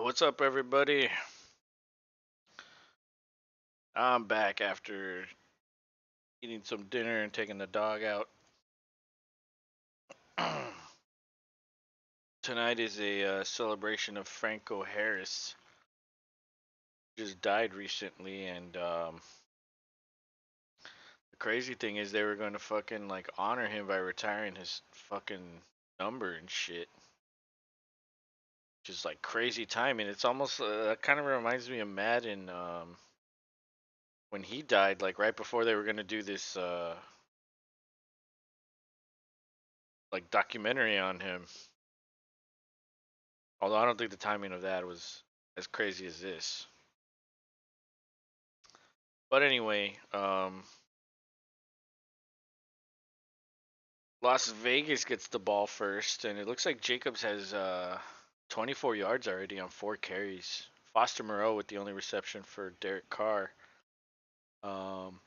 What's up, everybody? I'm back after eating some dinner and taking the dog out. Tonight is a celebration of Franco Harris. Just died recently, and the crazy thing is they were going to fucking like honor him by retiring his fucking number and shit. Just like crazy timing. It's almost kind of reminds me of Madden when he died, like right before they were going to do this like documentary on him. Although I don't think the timing of that was as crazy as this. But anyway, Las Vegas gets the ball first, and it looks like Jacobs has 24 yards already on 4 carries. Foster Moreau with the only reception for Derek Carr. Um,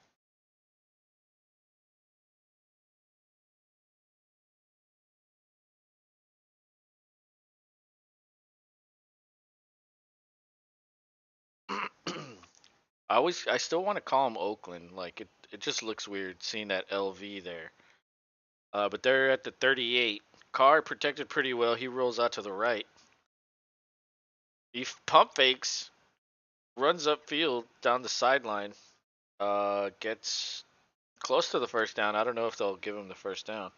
I still want to call him Oakland. Like it just looks weird seeing that LV there. But they're at the 38. Carr protected pretty well. He rolls out to the right. He pump fakes, runs upfield down the sideline. Gets close to the first down. I don't know if they'll give him the first down.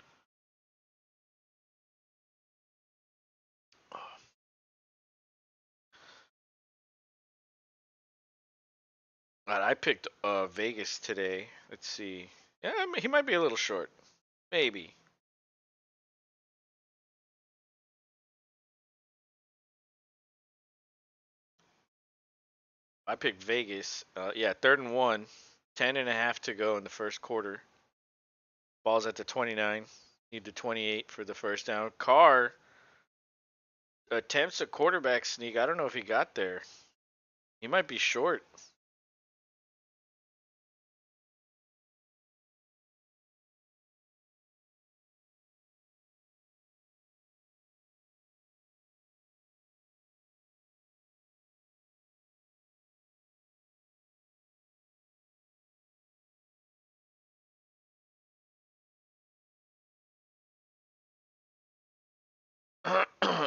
I picked Vegas today. Let's see. Yeah, I mean, he might be a little short. Maybe. I picked Vegas. Yeah, 3rd and 1. 10.5 to go in the first quarter. Ball's at the 29. Need the 28 for the first down. Carr attempts a quarterback sneak. I don't know if he got there. He might be short.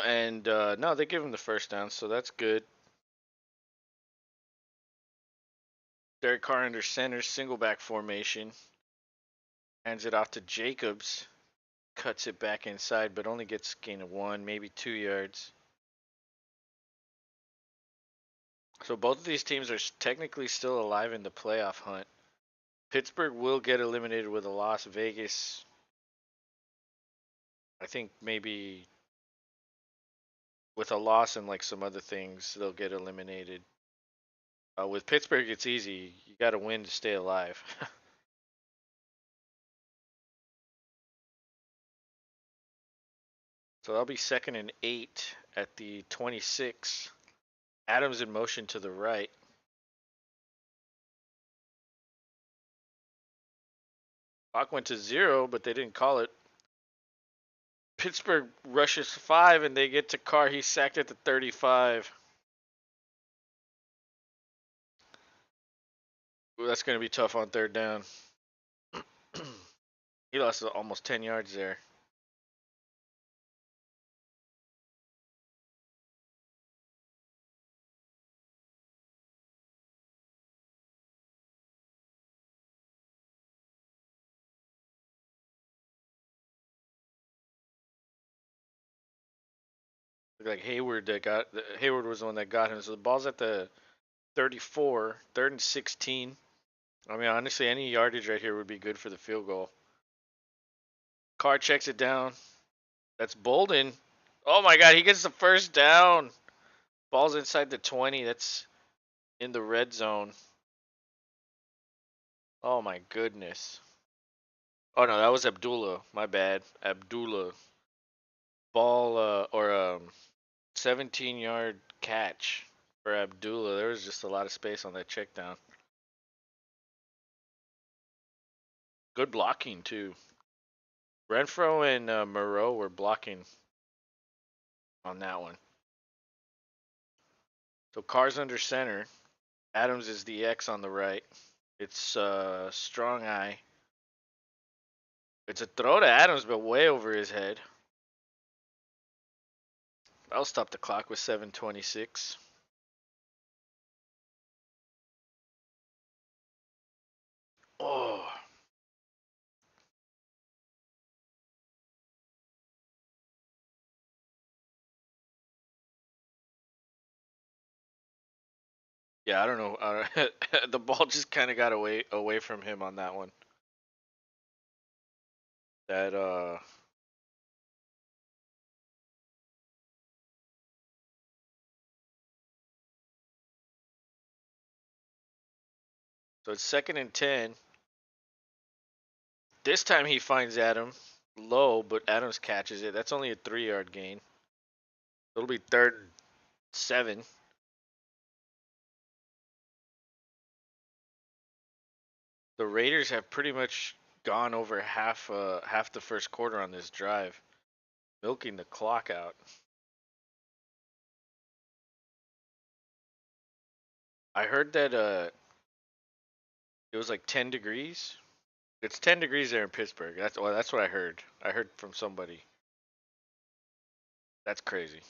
And no, they give him the first down, so that's good. Derek Carr under center, single back formation. Hands it off to Jacobs. Cuts it back inside, but only gets gain of 1, maybe 2 yards. So both of these teams are technically still alive in the playoff hunt. Pittsburgh will get eliminated with a loss. Vegas, I think maybe with a loss and like some other things, they'll get eliminated. With Pittsburgh, it's easy. You got to win to stay alive. So that'll be 2nd and 8 at the 26. Adams in motion to the right. Clock went to 0, but they didn't call it. Pittsburgh rushes 5 and they get to Carr. He's sacked at the 35. Ooh, that's going to be tough on 3rd down. He lost almost 10 yards there. Looked like Hayward was the one that got him. So the ball's at the 34, 3rd and 16. I mean, honestly, any yardage right here would be good for the field goal. Carr checks it down. That's Bolden. Oh my God, he gets the first down. Ball's inside the 20. That's in the red zone. Oh my goodness. Oh no, that was Abdullah. My bad. Abdullah. Ball or 17-yard catch for Abdullah. There was just a lot of space on that check down. Good blocking too. Renfro and Moreau were blocking on that one. So Carr's under center. Adams is the X on the right. It's strong eye. It's a throw to Adams, but way over his head. I'll stop the clock with 7:26. Oh, yeah, I don't know. The ball just kind of got away from him on that one. That So it's 2nd and 10. This time he finds Adam low, but Adams catches it. That's only a 3-yard gain. It'll be 3rd and 7. The Raiders have pretty much gone over half the first quarter on this drive, milking the clock out. I heard that it was like 10 degrees. It's 10 degrees there in Pittsburgh. That's what I heard. I heard from somebody. That's crazy.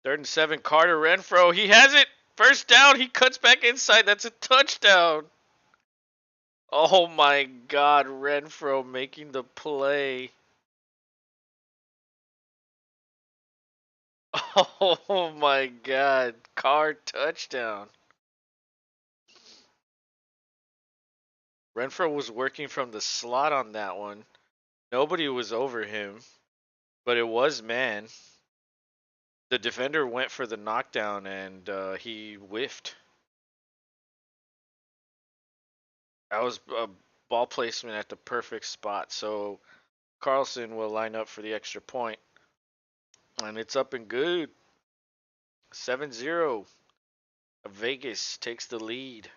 3rd and 7. Carter Renfro. He has it. First down. He cuts back inside. That's a touchdown. Oh my God, Renfro making the play. Oh my God, Carr touchdown. Renfro was working from the slot on that one. Nobody was over him, but it was man. The defender went for the knockdown and he whiffed. That was a ball placement at the perfect spot. So Carlson will line up for the extra point. And it's up and good. 7-0. Vegas takes the lead.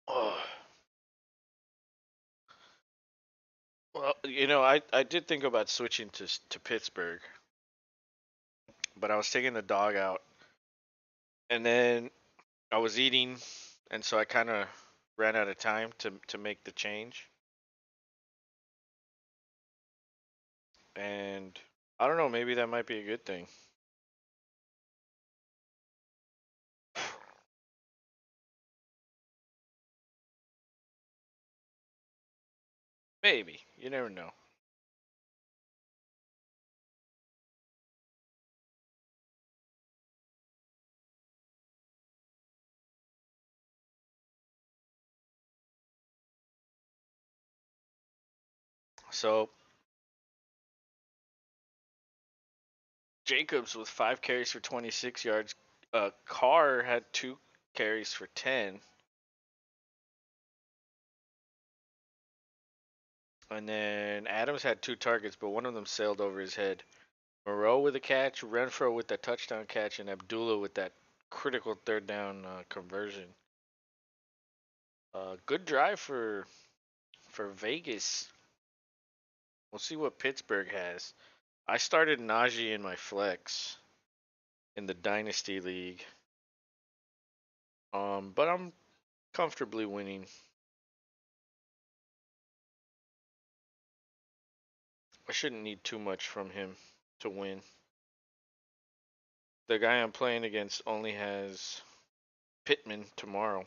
Oh. Well, I did think about switching to Pittsburgh, but I was taking the dog out, and then I was eating, and so I kind of ran out of time to make the change. And I don't know, maybe that might be a good thing. Maybe. You never know. So Jacobs with 5 carries for 26 yards. Carr had 2 carries for 10. And then Adams had 2 targets, but one of them sailed over his head. Moreau with a catch, Renfro with that touchdown catch, and Abdullah with that critical 3rd down conversion. Good drive for Vegas. We'll see what Pittsburgh has. I started Najee in my flex in the Dynasty League. But I'm comfortably winning. I shouldn't need too much from him to win. The guy I'm playing against only has Pittman tomorrow.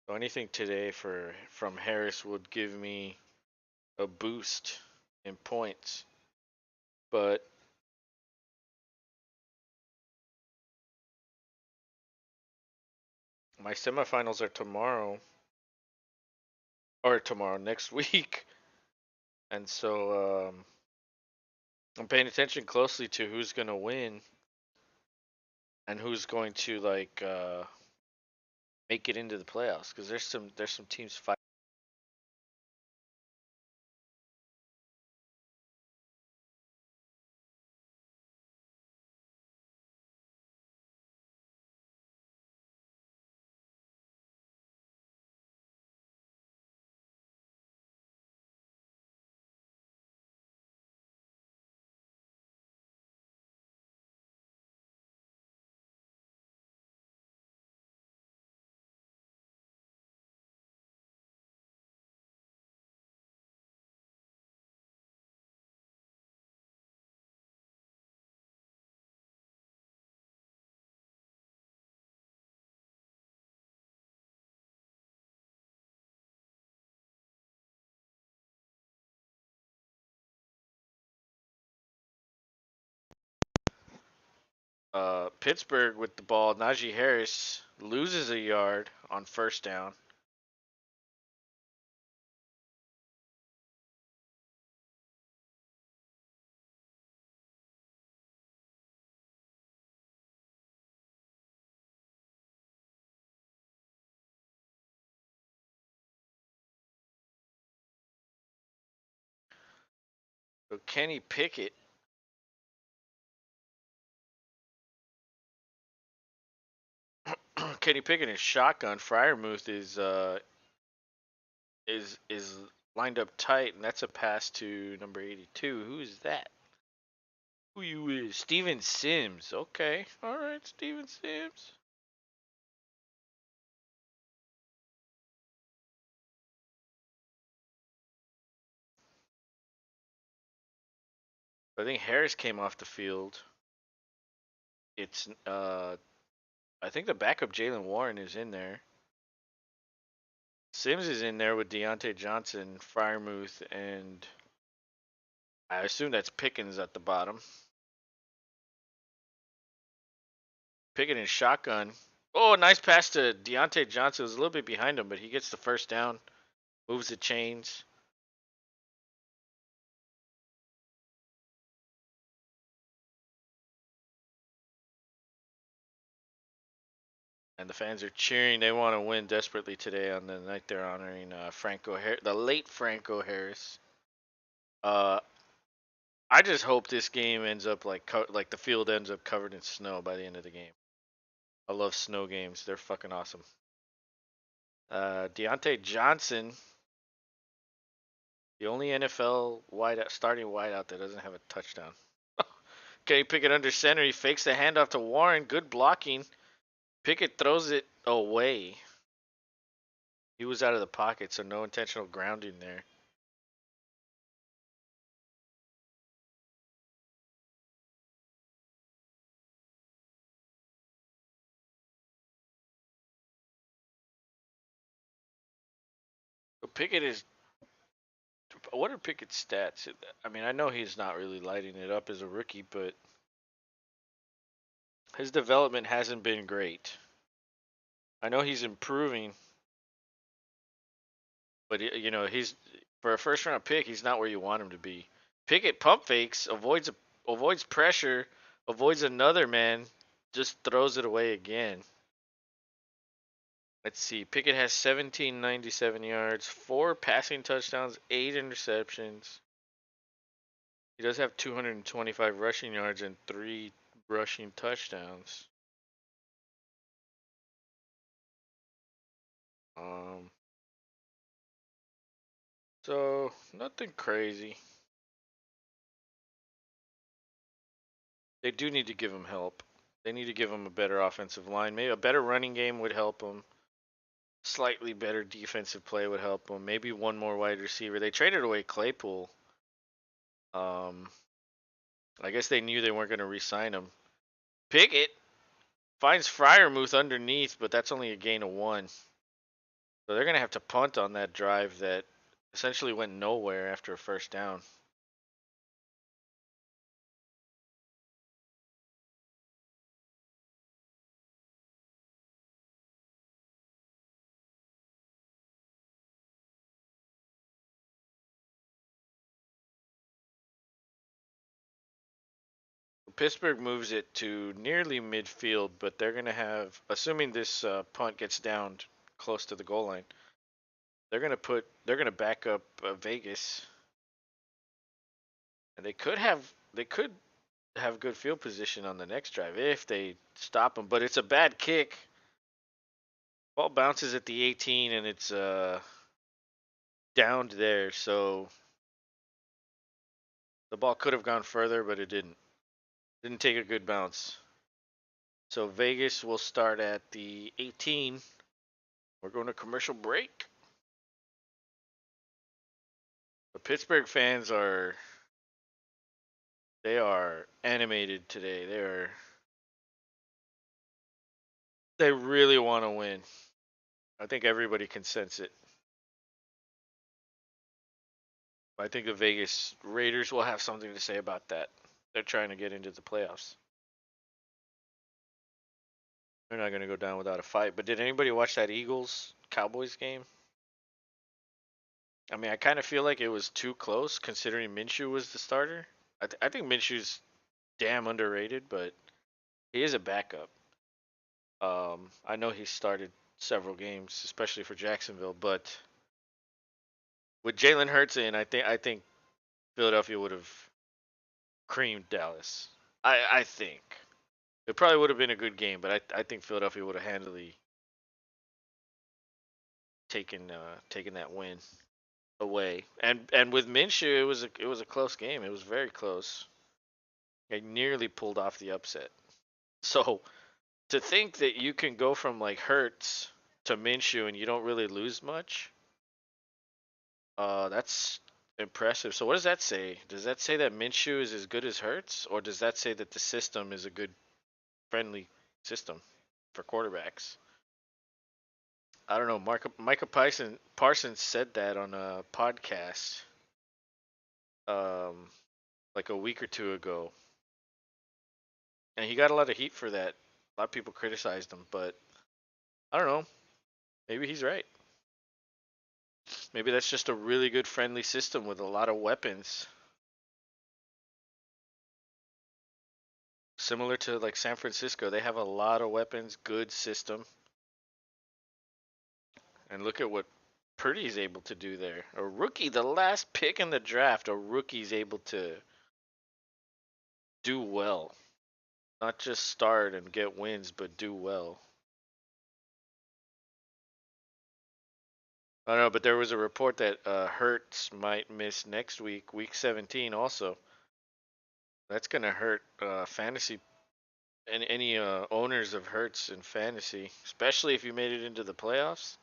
So anything today from Harris would give me a boost in points. But my semifinals are tomorrow, or tomorrow next week, and so I'm paying attention closely to who's gonna win and who's going to like make it into the playoffs because there's some teams fighting. Pittsburgh with the ball. Najee Harris loses a yard on first down. So Kenny Pickett Kenny Pickett is shotgun. Fryermuth is lined up tight, and that's a pass to number 82. Who is that? Who you is? Steven Sims. Okay, all right, Steven Sims. I think Harris came off the field. It's I think the backup Jalen Warren is in there. Sims is in there with Deontay Johnson, Fryermuth, and I assume that's Pickens at the bottom. Pickett in shotgun. Oh, nice pass to Deontay Johnson. It was a little bit behind him, but he gets the first down. Moves the chains. And the fans are cheering. They want to win desperately today on the night they're honoring the late Franco Harris. Uh, I just hope this game ends up like the field ends up covered in snow by the end of the game. I love snow games. They're fucking awesome. Deontay Johnson, the only NFL starting wideout that doesn't have a touchdown. Okay, Pickett under center. He fakes the handoff to Warren. Good blocking. Pickett throws it away. He was out of the pocket, so no intentional grounding there. But Pickett is. What are Pickett's stats? I mean, I know he's not really lighting it up as a rookie, but his development hasn't been great. I know he's improving, but he's for a first round pick, he's not where you want him to be. Pickett pump fakes, avoids pressure, avoids another man, just throws it away again. Let's see. Pickett has 1797 yards, 4 passing touchdowns, 8 interceptions. He does have 225 rushing yards and 3 rushing touchdowns. Um, so nothing crazy. They do need to give him help. They need to give him a better offensive line. Maybe a better running game would help him. Slightly better defensive play would help him. Maybe one more wide receiver. They traded away Claypool. Um, I guess they knew they weren't going to re-sign him. Pickett finds Fryermuth underneath, but that's only a gain of 1. So they're going to have to punt on that drive that essentially went nowhere after a first down. Pittsburgh moves it to nearly midfield, but they're gonna have, assuming this punt gets downed close to the goal line, they're gonna back up Vegas, and they could have good field position on the next drive if they stop them. But it's a bad kick. Ball bounces at the 18 and it's downed there, so the ball could have gone further, but it didn't. Didn't take a good bounce. So Vegas will start at the 18. We're going to commercial break. The Pittsburgh fans are animated today. They really want to win. I think everybody can sense it. I think the Vegas Raiders will have something to say about that. They're trying to get into the playoffs. They're not going to go down without a fight. But did anybody watch that Eagles Cowboys game? I mean, I kind of feel like it was too close considering Minshew was the starter. I think Minshew's damn underrated, but he is a backup. I know he started several games, especially for Jacksonville, but with Jalen Hurts in, I think Philadelphia would have creamed Dallas. I think it probably would have been a good game, but I think Philadelphia would have handily taken that win away. And with Minshew, it was a close game. It was very close. They nearly pulled off the upset. So to think that you can go from like Hurts to Minshew and you don't really lose much, that's impressive. So what does that say? Does that say that Minshew is as good as Hurts, or does that say that the system is a good, friendly system for quarterbacks? I don't know. Micah Parsons said that on a podcast, um, like a week or two ago, and he got a lot of heat for that. A lot of people criticized him, but I don't know. Maybe he's right. Maybe that's just a really good friendly system with a lot of weapons. Similar to like San Francisco, they have a lot of weapons, good system. And look at what Purdy's able to do there. A rookie, the last pick in the draft, a rookie's able to do well. Not just start and get wins, but do well. I don't know, but there was a report that Hurts might miss next week, week 17 also. That's going to hurt fantasy and any owners of Hurts in fantasy, especially if you made it into the playoffs.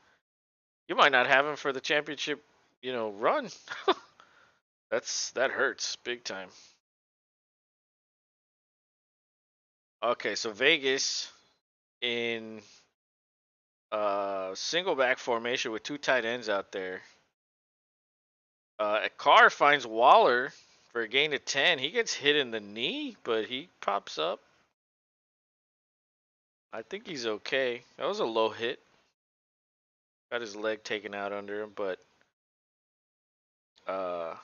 You might not have him for the championship, run. That hurts big time. Okay, so Vegas in single back formation with two tight ends out there. Carr finds Waller for a gain of 10. He gets hit in the knee, but he pops up. I think he's okay. That was a low hit. Got his leg taken out under him, but uh,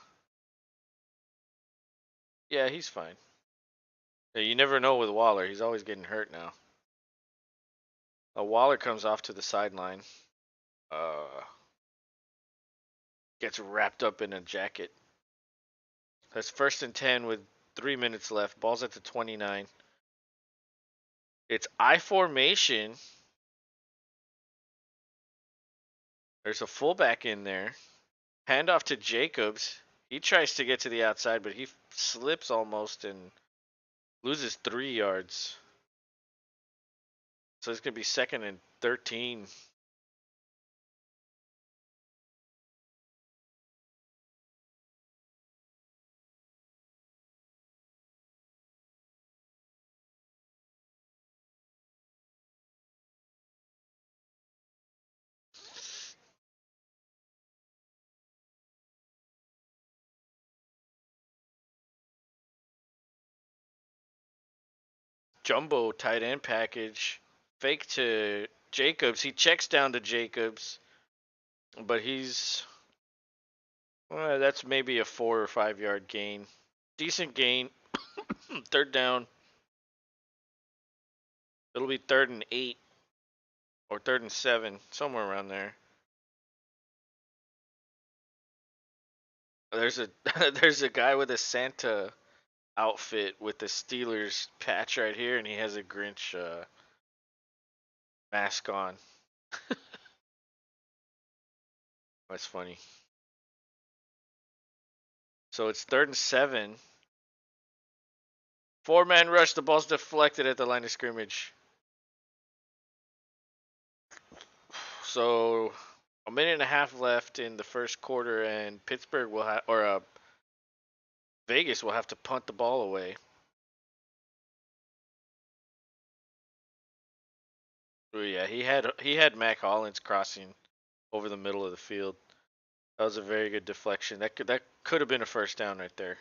yeah, he's fine. Yeah, you never know with Waller. He's always getting hurt now. Waller comes off to the sideline. Uh, Gets wrapped up in a jacket. That's 1st and 10 with 3 minutes left. Ball's at the 29. It's I formation. There's a fullback in there. Handoff to Jacobs. He tries to get to the outside, but he slips almost and loses 3 yards. So it's going to be 2nd and 13. Jumbo tight end package. Fake to Jacobs. He checks down to Jacobs, but that's maybe a 4 or 5 yard gain. Decent gain. 3rd down. It'll be 3rd and 8 or 3rd and 7, somewhere around there. There's a there's a guy with a Santa outfit with the Steelers patch right here, and he has a Grinch mask on. That's funny. So it's 3rd and 7. 4-man rush. The ball's deflected at the line of scrimmage. So a minute and a half left in the first quarter, and Pittsburgh will have, or Vegas will have to punt the ball away. Oh yeah, he had Mac Hollins crossing over the middle of the field. That was a very good deflection. That could have been a first down right there.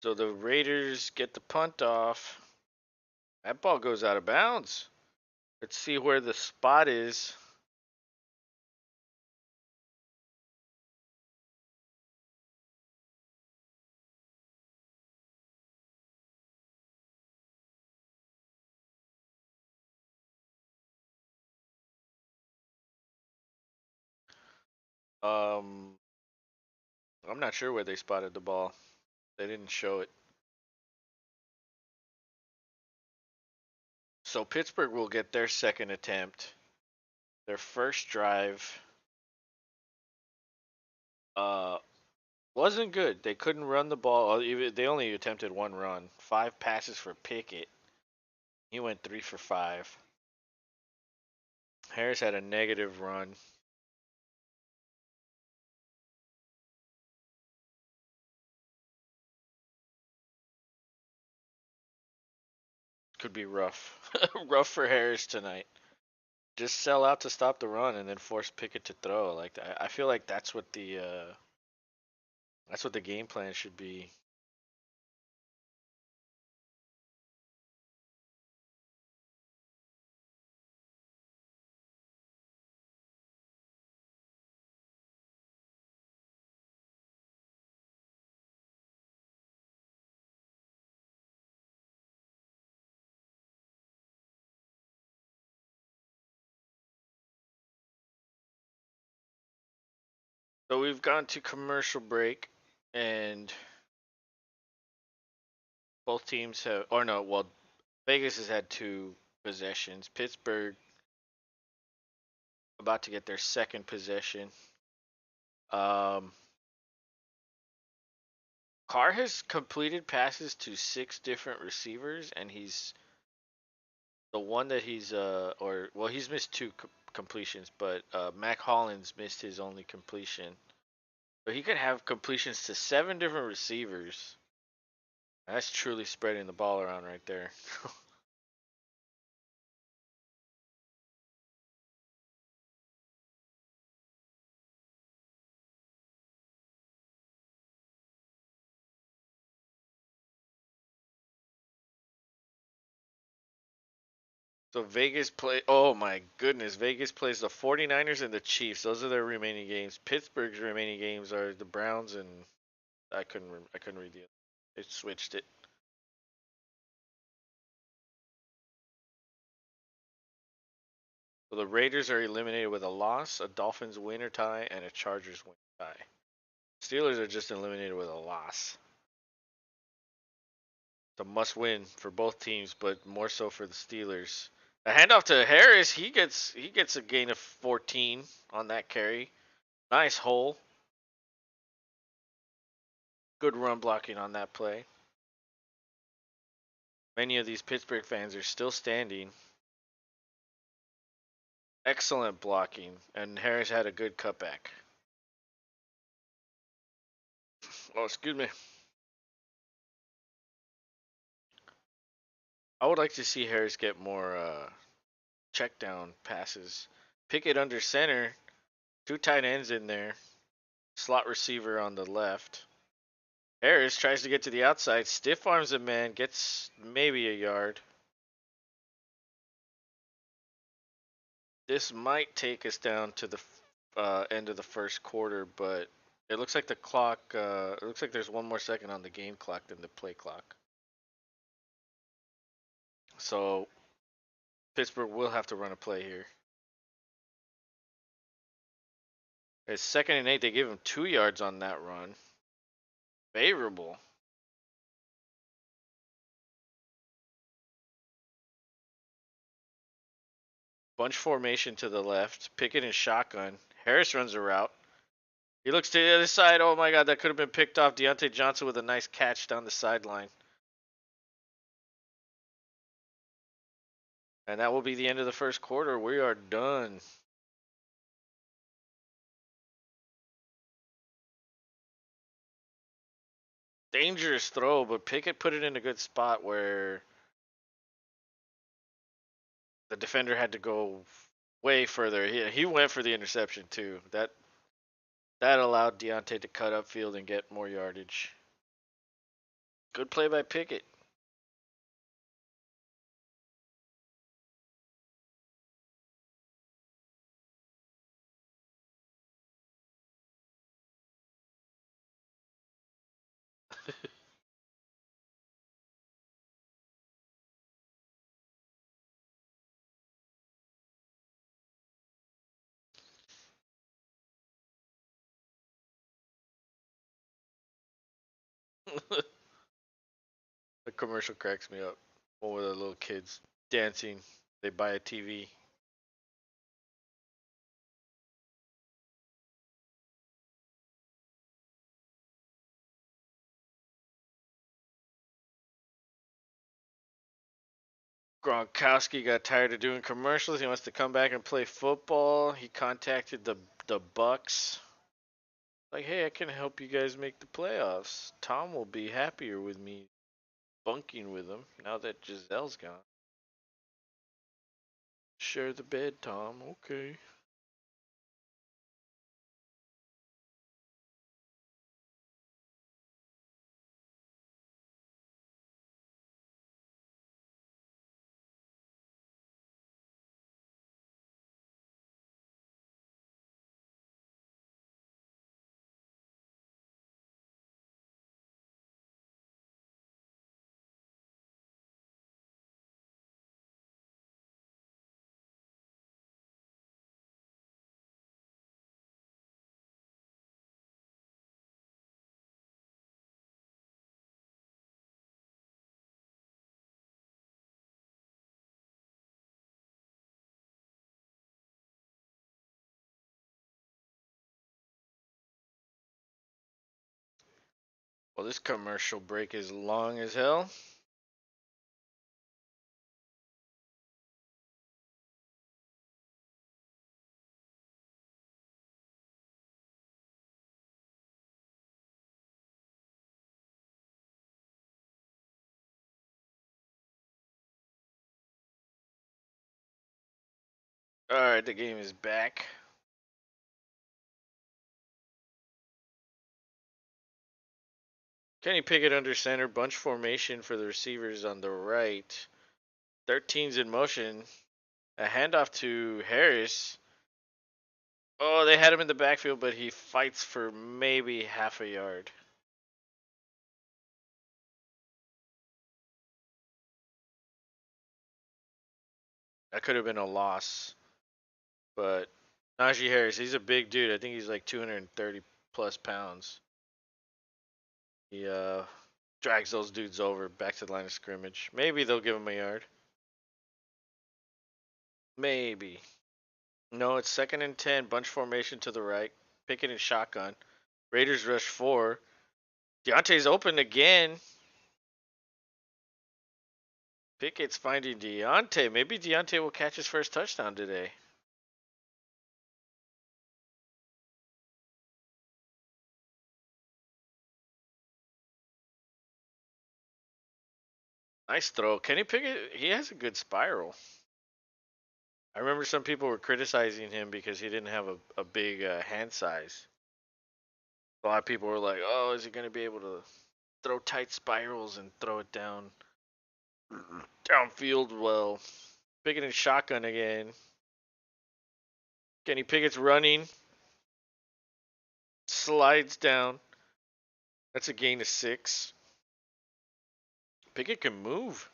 So the Raiders get the punt off. That ball goes out of bounds. Let's see where the spot is. Um, I'm not sure where they spotted the ball. They didn't show it. So Pittsburgh will get their second attempt. Their first drive uh wasn't good. They couldn't run the ball. They only attempted one run. 5 passes for Pickett. He went 3 for 5. Harris had a negative run. Could be rough. Rough for Harris tonight. Just sell out to stop the run and then force Pickett to throw. Like I feel like that's what the game plan should be. So we've gone to commercial break, and both teams have, or no, well, Vegas has had 2 possessions. Pittsburgh about to get their second possession. Um, Carr has completed passes to 6 different receivers, and he's the one that he's missed 2 completions, but Mac Hollins missed his only completion. But he could have completions to 7 different receivers. That's truly spreading the ball around right there. So Vegas play. Oh my goodness, Vegas plays the 49ers and the Chiefs. Those are their remaining games. Pittsburgh's remaining games are the Browns and I couldn't read the. They switched it. So the Raiders are eliminated with a loss, a Dolphins win or tie, and a Chargers win or tie. Steelers are just eliminated with a loss. It's a must-win for both teams, but more so for the Steelers. A handoff to Harris. He gets a gain of 14 on that carry. Nice hole. Good run blocking on that play. Many of these Pittsburgh fans are still standing. Excellent blocking, and Harris had a good cutback. Oh, excuse me. I would like to see Harris get more check down passes. Pickett under center, 2 tight ends in there, slot receiver on the left. Harris tries to get to the outside, stiff arms a man, gets maybe a yard. This might take us down to the end of the first quarter, but it looks like the clock. It looks like there's one more second on the game clock than the play clock. So Pittsburgh will have to run a play here. It's 2nd and 8. They gave him 2 yards on that run. Favorable. Bunch formation to the left. Pickett and shotgun. Harris runs a route. He looks to the other side. Oh my God, that could have been picked off. Deontay Johnson with a nice catch down the sideline. And that will be the end of the first quarter. We are done. Dangerous throw, but Pickett put it in a good spot where the defender had to go way further. He went for the interception too. That allowed Deontay to cut upfield and get more yardage. Good play by Pickett. The commercial cracks me up. One with the little kids dancing. They buy a TV. Gronkowski got tired of doing commercials. He wants to come back and play football. He contacted the Bucks. Like, hey, I can help you guys make the playoffs. Tom will be happier with me bunking with him now that Giselle's gone. Share the bed, Tom. Okay. Well, this commercial break is long as hell. Alright, the game is back. Kenny Pickett under center, bunch formation for the receivers on the right. 13's in motion. A handoff to Harris. Oh, they had him in the backfield, but he fights for maybe half a yard. That could have been a loss. But Najee Harris, he's a big dude. I think he's like 230 plus pounds. He drags those dudes over back to the line of scrimmage. Maybe they'll give him a yard. Maybe. No, it's 2nd and 10. Bunch formation to the right. Pickett and shotgun. Raiders rush 4. Deontay's open again. Pickett's finding Deontay. Maybe Deontay will catch his first touchdown today. Nice throw. Kenny Pickett, he has a good spiral. I remember some people were criticizing him because he didn't have a big hand size. A lot of people were like, oh, is he going to be able to throw tight spirals and throw it downfield well? Pickett and shotgun again. Kenny Pickett's running. slides down. That's a gain of 6. Pickett can move.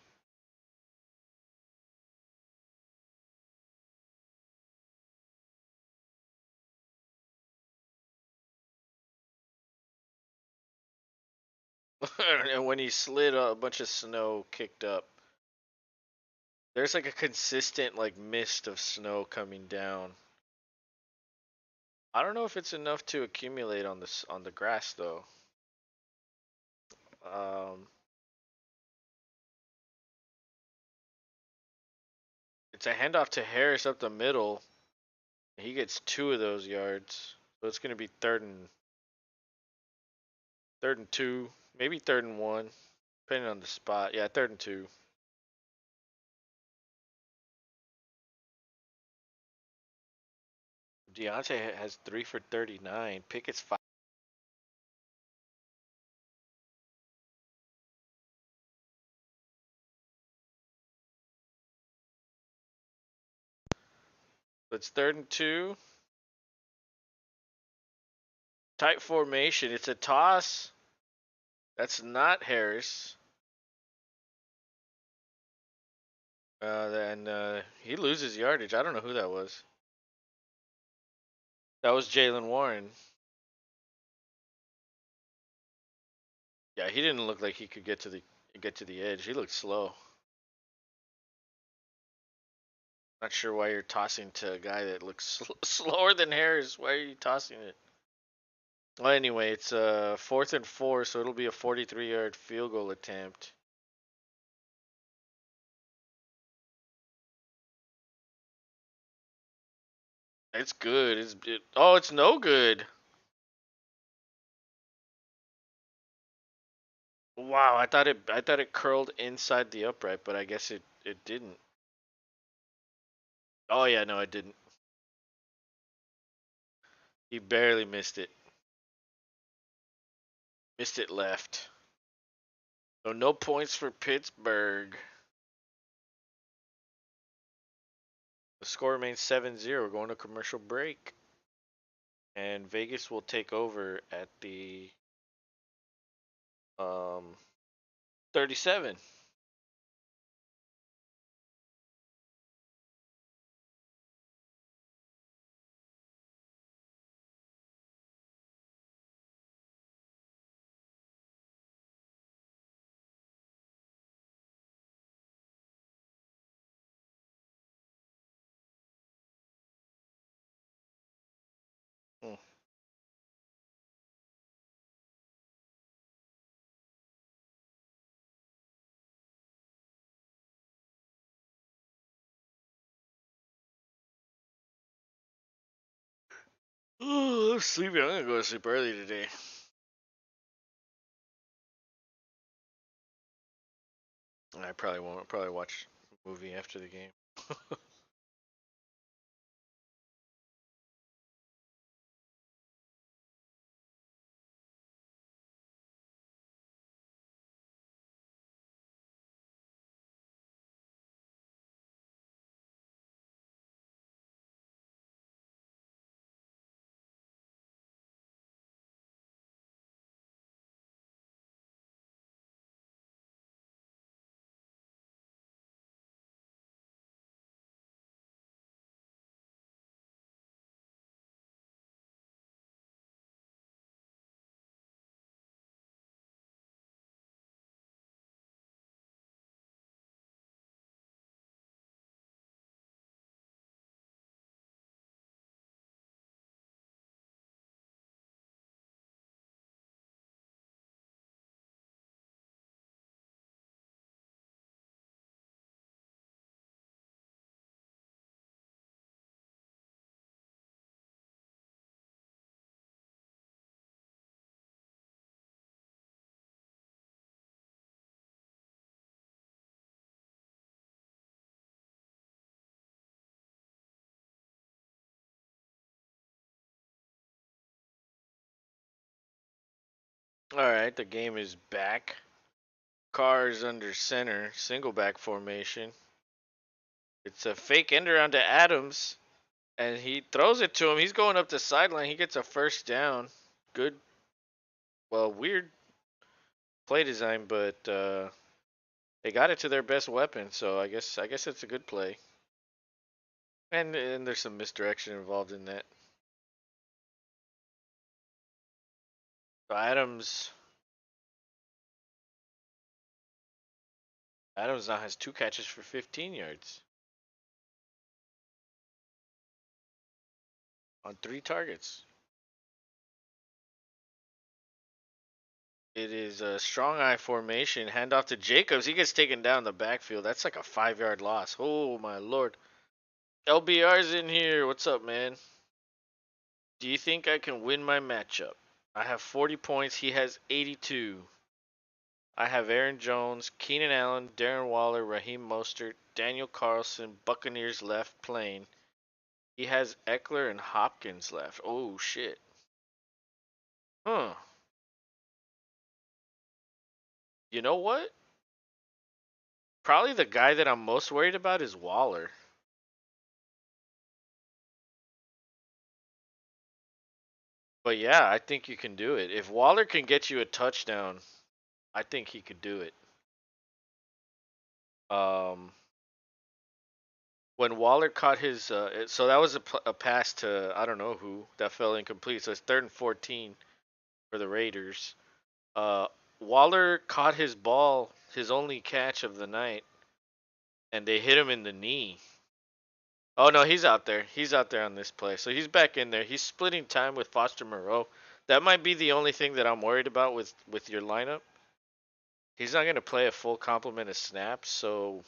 And when he slid, a bunch of snow kicked up. There's like a consistent like mist of snow coming down. I don't know if it's enough to accumulate on the grass though. Um, it's a handoff to Harris up the middle. He gets 2 of those yards, so it's gonna be third and 2, maybe third and 1, depending on the spot. Yeah, third and 2. Deontay has 3 for 39. Pickett's 5. It's third and 2. Tight formation. It's a toss. That's not Harris. And he loses yardage. I don't know who that was. That was Jalen Warren. Yeah, he didn't look like he could get to the edge. He looked slow. Not sure why you're tossing to a guy that looks slower than Harris. Why are you tossing it? Well, anyway, it's 4th and 4, so it'll be a 43-yard field goal attempt. It's good. Oh, it's no good. Wow, I thought it curled inside the upright, but I guess it didn't. Oh yeah, no, it didn't. He barely missed it. Missed it left. So no points for Pittsburgh. The score remains 7-0. We're going to commercial break. And Vegas will take over at the 37. Hmm. Oh, I'm sleepy. I'm gonna go to sleep early today. I probably won't. I'll probably watch a movie after the game. All right, the game is back. Carr's under center, single back formation. It's a fake end around to Adams, and he throws it to him. He's going up the sideline. He gets a first down. good, well, weird play design, but they got it to their best weapon, so I guess it's a good play. And there's some misdirection involved in that. So Adams now has 2 catches for 15 yards on 3 targets. It is a strong eye formation. Hand off to Jacobs. He gets taken down the backfield. That's like a 5 yard loss. Oh my lord. LBR's in here. What's up, man? Do you think I can win my matchup? I have 40 points. He has 82. I have Aaron Jones, Keenan Allen, Darren Waller, Raheem Mostert, Daniel Carlson, Buccaneers left playing. He has Eckler and Hopkins left. Oh shit. Huh. You know what? Probably the guy that I'm most worried about is Waller. But yeah, I think you can do it. If Waller can get you a touchdown, I think he could do it. Um, when Waller caught his, so that was a pass to I don't know who that fell incomplete. So it's 3rd and 14 for the Raiders. Uh, Waller caught his ball, his only catch of the night, and they hit him in the knee. Oh no, he's out there. He's out there on this play. So he's back in there. He's splitting time with Foster Moreau. That might be the only thing that I'm worried about with your lineup. He's not going to play a full complement of snaps, so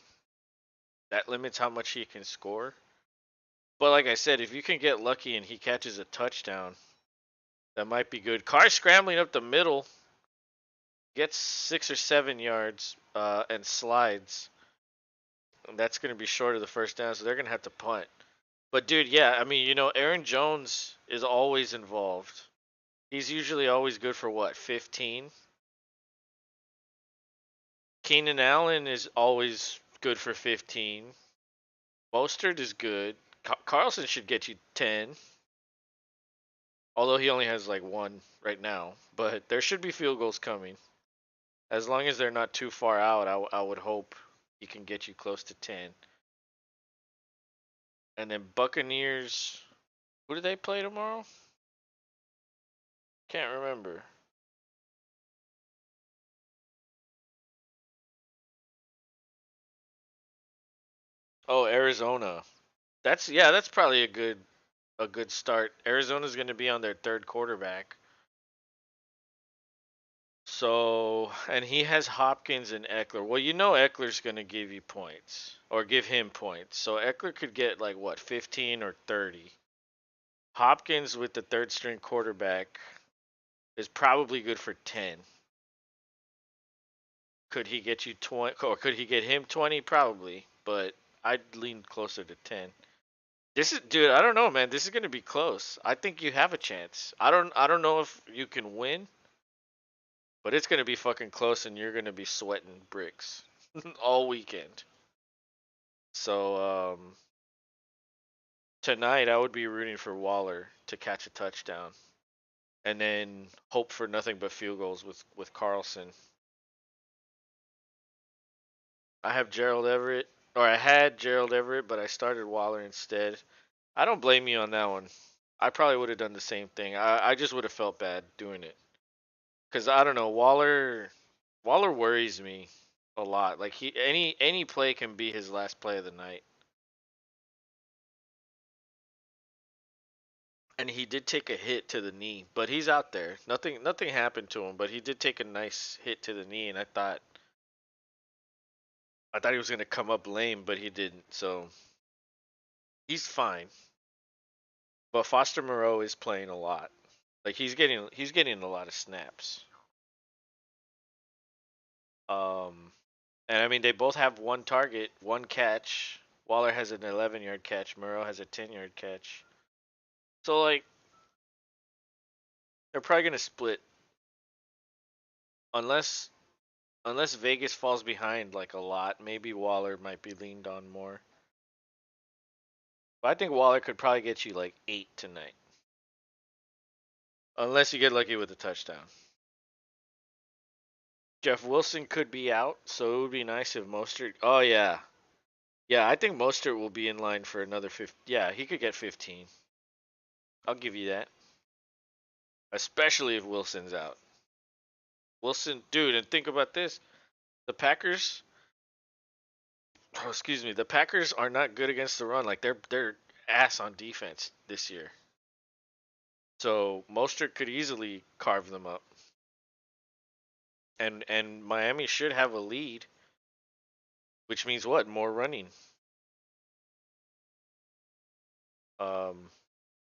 that limits how much he can score. But like I said, if you can get lucky and he catches a touchdown, that might be good. Carr scrambling up the middle, gets 6 or 7 yards, and slides. And that's going to be short of the first down, so they're going to have to punt. But dude, yeah, I mean, Aaron Jones is always involved. He's usually always good for what, 15? Keenan Allen is always good for 15. Mostert is good. Carlson should get you 10. Although he only has like one right now. But there should be field goals coming. As long as they're not too far out, I would hope he can get you close to 10. And then Buccaneers. Who do they play tomorrow? Can't remember. Oh, Arizona. That's probably a good start. Arizona's going to be on their third quarterback. So, and he has Hopkins and Eckler. Well, Eckler's going to give you points or give him points. So Eckler could get like what, 15 or 30. Hopkins with the third string quarterback is probably good for 10. Could he get you 20 or could he get him 20? Probably, but I'd lean closer to 10. This is dude, I don't know, man. This is going to be close. I think you have a chance. I don't know if you can win, but it's going to be fucking close and you're going to be sweating bricks all weekend. So, tonight I would be rooting for Waller to catch a touchdown and then hope for nothing but field goals with Carlson. I have Gerald Everett, or I had Gerald Everett, but I started Waller instead. I don't blame you on that one. I probably would have done the same thing. I just would have felt bad doing it because I don't know. Waller worries me a lot. Like any play can be his last play of the night, and he did take a hit to the knee, but he's out there. Nothing happened to him, but he did take a nice hit to the knee, and I thought he was gonna come up lame, but he didn't. So he's fine. But Foster Moreau is playing a lot. Like he's getting a lot of snaps. Um, and I mean they both have one target, one catch. Waller has an 11-yard catch. Moreau has a 10-yard catch. So like they're probably gonna split unless unless Vegas falls behind like a lot. Maybe Waller might be leaned on more. But I think Waller could probably get you like 8 tonight. Unless you get lucky with a touchdown. Jeff Wilson could be out, so it would be nice if Mostert. Oh yeah, yeah. I think Mostert will be in line for another 50. Yeah, he could get 15. I'll give you that. Especially if Wilson's out. Wilson, dude, and think about this: the Packers. Oh, excuse me. The Packers are not good against the run. Like they're ass on defense this year. So Mostert could easily carve them up. And Miami should have a lead, which means what? More running. Um,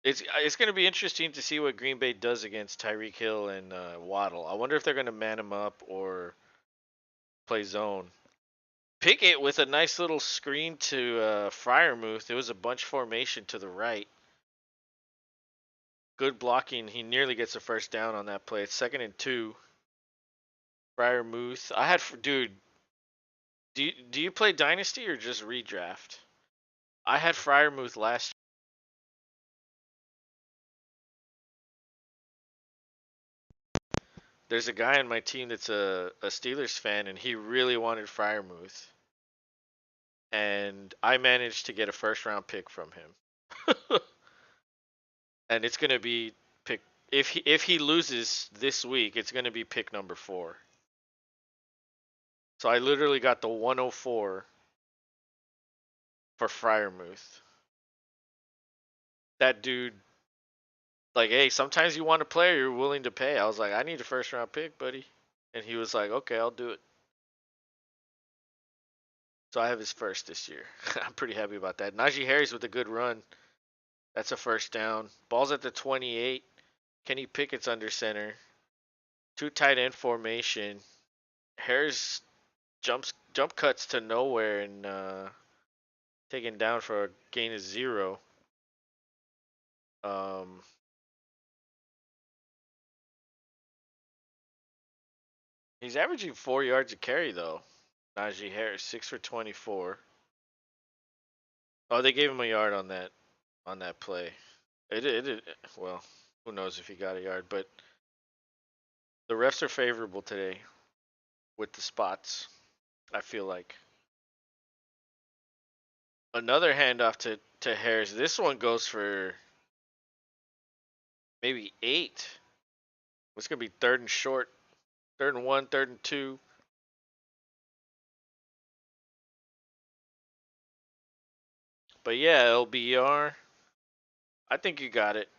it's going to be interesting to see what Green Bay does against Tyreek Hill and Waddle. I wonder if they're going to man him up or play zone. Pickett with a nice little screen to Freiermuth. It was a bunch formation to the right. Good blocking. He nearly gets a first down on that play. It's 2nd and 2. Freiermuth. I had dude. Do you play Dynasty or just redraft? I had Freiermuth last. There's a guy on my team that's a Steelers fan, and he really wanted Freiermuth, and I managed to get a first round pick from him. And it's gonna be pick if he loses this week, it's gonna be pick number 4. So I literally got the 104 for Freiermuth. That dude, like, hey, sometimes you want a player you're willing to pay. I was like, I need a first round pick, buddy, and he was like, okay, I'll do it. So I have his first this year. I'm pretty happy about that. Najee Harris with a good run. That's a first down. Ball's at the 28. Kenny Pickett's under center. 2 tight end formation. Harris jump cuts to nowhere and taken down for a gain of 0. Um, he's averaging 4 yards a carry though. Najee Harris 6 for 24. Oh, they gave him a yard on that play. It well, who knows if he got a yard, but the refs are favorable today with the spots. I feel like another handoff to Harris. This one goes for maybe 8. It's gonna be 3rd and short, 3rd and 1, 3rd and 2. But yeah, LBR. I think you got it.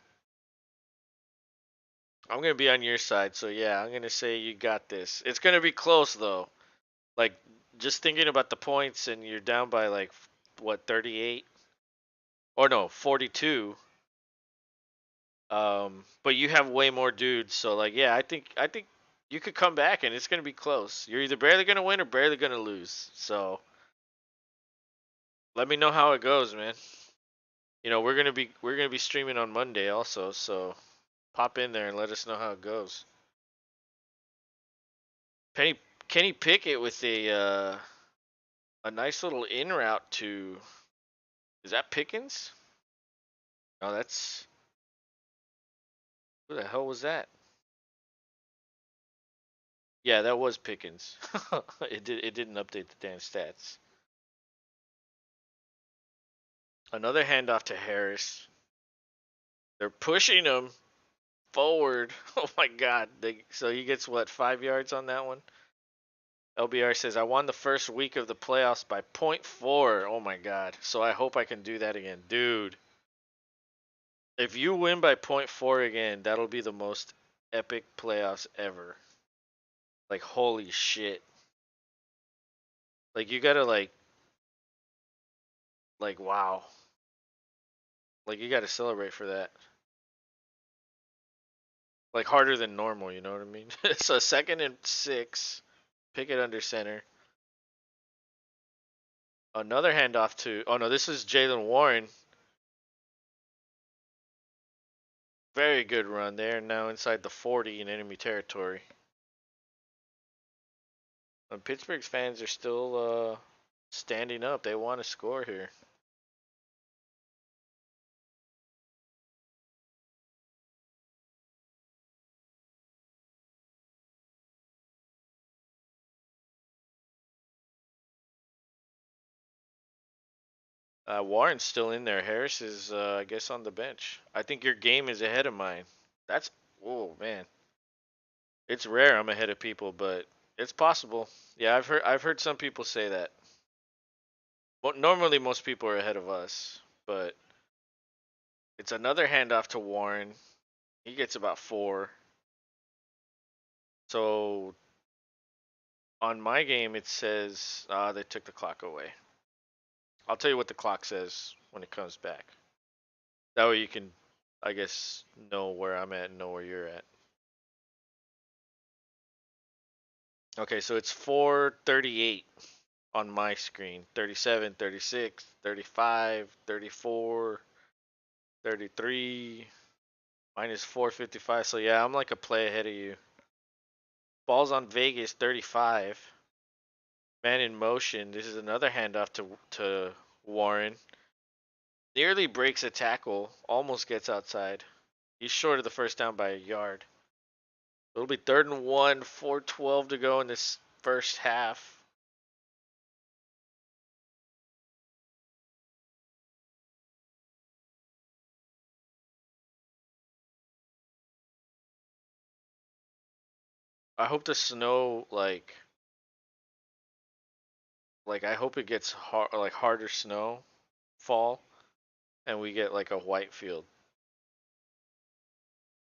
I'm gonna be on your side, so yeah, I'm gonna say you got this. It's gonna be close though. Like just thinking about the points, and you're down by like what 38 or no 42. But you have way more dudes, so like yeah, I think you could come back and it's gonna be close. You're either barely gonna win or barely gonna lose. So let me know how it goes, man. We're gonna be streaming on Monday also, so pop in there and let us know how it goes. Penny Kenny Pickett with a nice little in route to, is that Pickens? Oh, that's, who the hell was that? Yeah, that was Pickens. It didn't update the damn stats. Another handoff to Harris. They're pushing him forward. Oh my God! So he gets what, 5 yards on that one? LBR says, I won the first week of the playoffs by point 0.4. Oh my God! So I hope I can do that again, dude. If you win by point 0.4 again, that'll be the most epic playoffs ever. Like holy shit! Like you gotta like wow. Like you gotta celebrate for that. Like harder than normal, you know what I mean? So 2nd and 6, Pickett under center. Another handoff to, oh no, this is Jalen Warren. Very good run there. Now inside the 40 in enemy territory. And Pittsburgh's fans are still standing up. They want to score here. Warren's still in there. Harris is, I guess, on the bench. I think your game is ahead of mine. That's, oh man, it's rare I'm ahead of people, but it's possible. Yeah, I've heard some people say that. Well, normally most people are ahead of us, but it's another handoff to Warren. He gets about 4. So on my game it says they took the clock away. I'll tell you what the clock says when it comes back. That way you can, I guess, know where I'm at and know where you're at. Okay, so it's 4:38 on my screen. 37, 36, 35, 34, 33. Mine is 4:55. So yeah, I'm like a play ahead of you. Ball's on Vegas 35. Man in motion. This is another handoff to Warren. Nearly breaks a tackle. Almost gets outside. He's short of the first down by a yard. It'll be 3rd and 1, 4:12 to go in this first half. I hope the snow like I hope it gets like harder snow fall and we get like a white field,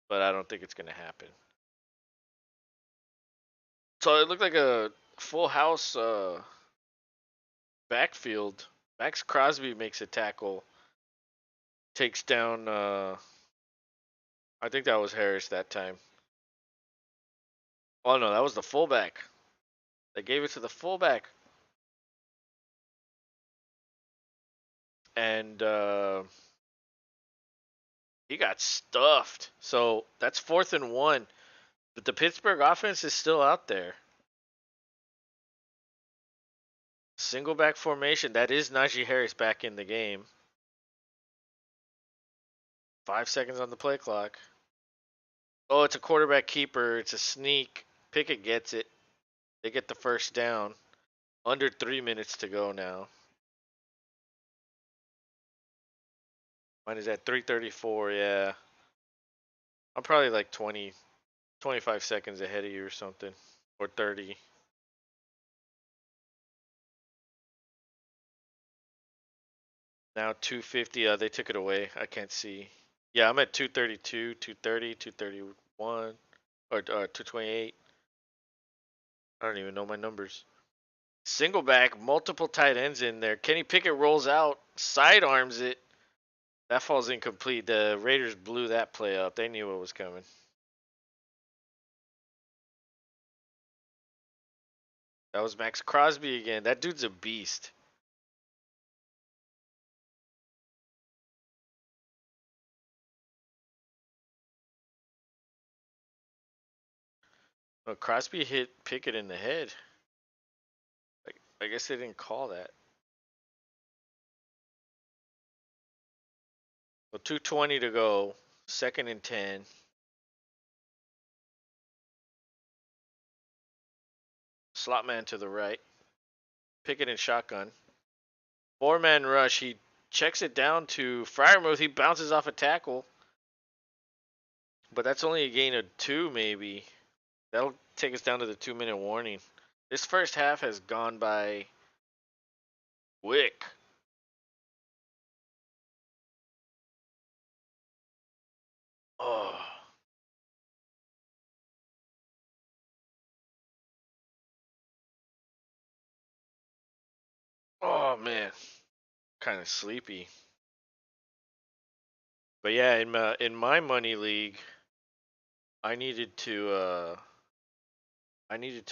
but I don't think it's gonna happen. So it looked like a full house backfield. Max Crosby makes a tackle, takes down. I think that was Harris that time. Oh no, that was the fullback. They gave it to the fullback, and he got stuffed. So that's 4th and 1. But the Pittsburgh offense is still out there. Single back formation. That is Najee Harris back in the game. 5 seconds on the play clock. Oh, it's a quarterback keeper. It's a sneak. Pickett gets it. They get the first down. Under 3 minutes to go now. Mine is at 3:34. Yeah. I'm probably like 20, 25 seconds ahead of you or something. Or 30. Now 250. They took it away. I can't see. Yeah, I'm at 232, 230, 231, or 228. I don't even know my numbers. Single back, multiple tight ends in there. Kenny Pickett rolls out, sidearms it. That falls incomplete. The Raiders blew that play up. They knew what was coming. That was Max Crosby again. That dude's a beast. Oh, Crosby hit Pickett in the head. I guess they didn't call that. So 2:20 to go. 2nd and 10. Slot man to the right. Pickett in shotgun. 4-man rush. He checks it down to Fryermuth. He bounces off a tackle. But that's only a gain of 2, maybe. That'll take us down to the 2-minute warning. This first half has gone by quick. Oh, oh man, kind of sleepy. But yeah, in my money league, I needed to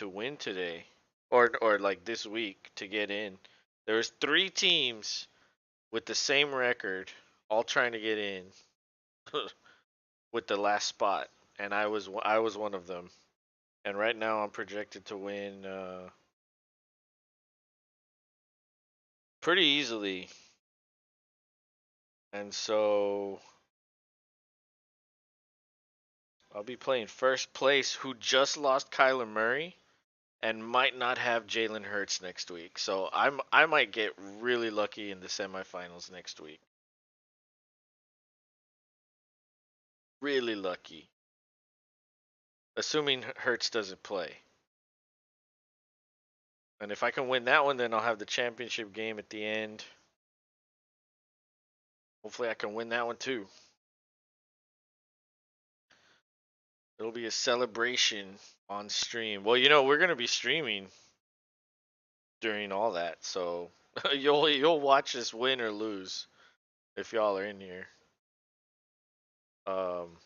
win today, or like this week to get in. There was 3 teams with the same record, all trying to get in with the last spot, and I was one of them. And right now I'm projected to win pretty easily. And so I'll be playing first place, who just lost Kyler Murray, and might not have Jalen Hurts next week. So I might get really lucky in the semifinals next week. Really lucky, assuming Hurts doesn't play. And if I can win that one, then I'll have the championship game at the end. Hopefully, I can win that one too. It'll be a celebration on stream. Well, we're gonna be streaming during all that, so you'll watch us win or lose if y'all are in here. Um,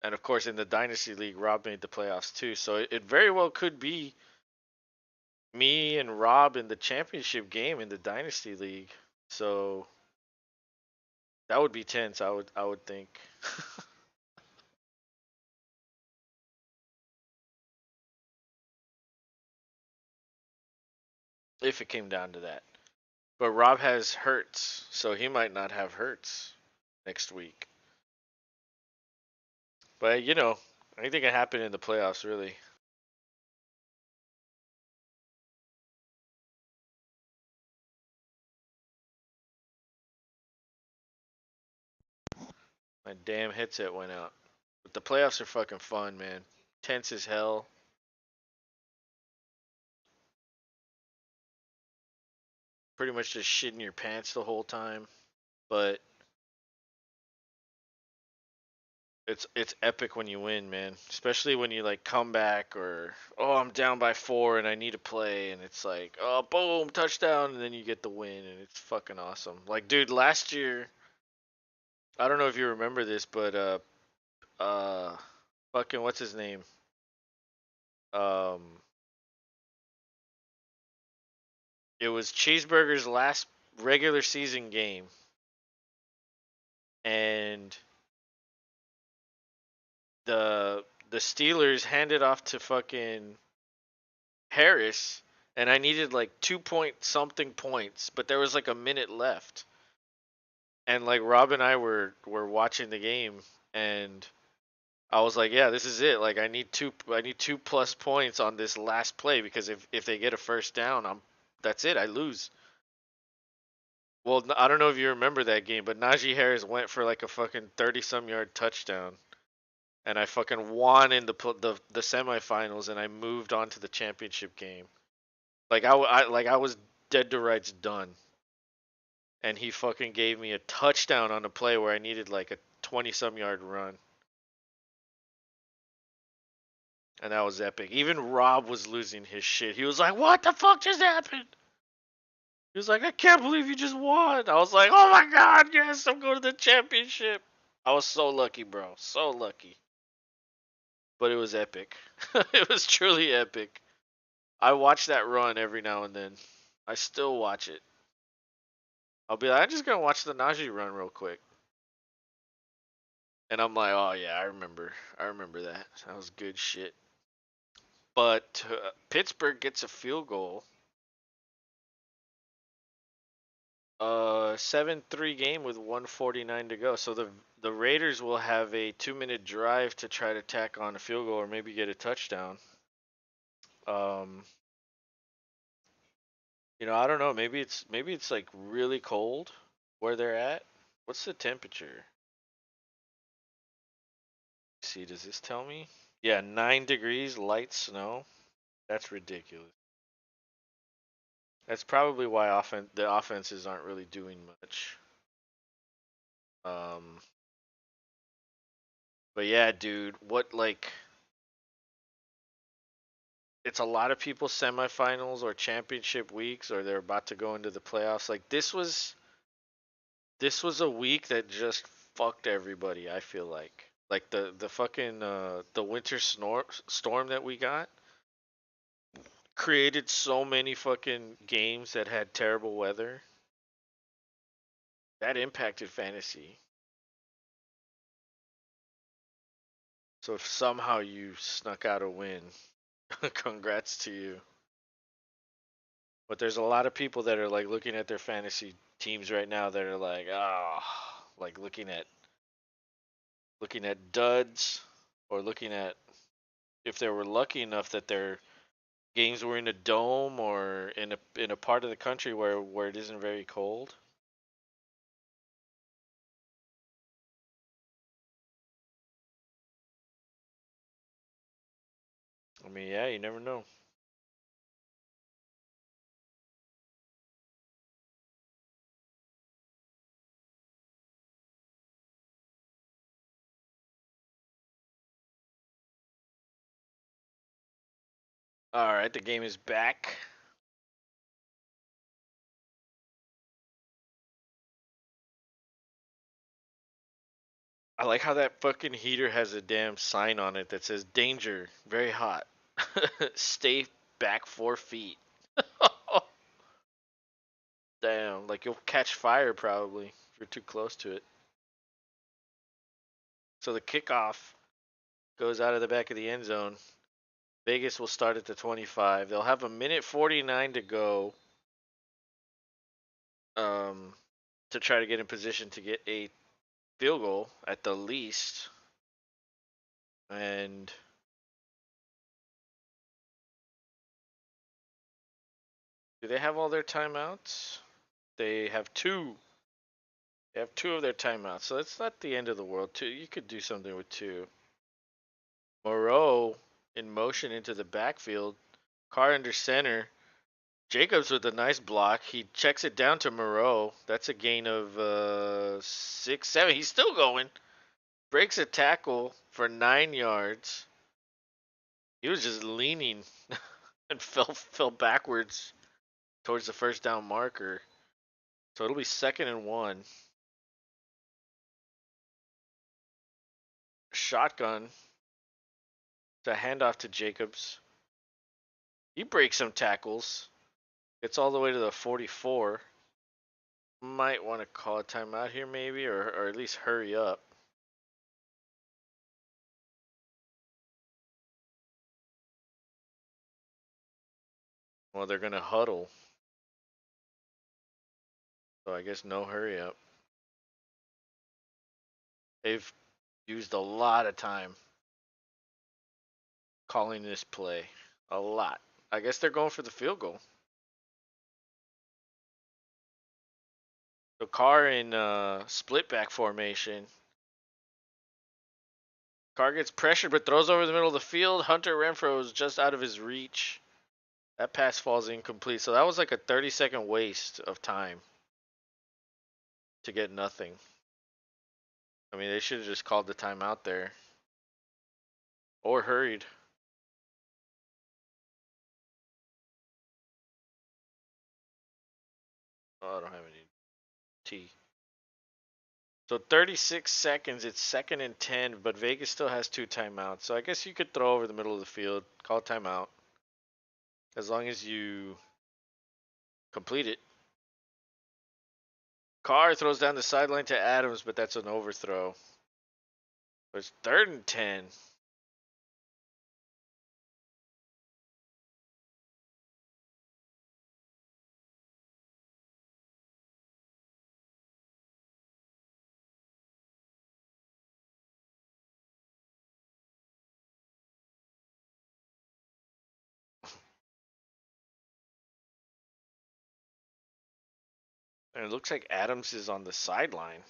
and of course, in the Dynasty League, Rob made the playoffs too, so it very well could be me and Rob in the championship game in the Dynasty League. So that would be tense. I would think. If it came down to that. But Rob has Hurts, so he might not have Hurts next week. But anything can happen in the playoffs, really. My damn headset went out. But the playoffs are fucking fun, man. Tense as hell. Pretty much just shitting your pants the whole time. But it's epic when you win, man. Especially when you like come back or I'm down by 4 and I need to play and it's like, oh boom, touchdown, and then you get the win and it's fucking awesome. Like dude, last year, I don't know if you remember this, but uh fucking what's his name? Um it was Cheeseburger's last regular season game and the Steelers handed off to fucking Harris, and I needed like 2 point something points, but there was like a minute left. And like Rob and I were watching the game, and I was like, yeah, this is it. Like I need 2+ points on this last play because if they get a first down, that's it. I lose. Well, I don't know if you remember that game, but Najee Harris went for like a fucking 30-some-yard touchdown, and I fucking won in the semifinals, and I moved on to the championship game. Like I was dead to rights done, and he fucking gave me a touchdown on a play where I needed like a 20-some-yard run, and that was epic. Even Rob was losing his shit. He was like, "What the fuck just happened?" He was like, "I can't believe you just won." I was like, "Oh my god, yes, I'm going to the championship." I was so lucky, bro, so lucky. But it was epic. It was truly epic. I watch that run every now and then. I still watch it. I'll be like, I'm just gonna watch the Najee run real quick. And I'm like, oh yeah, I remember that. That was good shit. But Pittsburgh gets a field goal. 7-3 game with 149 to go. So the Raiders will have a 2-minute drive to try to tack on a field goal or maybe get a touchdown. Um, I don't know. Maybe it's like really cold where they're at. What's the temperature? See, does this tell me? Yeah, 9 degrees, light snow. That's ridiculous. That's probably why the offenses aren't really doing much. Um, but yeah, dude, what like it's a lot of people semifinals or championship weeks or they're about to go into the playoffs. Like this was a week that just fucked everybody, I feel like. Like the fucking the winter storm that we got created so many fucking games that had terrible weather. That impacted fantasy. So if somehow you snuck out a win, congrats to you. But there's a lot of people that are like looking at their fantasy teams right now that are like, like looking at duds or looking at if they were lucky enough that Games were in a dome or in a part of the country where it isn't very cold. I mean, yeah, you never know. All right, the game is back. I like how that fucking heater has a damn sign on it that says "Danger, very hot, stay back 4 feet." Damn, like you'll catch fire probably if you're too close to it. So the kickoff goes out of the back of the end zone. Vegas will start at the 25. They'll have a minute 49 to go um, to try to get in position to get a field goal at the least. And do they have all their timeouts? They have two. They have two of their timeouts, so it's not the end of the world. Two, you could do something with two. Moreau in motion into the backfield. Carr under center. Jacobs with a nice block. He checks it down to Moreau. That's a gain of 6, 7. He's still going. Breaks a tackle for 9 yards. He was just leaning and fell backwards towards the first down marker. So it'll be 2nd and 1. Shotgun. It's a handoff to Jacobs. He breaks some tackles. Gets all the way to the 44. Might want to call a timeout here, maybe, or at least hurry up. Well, they're going to huddle. So I guess no hurry up. They've used a lot of time calling this play. A lot. I guess they're going for the field goal. So Carr in split back formation. Carr gets pressured but throws over the middle of the field. Hunter Renfro is just out of his reach. That pass falls incomplete. So that was like a 30-second waste of time to get nothing. I mean, they should have just called the timeout there. Or hurried. Oh, I don't have any tea. So 36 seconds. It's 2nd and 10, but Vegas still has two timeouts. So I guess you could throw over the middle of the field, call timeout, as long as you complete it. Carr throws down the sideline to Adams, but that's an overthrow. But it's 3rd and 10. And it looks like Adams is on the sideline.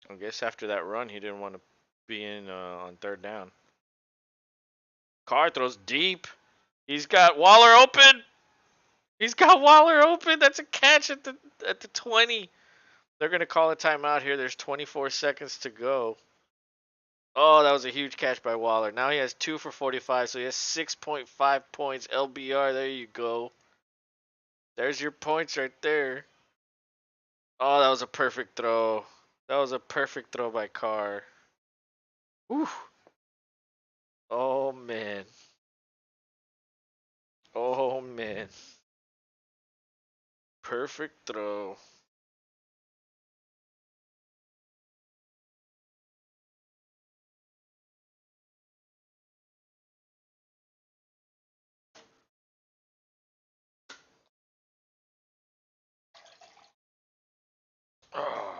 I guess after that run, he didn't want to be in on 3rd down. Carr throws deep. He's got Waller open. He's got Waller open. That's a catch at the 20. They're going to call a timeout here. There's 24 seconds to go. Oh, that was a huge catch by Waller. Now he has 2 for 45, so he has 6.5 points. LBR, there you go. There's your points right there. Oh, that was a perfect throw. That was a perfect throw by Carr. Whew. Oh, man. Oh, man. Perfect throw. Oh.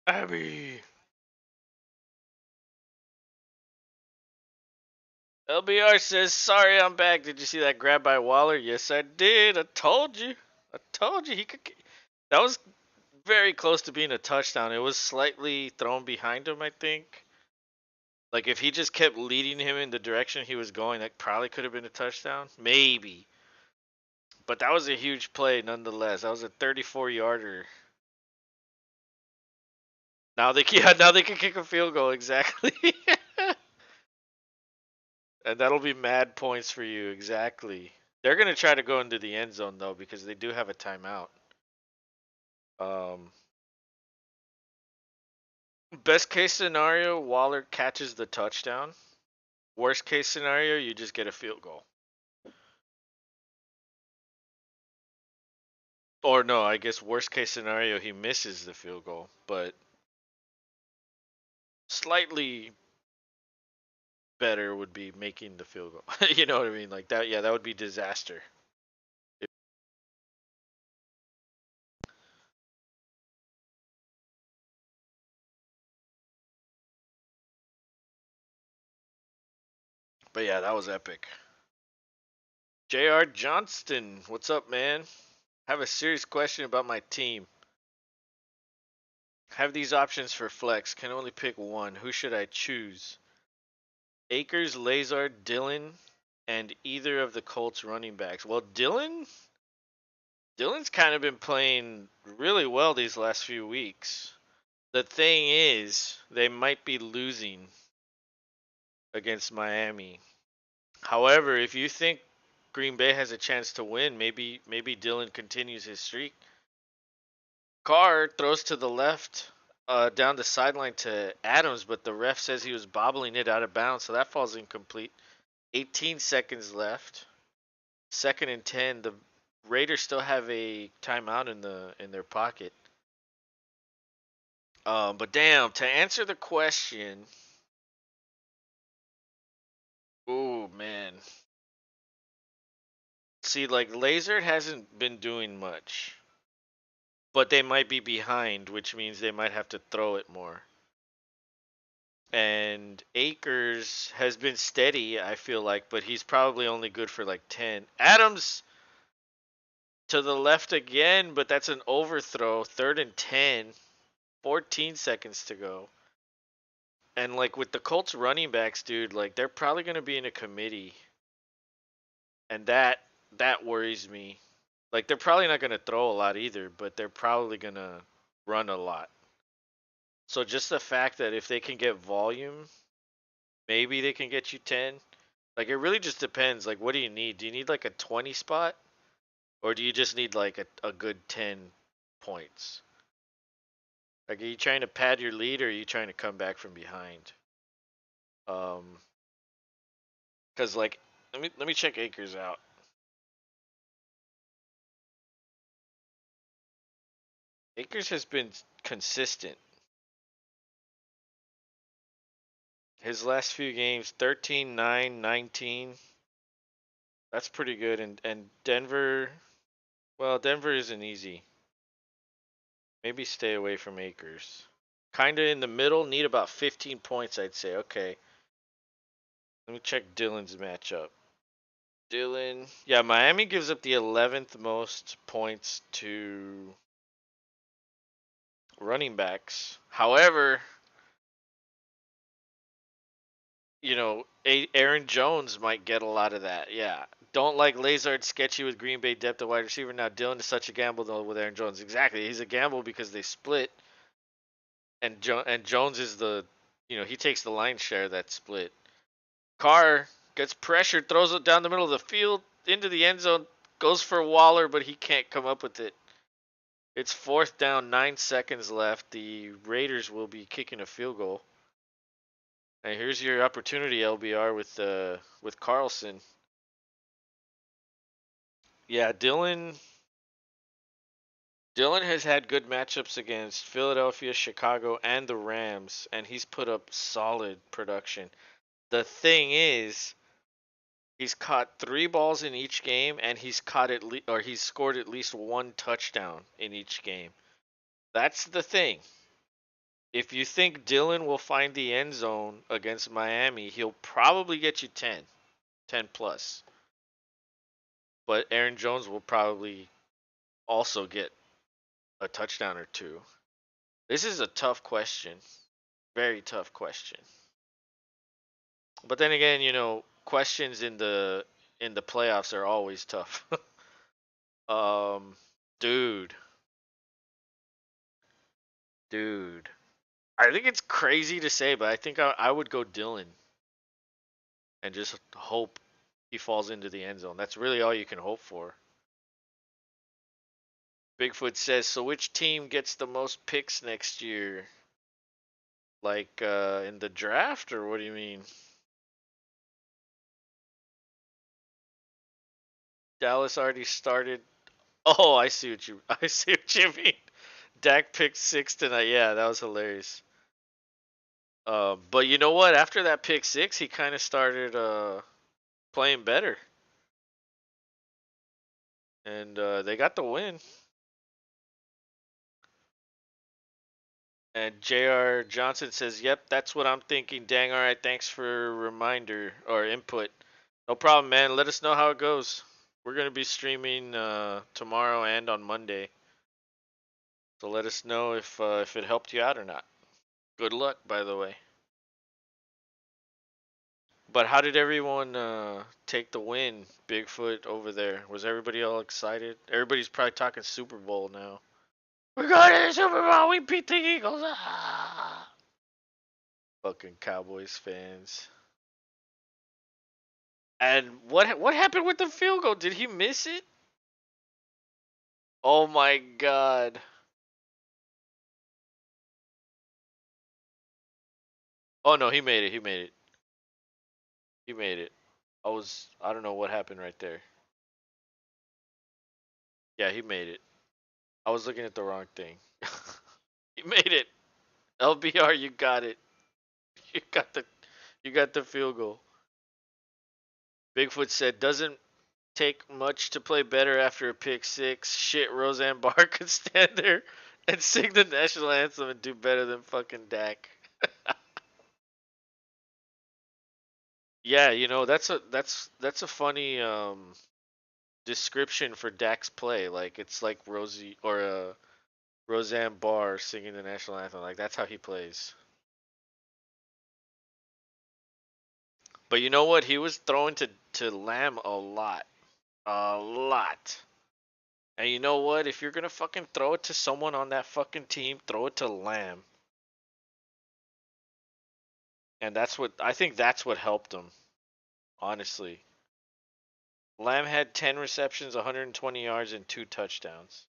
Abby. LBR says, sorry, I'm back. Did you see that grab by Waller? Yes, I did. I told you. I told you he could. That was very close to being a touchdown. It was slightly thrown behind him, I think. Like, if he just kept leading him in the direction he was going, that probably could have been a touchdown. Maybe. But that was a huge play nonetheless. That was a 34-yarder. Now they can, yeah, now they can kick a field goal, exactly. And that'll be mad points for you, exactly. They're going to try to go into the end zone, though, because they do have a timeout. Um, Best case scenario, Waller catches the touchdown. Worst case scenario, you just get a field goal. Or no, I guess worst case scenario, he misses the field goal. But slightly better would be making the field goal. You know what I mean? Like that, yeah, that would be disaster. But yeah, that was epic. J.R. Johnston, what's up, man? Have a serious question about my team. Have these options for flex. Can only pick one. Who should I choose? Akers, Lazard, Dillon, and either of the Colts running backs. Well, Dillon's kind of been playing really well these last few weeks. The thing is, they might be losing against Miami. However, if you think Green Bay has a chance to win, maybe Dillon continues his streak. Carr throws to the left down the sideline to Adams, but the ref says he was bobbling it out of bounds, so that falls incomplete. 18 seconds left. Second and 10. The Raiders still have a timeout in their pocket. But damn, to answer the question, oh man. See, like Lazard hasn't been doing much, but they might be behind, which means they might have to throw it more. And Akers has been steady, I feel like, but he's probably only good for like 10. Adams to the left again, but that's an overthrow. Third and 10, 14 seconds to go. And like with the Colts running backs, dude, like they're probably going to be in a committee. And that worries me. Like they're probably not going to throw a lot either, but they're probably going to run a lot. So just the fact that if they can get volume, maybe they can get you 10. Like it really just depends. Like what do you need? Do you need like a 20 spot or do you just need like a good 10 points? Like are you trying to pad your lead or are you trying to come back from behind? Um cuz like let me check Akers out. Akers has been consistent. His last few games 13, 9, 19. That's pretty good and Denver, well, Denver isn't easy. Maybe stay away from Akers. Kind of in the middle, need about 15 points, I'd say. Okay. Let me check Dylan's matchup. Dylan. Yeah, Miami gives up the 11th most points to running backs. However, Aaron Jones might get a lot of that. Yeah. Don't like Lazard sketchy with Green Bay depth at wide receiver. Now, Dylan is such a gamble, though, with Aaron Jones. Exactly. He's a gamble because they split. And Jones is he takes the lion's share of that split. Carr gets pressured, throws it down the middle of the field into the end zone, goes for Waller, but he can't come up with it. It's fourth down, 9 seconds left. The Raiders will be kicking a field goal. And here's your opportunity, LBR, with Carlson. Yeah, Dylan has had good matchups against Philadelphia, Chicago, and the Rams, and he's put up solid production. The thing is, he's caught 3 balls in each game, and he's scored at least 1 touchdown in each game. That's the thing. If you think Dylan will find the end zone against Miami, he'll probably get you 10, 10 plus. But Aaron Jones will probably also get a touchdown or two. This is a tough question. Very tough question. But then again, questions in the playoffs are always tough. um dude, dude. I think it's crazy to say, but I think I would go Dylan and just hope he falls into the end zone. That's really all you can hope for. Bigfoot says, so which team gets the most picks next year? Like in the draft, or what do you mean? Dallas already started. Oh, I see what you I see what you mean. Dak picked six tonight. Yeah, that was hilarious. But you know what? After that pick six, he kind of started playing better, and they got the win. And J.R. Johnson says, "Yep, that's what I'm thinking." Dang, all right. Thanks for reminder or input. No problem, man. Let us know how it goes. We're gonna be streaming tomorrow and on Monday, so let us know if it helped you out or not. Good luck, by the way. But how did everyone take the win, Bigfoot over there? Was everybody all excited? Everybody's probably talking Super Bowl now. We're going to the Super Bowl. We beat the Eagles. Ah! Fucking Cowboys fans. And what happened with the field goal? Did he miss it? Oh my god. Oh no, he made it. He made it. He made it. I don't know what happened right there. Yeah, he made it. I was looking at the wrong thing. He made it. LBR, you got it. You got the you got the field goal. Bigfoot said, doesn't take much to play better after a pick six. Shit, Roseanne Barr could stand there and sing the national anthem and do better than fucking Dak. Yeah, that's a funny description for Dak's play. Like it's like Rosie or Roseanne Barr singing the national anthem. Like that's how he plays. But you know what? He was throwing to Lamb a lot, a lot. And you know what? If you're gonna fucking throw it to someone on that fucking team, throw it to Lamb. And I think that's what helped him, honestly. Lamb had 10 receptions, 120 yards, and 2 touchdowns.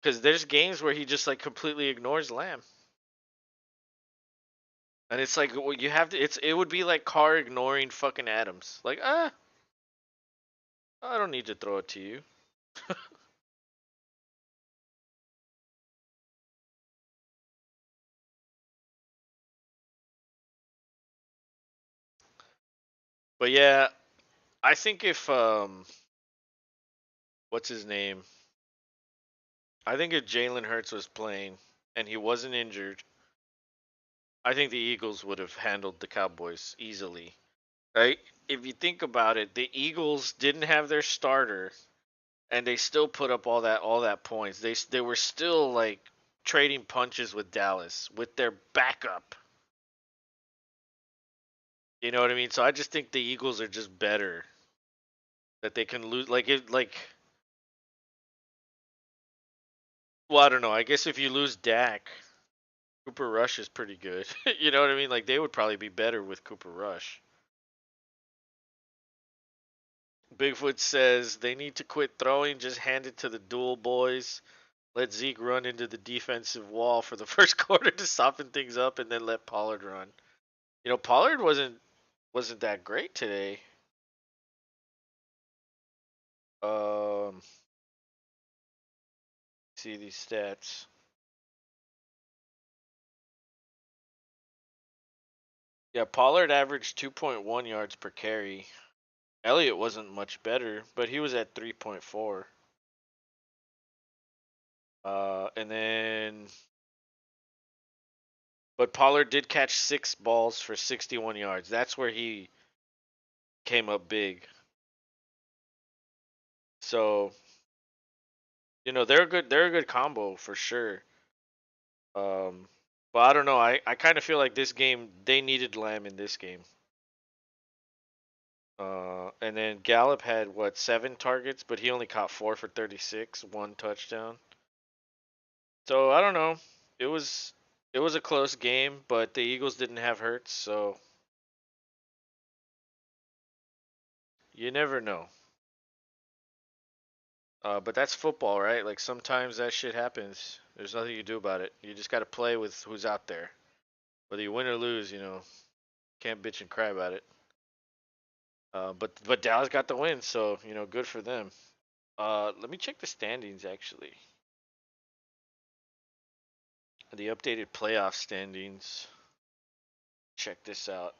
Because there's games where he just like completely ignores Lamb. And it's like you have to. It would be like Carr ignoring fucking Adams. Like I don't need to throw it to you. But yeah, I think if what's his name? I think if Jalen Hurts was playing and he wasn't injured, I think the Eagles would have handled the Cowboys easily. Right? If you think about it, the Eagles didn't have their starter, and they still put up all that points. They were still like trading punches with Dallas with their backup. You know what I mean? So I just think the Eagles are just better that they can lose. Well, I don't know. I guess if you lose Dak, Cooper Rush is pretty good. You know what I mean? Like they would probably be better with Cooper Rush. Bigfoot says they need to quit throwing, just hand it to the dual boys. Let Zeke run into the defensive wall for the first quarter to soften things up, and then let Pollard run. Pollard wasn't that great today. Um, see these stats. Yeah, Pollard averaged 2.1 yards per carry. Elliott wasn't much better, but he was at 3.4. And then But Pollard did catch 6 balls for 61 yards. That's where he came up big. So, they're a good combo for sure. Um, but I don't know. I kind of feel like this game they needed Lamb in this game. And then Gallup had what 7 targets, but he only caught 4 for 36, 1 touchdown. So I don't know. It was it was a close game, but the Eagles didn't have Hurts, so you never know. But that's football, right? Like sometimes that shit happens. There's nothing you can do about it. You just got to play with who's out there. Whether you win or lose, can't bitch and cry about it. But Dallas got the win, so good for them. Let me check the standings actually. The updated playoff standings. Check this out.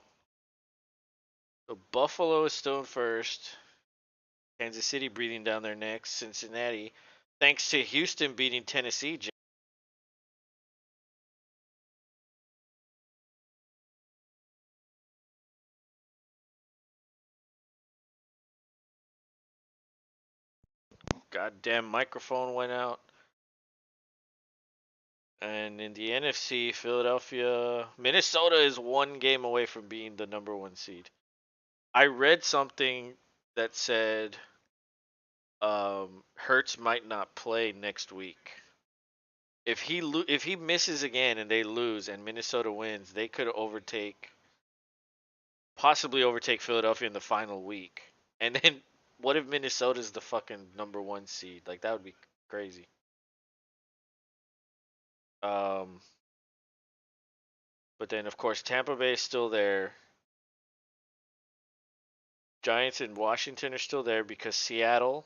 So Buffalo is still in first. Kansas City breathing down their necks. Cincinnati, thanks to Houston beating Tennessee. Goddamn microphone went out. And in the NFC, Philadelphia, Minnesota is 1 game away from being the number 1 seed. I read something that said Hurts might not play next week. If he misses again and they lose and Minnesota wins, they could possibly overtake Philadelphia in the final week. And then what if Minnesota's the fucking number 1 seed? Like that would be crazy. Um, but then of course Tampa Bay is still there. Giants and Washington are still there because Seattle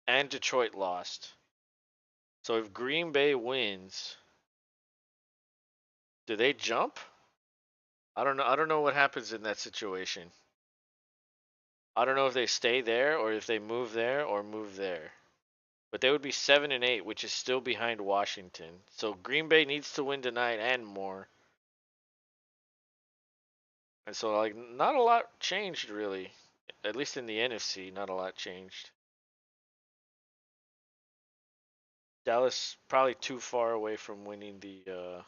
and Detroit lost. So if Green Bay wins, do they jump? I don't know. I don't know what happens in that situation. I don't know if they stay there or if they move there or move there. But they would be 7-8, which is still behind Washington. So Green Bay needs to win tonight and more. And so like not a lot changed really. At least in the NFC, not a lot changed. Dallas probably too far away from winning the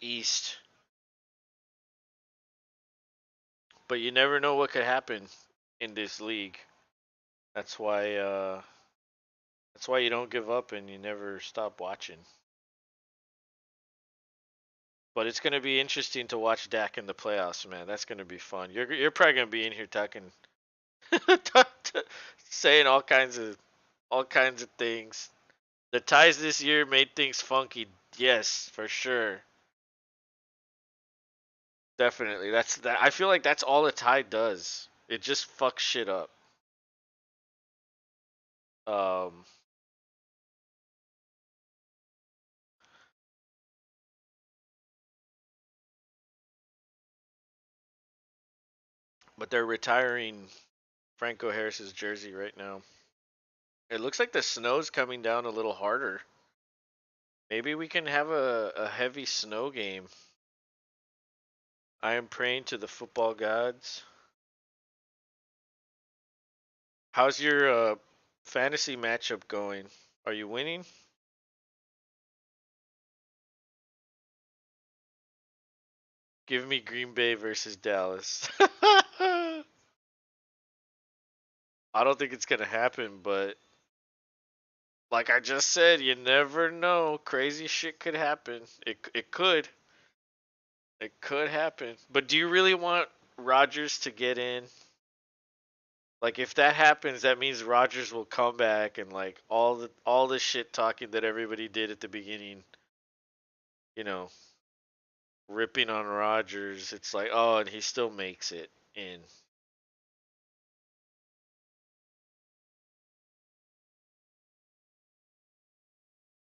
East. But you never know what could happen in this league. That's why you don't give up and you never stop watching. But it's gonna be interesting to watch Dak in the playoffs, man. That's gonna be fun. You're probably gonna be in here talking, saying all kinds of things. The ties this year made things funky. Yes, for sure, definitely. That's that. I feel like that's all a tie does. It just fucks shit up. Um, but they're retiring Franco Harris's jersey right now. It looks like the snow's coming down a little harder. Maybe we can have a heavy snow game. I am praying to the football gods. How's your fantasy matchup going? Are you winning? Give me Green Bay versus Dallas. I don't think it's gonna happen, but like I just said, you never know. Crazy shit could happen. It could. It could happen. But do you really want Rodgers to get in? Like if that happens, that means Rodgers will come back and like all the shit talking that everybody did at the beginning, you know, ripping on Rodgers. It's like, oh, and he still makes it in.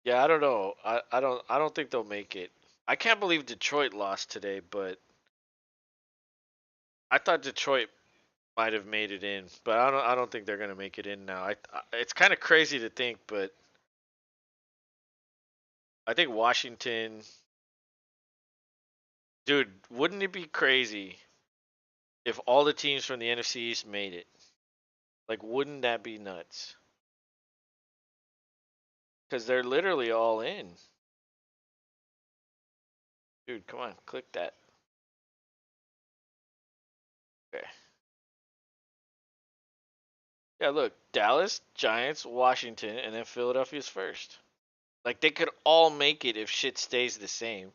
Yeah, I don't know. I don't think they'll make it. I can't believe Detroit lost today, but I thought Detroit might have made it in, but I don't think they're gonna make it in now. It's kind of crazy to think, but I think Washington. Dude, wouldn't it be crazy if all the teams from the NFC East made it? Like, wouldn't that be nuts? Because they're literally all in. Dude, come on, click that. Okay. Yeah, look, Dallas, Giants, Washington, and then Philadelphia's first. Like, they could all make it if shit stays the same.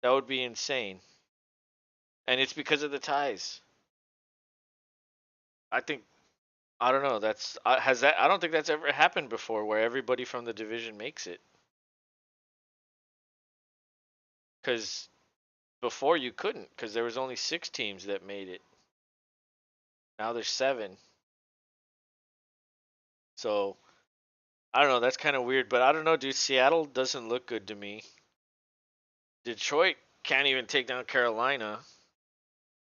That would be insane. And it's because of the ties. I think, I don't know, that's, has that, I don't think that's ever happened before where everybody from the division makes it. Because before you couldn't, because there was only 6 teams that made it. Now there's 7. So, I don't know, that's kind of weird. But I don't know, dude, Seattle doesn't look good to me. Detroit can't even take down Carolina.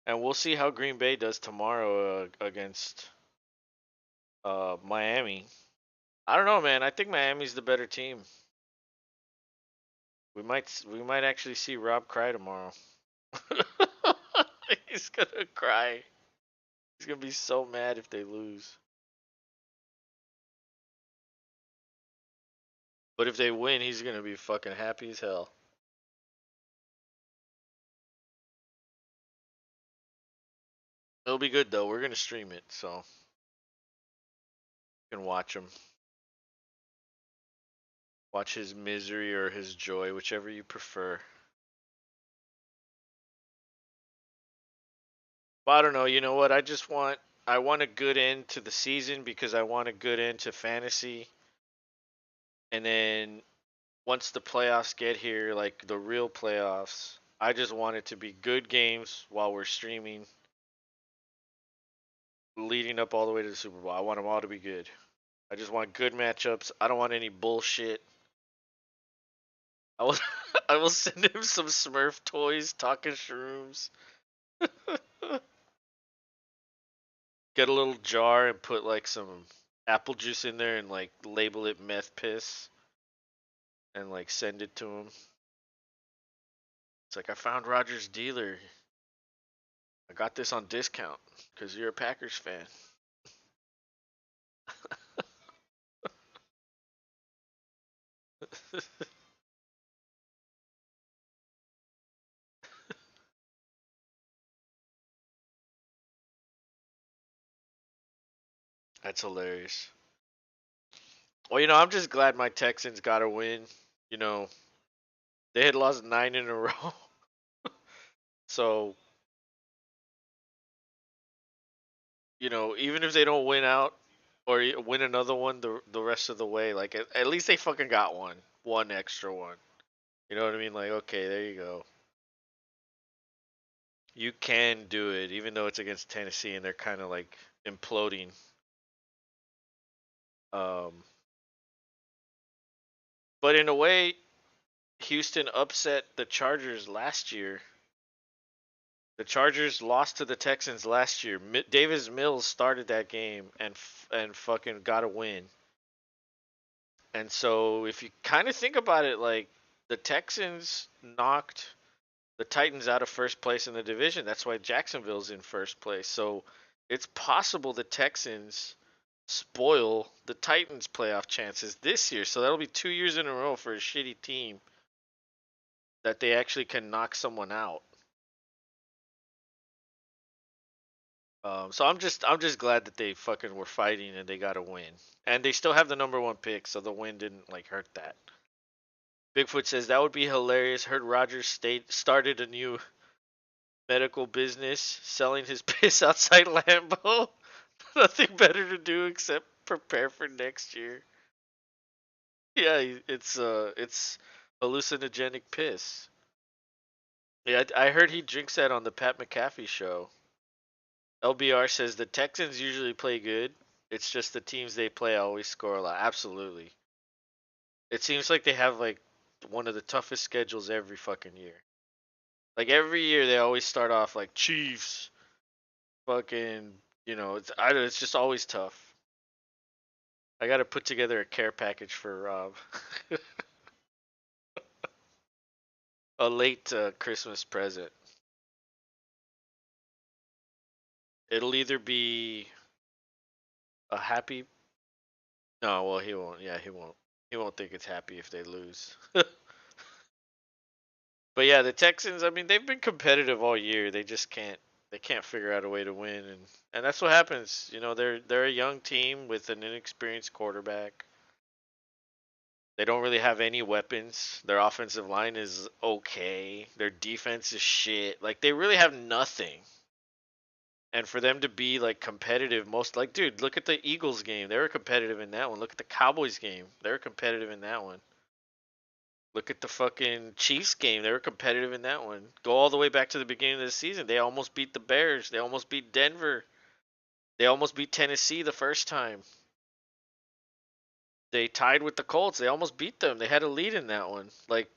And we'll see how Green Bay does tomorrow against Miami. I don't know, man. I think Miami's the better team. We might actually see Rob cry tomorrow. He's gonna cry. He's gonna be so mad if they lose. But if they win, he's gonna be fucking happy as hell. It'll be good though. We're gonna stream it, so you can watch him. Watch his misery or his joy, whichever you prefer. But I don't know. You know what? I want a good end to the season because I want a good end to fantasy. And then once the playoffs get here, like the real playoffs, I just want it to be good games while we're streaming, leading up all the way to the Super Bowl. I want them all to be good. I just want good matchups. I don't want any bullshit. I will, I will send him some Smurf toys, talking shrooms. Get a little jar and put like some apple juice in there and like label it meth piss and like send it to him. It's like I found Roger's dealer. I got this on discount because you're a Packers fan. That's hilarious. Well, I'm just glad my Texans got a win. You know, they had lost 9 in a row. So, even if they don't win out or win another one the rest of the way, like at least they fucking got one extra one. You know what I mean? Like, okay, there you go. You can do it, even though it's against Tennessee and they're kind of like imploding. Um, but in a way, Houston upset the Chargers last year. The Chargers lost to the Texans last year. Davis Mills started that game and fucking got a win. And so if you kind of think about it, like the Texans knocked the Titans out of first place in the division. That's why Jacksonville's in first place. So it's possible the Texans spoil the Titans' playoff chances this year. So that'll be 2 years in a row for a shitty team that they actually can knock someone out. So I'm just glad that they fucking were fighting and they got a win, and they still have the number 1 pick, so the win didn't like hurt that. Bigfoot says that would be hilarious. Heard Rogers started a new medical business selling his piss outside Lambeau. Nothing better to do except prepare for next year. Yeah, it's hallucinogenic piss. Yeah, I heard he drinks that on the Pat McAfee show. LBR says the Texans usually play good. It's just the teams they play always score a lot. Absolutely. It seems like they have like one of the toughest schedules every fucking year. Like every year they always start off like Chiefs, fucking, it's just always tough. I got to put together a care package for Rob. a late Christmas present. It'll either be a happy. No, well, he won't. Yeah, he won't. He won't think it's happy if they lose. But yeah, the Texans. I mean, they've been competitive all year. They just can't. They can't figure out a way to win, and that's what happens. You know, they're a young team with an inexperienced quarterback. They don't really have any weapons. Their offensive line is okay. Their defense is shit. Like they really have nothing. And for them to be like competitive, most like, dude, look at the Eagles game. They were competitive in that one. Look at the Cowboys game. They were competitive in that one. Look at the fucking Chiefs game. They were competitive in that one. Go all the way back to the beginning of the season. They almost beat the Bears. They almost beat Denver. They almost beat Tennessee the first time. They tied with the Colts. They almost beat them. They had a lead in that one. Like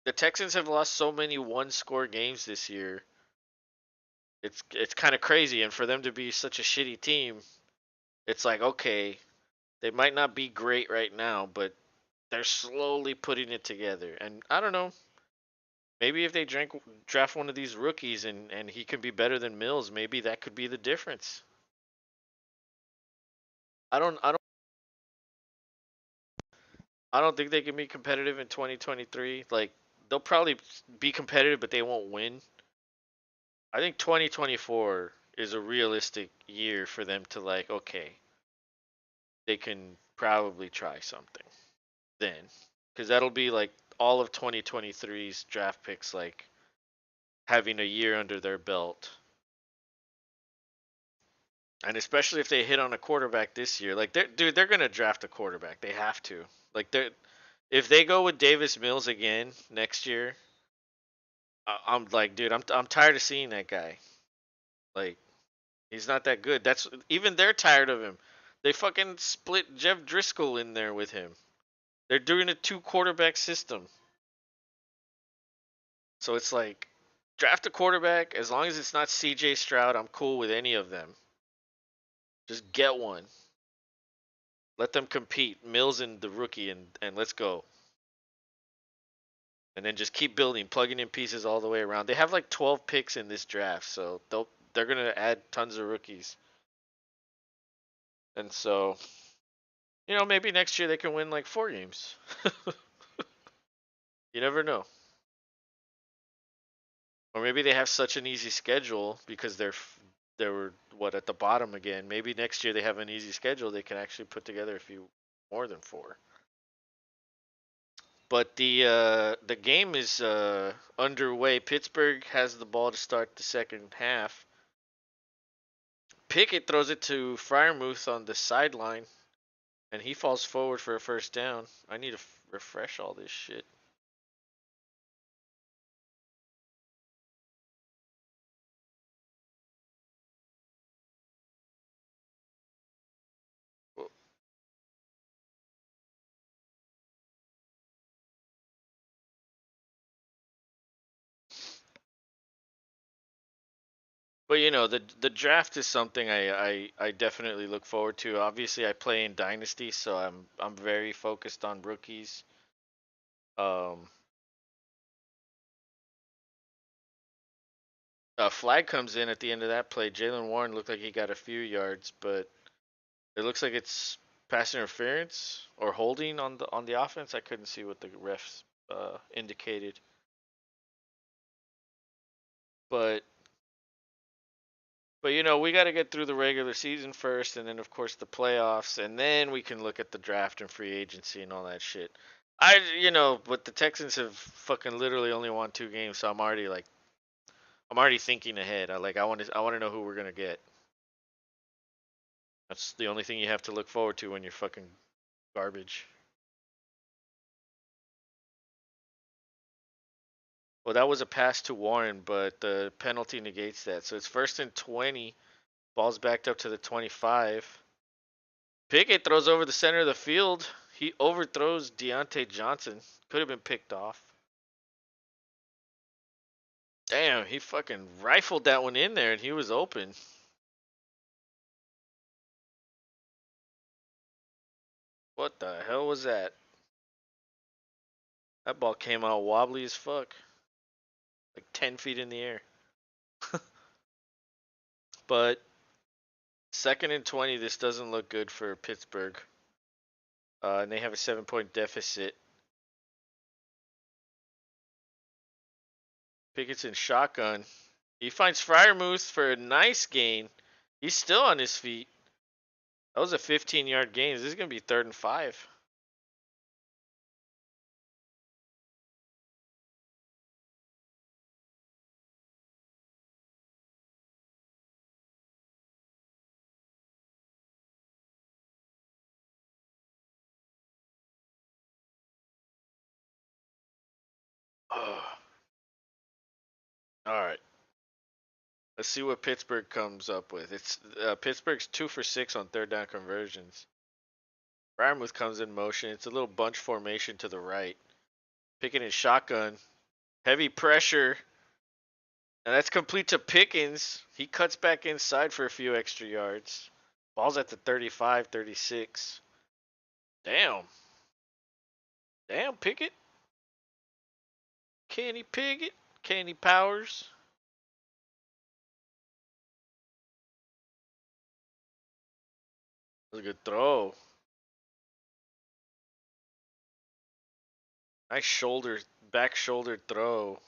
the Texans have lost so many one-score games this year. It's kind of crazy, and for them to be such a shitty team, it's like okay, they might not be great right now, but they're slowly putting it together. And I don't know, maybe if they draft one of these rookies and he can be better than Mills, maybe that could be the difference. I don't think they can be competitive in 2023. Like they'll probably be competitive, but they won't win. I think 2024 is a realistic year for them to like okay, they can probably try something then, because that'll be like all of 2023's draft picks like having a year under their belt. And especially if they hit on a quarterback this year, like they're gonna draft a quarterback. They have to. Like they if they go with Davis Mills again next year, I'm like, dude, I'm tired of seeing that guy. Like he's not that good. That's even they're tired of him. They fucking split Jeff Driscoll in there with him. They're doing a two quarterback system. So it's like draft a quarterback as long as it's not CJ Stroud, I'm cool with any of them. Just get one. Let them compete. Mills and the rookie and let's go. And then just keep building, plugging in pieces all the way around. They have like 12 picks in this draft, so they're going to add tons of rookies. And so, maybe next year they can win like 4 games. You never know. Or maybe they have such an easy schedule because they were what at the bottom again. Maybe next year they have an easy schedule. They can actually put together a few more than 4. But the game is underway. Pittsburgh has the ball to start the second half. Pickett throws it to Fryermuth on the sideline, and he falls forward for a first down. I need to refresh all this shit. But the draft is something I definitely look forward to. Obviously, I play in Dynasty, so I'm very focused on rookies. Um, a flag comes in at the end of that play. Jalen Warren looked like he got a few yards, but it looks like it's pass interference or holding on the offense. I couldn't see what the refs indicated, but we got to get through the regular season first, and then of course the playoffs, and then we can look at the draft and free agency and all that shit. But the Texans have fucking literally only won 2 games, so I'm already thinking ahead. I want to know who we're gonna get. That's the only thing you have to look forward to when you're fucking garbage. Well, that was a pass to Warren, but the penalty negates that. So it's first and 20. Ball's backed up to the 25. Pickett throws over the center of the field. He overthrows Deontay Johnson. Could have been picked off. Damn, he fucking rifled that one in there and he was open. What the hell was that? That ball came out wobbly as fuck. like 10 feet in the air. But 2nd and 20, this doesn't look good for Pittsburgh. And they have a 7-point deficit. Pickett's in shotgun. He finds Fryermuth for a nice gain. He's still on his feet. That was a 15-yard gain. This is going to be 3rd and 5. Oh. All right. Let's see what Pittsburgh comes up with. It's Pittsburgh's 2 for 6 on 3rd down conversions. Fryermuth comes in motion. It's a little bunch formation to the right. Pickett in shotgun. Heavy pressure. And that's complete to Pickens. He cuts back inside for a few extra yards. Ball's at the 35, 36. Damn. Damn, Pickett. Kenny Pickett. Kenny Powers. That was a good throw. Nice back shoulder throw.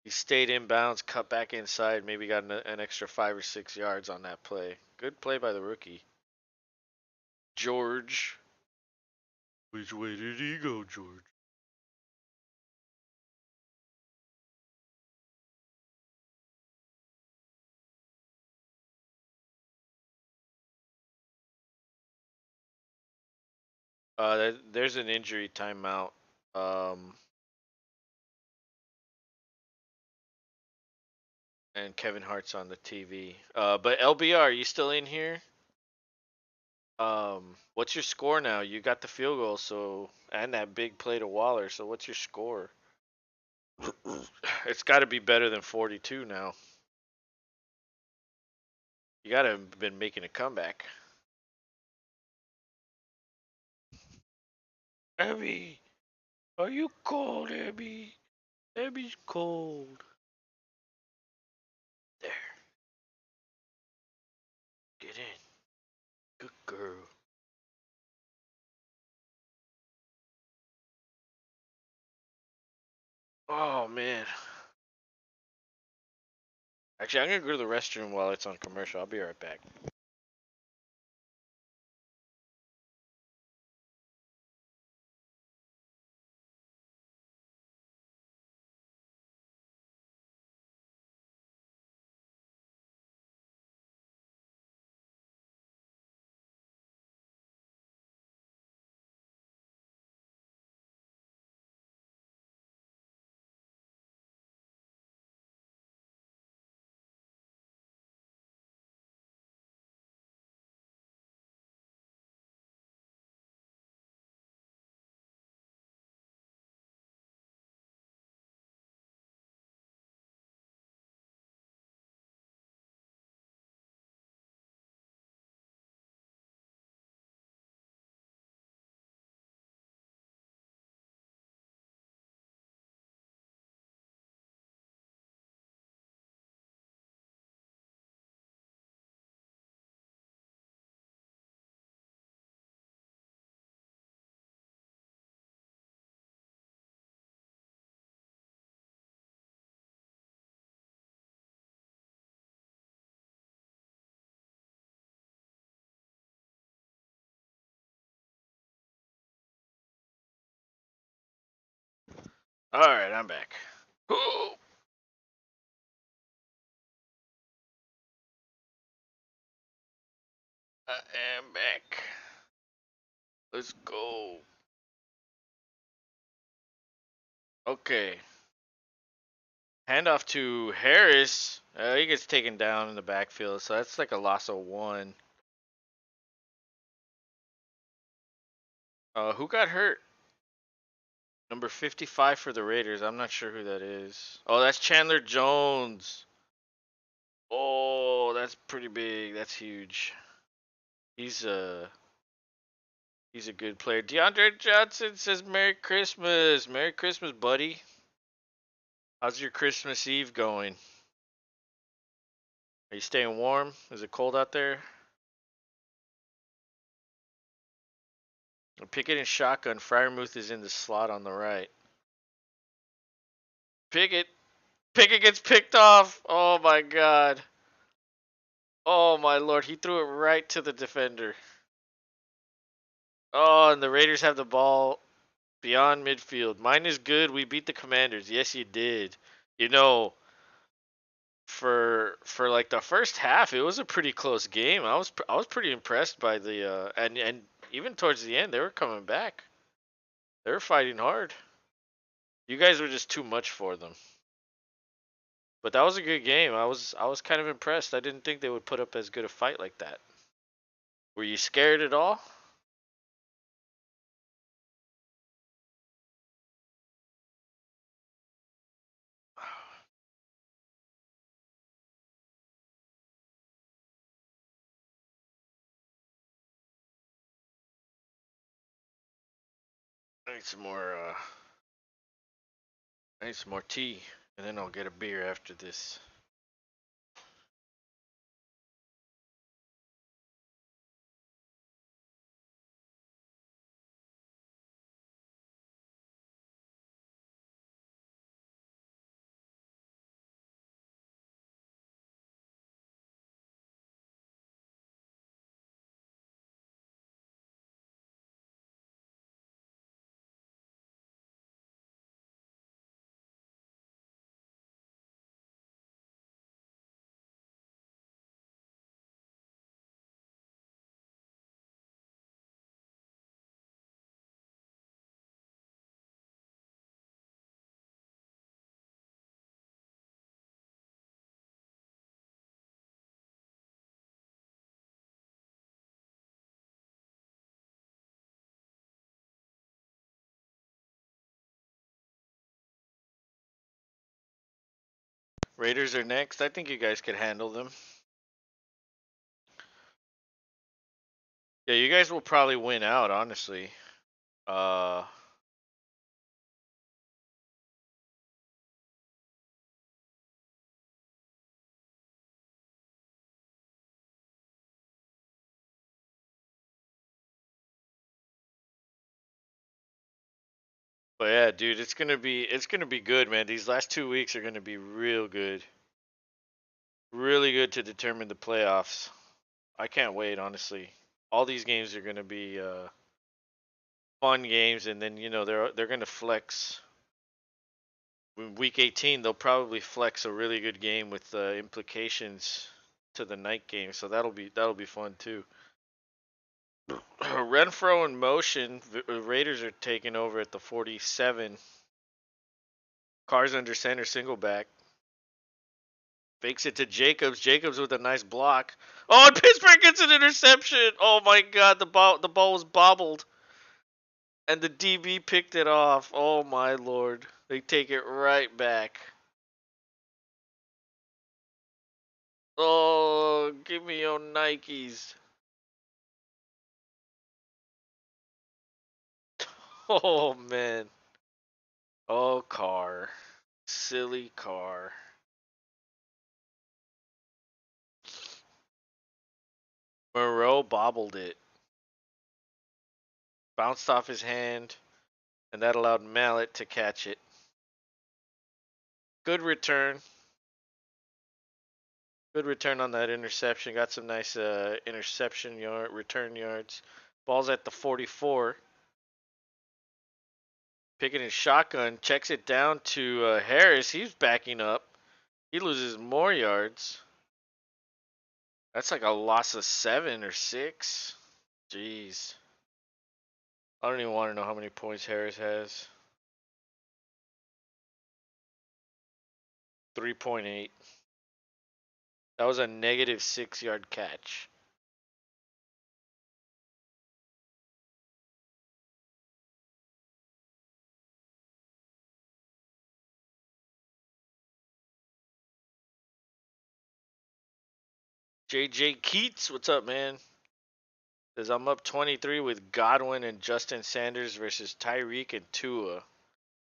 He stayed inbounds, cut back inside, maybe got an extra 5 or 6 yards on that play. Good play by the rookie. George. Which way did he go, George? There's an injury timeout. And Kevin Hart's on the TV. But LBR, are you still in here? What's your score now? You got the field goal, so and that big play to Waller. So what's your score? It's got to be better than 42 now. You got to have been making a comeback. Abby, are you cold, Abby? Abby's cold. There. Get in. Good girl. Oh, man. Actually, I'm going to go to the restroom while it's on commercial. I'll be right back. All right, I'm back. Ooh. I am back. Let's go. Okay. Handoff to Harris. He gets taken down in the backfield, so that's like a loss of 1. Who got hurt? Number 55 for the Raiders. I'm not sure who that is. Oh, that's Chandler Jones. Oh, that's pretty big. That's huge. He's a he's a good player. DeAndre Johnson says Merry Christmas. Merry Christmas, buddy. How's your Christmas Eve going? Are you staying warm? Is it cold out there? Pickett and shotgun. Fryermuth is in the slot on the right. Pickett. Pickett gets picked off. Oh my god. Oh my lord. He threw it right to the defender. Oh, and the Raiders have the ball beyond midfield. Mine is good. We beat the Commanders. Yes, you did. You know, for like the first half, it was a pretty close game. I was pretty impressed by the and even towards the end, they were coming back. They were fighting hard. You guys were just too much for them. But that was a good game. I was kind of impressed. I didn't think they would put up as good a fight like that. Were you scared at all? I need some more. I need some more tea, and then I'll get a beer after this. Raiders are next. I think you guys could handle them. Yeah, you guys will probably win out, honestly. Uh, but yeah, dude, it's gonna be good, man. These last 2 weeks are gonna be real good, really good to determine the playoffs. I can't wait, honestly. All these games are gonna be fun games, and then they're gonna flex. Week 18, they'll probably flex a really good game with implications to the night game, so that'll be fun too. Renfro in motion. Raiders are taking over at the 47. Cars under center, single back. Fakes it to Jacobs. Jacobs with a nice block. Oh, and Pittsburgh gets an interception. Oh my God, the ball was bobbled, and the DB picked it off. Oh my lord, they take it right back. Oh, give me your Nikes. Oh man. Oh, Carr. Silly Carr. Moreau bobbled it. Bounced off his hand, and that allowed Mallet to catch it. Good return. Good return on that interception. Got some nice return yards. Ball's at the 44. Picking his shotgun, checks it down to Harris. He's backing up. He loses more yards. That's like a loss of 7 or 6. Jeez. I don't even want to know how many points Harris has. 3.8. That was a negative 6 yard catch. JJ Keats, what's up, man? Says I'm up 23 with Godwin and Justin Sanders versus Tyreek and Tua.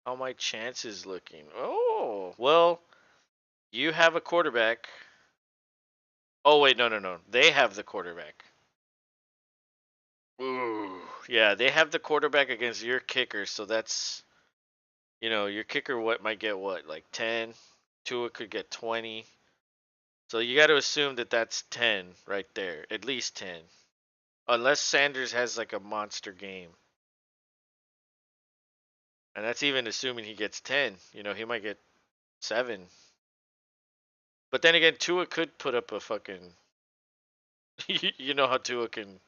How my chances looking? Oh, well, you have a quarterback. Oh wait, no. They have the quarterback. Ooh, yeah, they have the quarterback against your kicker, so that's your kicker might get what, like 10? Tua could get 20. So you got to assume that that's 10 right there, at least 10. Unless Sanders has like a monster game. And that's even assuming he gets 10. He might get 7. But then again, Tua could put up a fucking you know how Tua can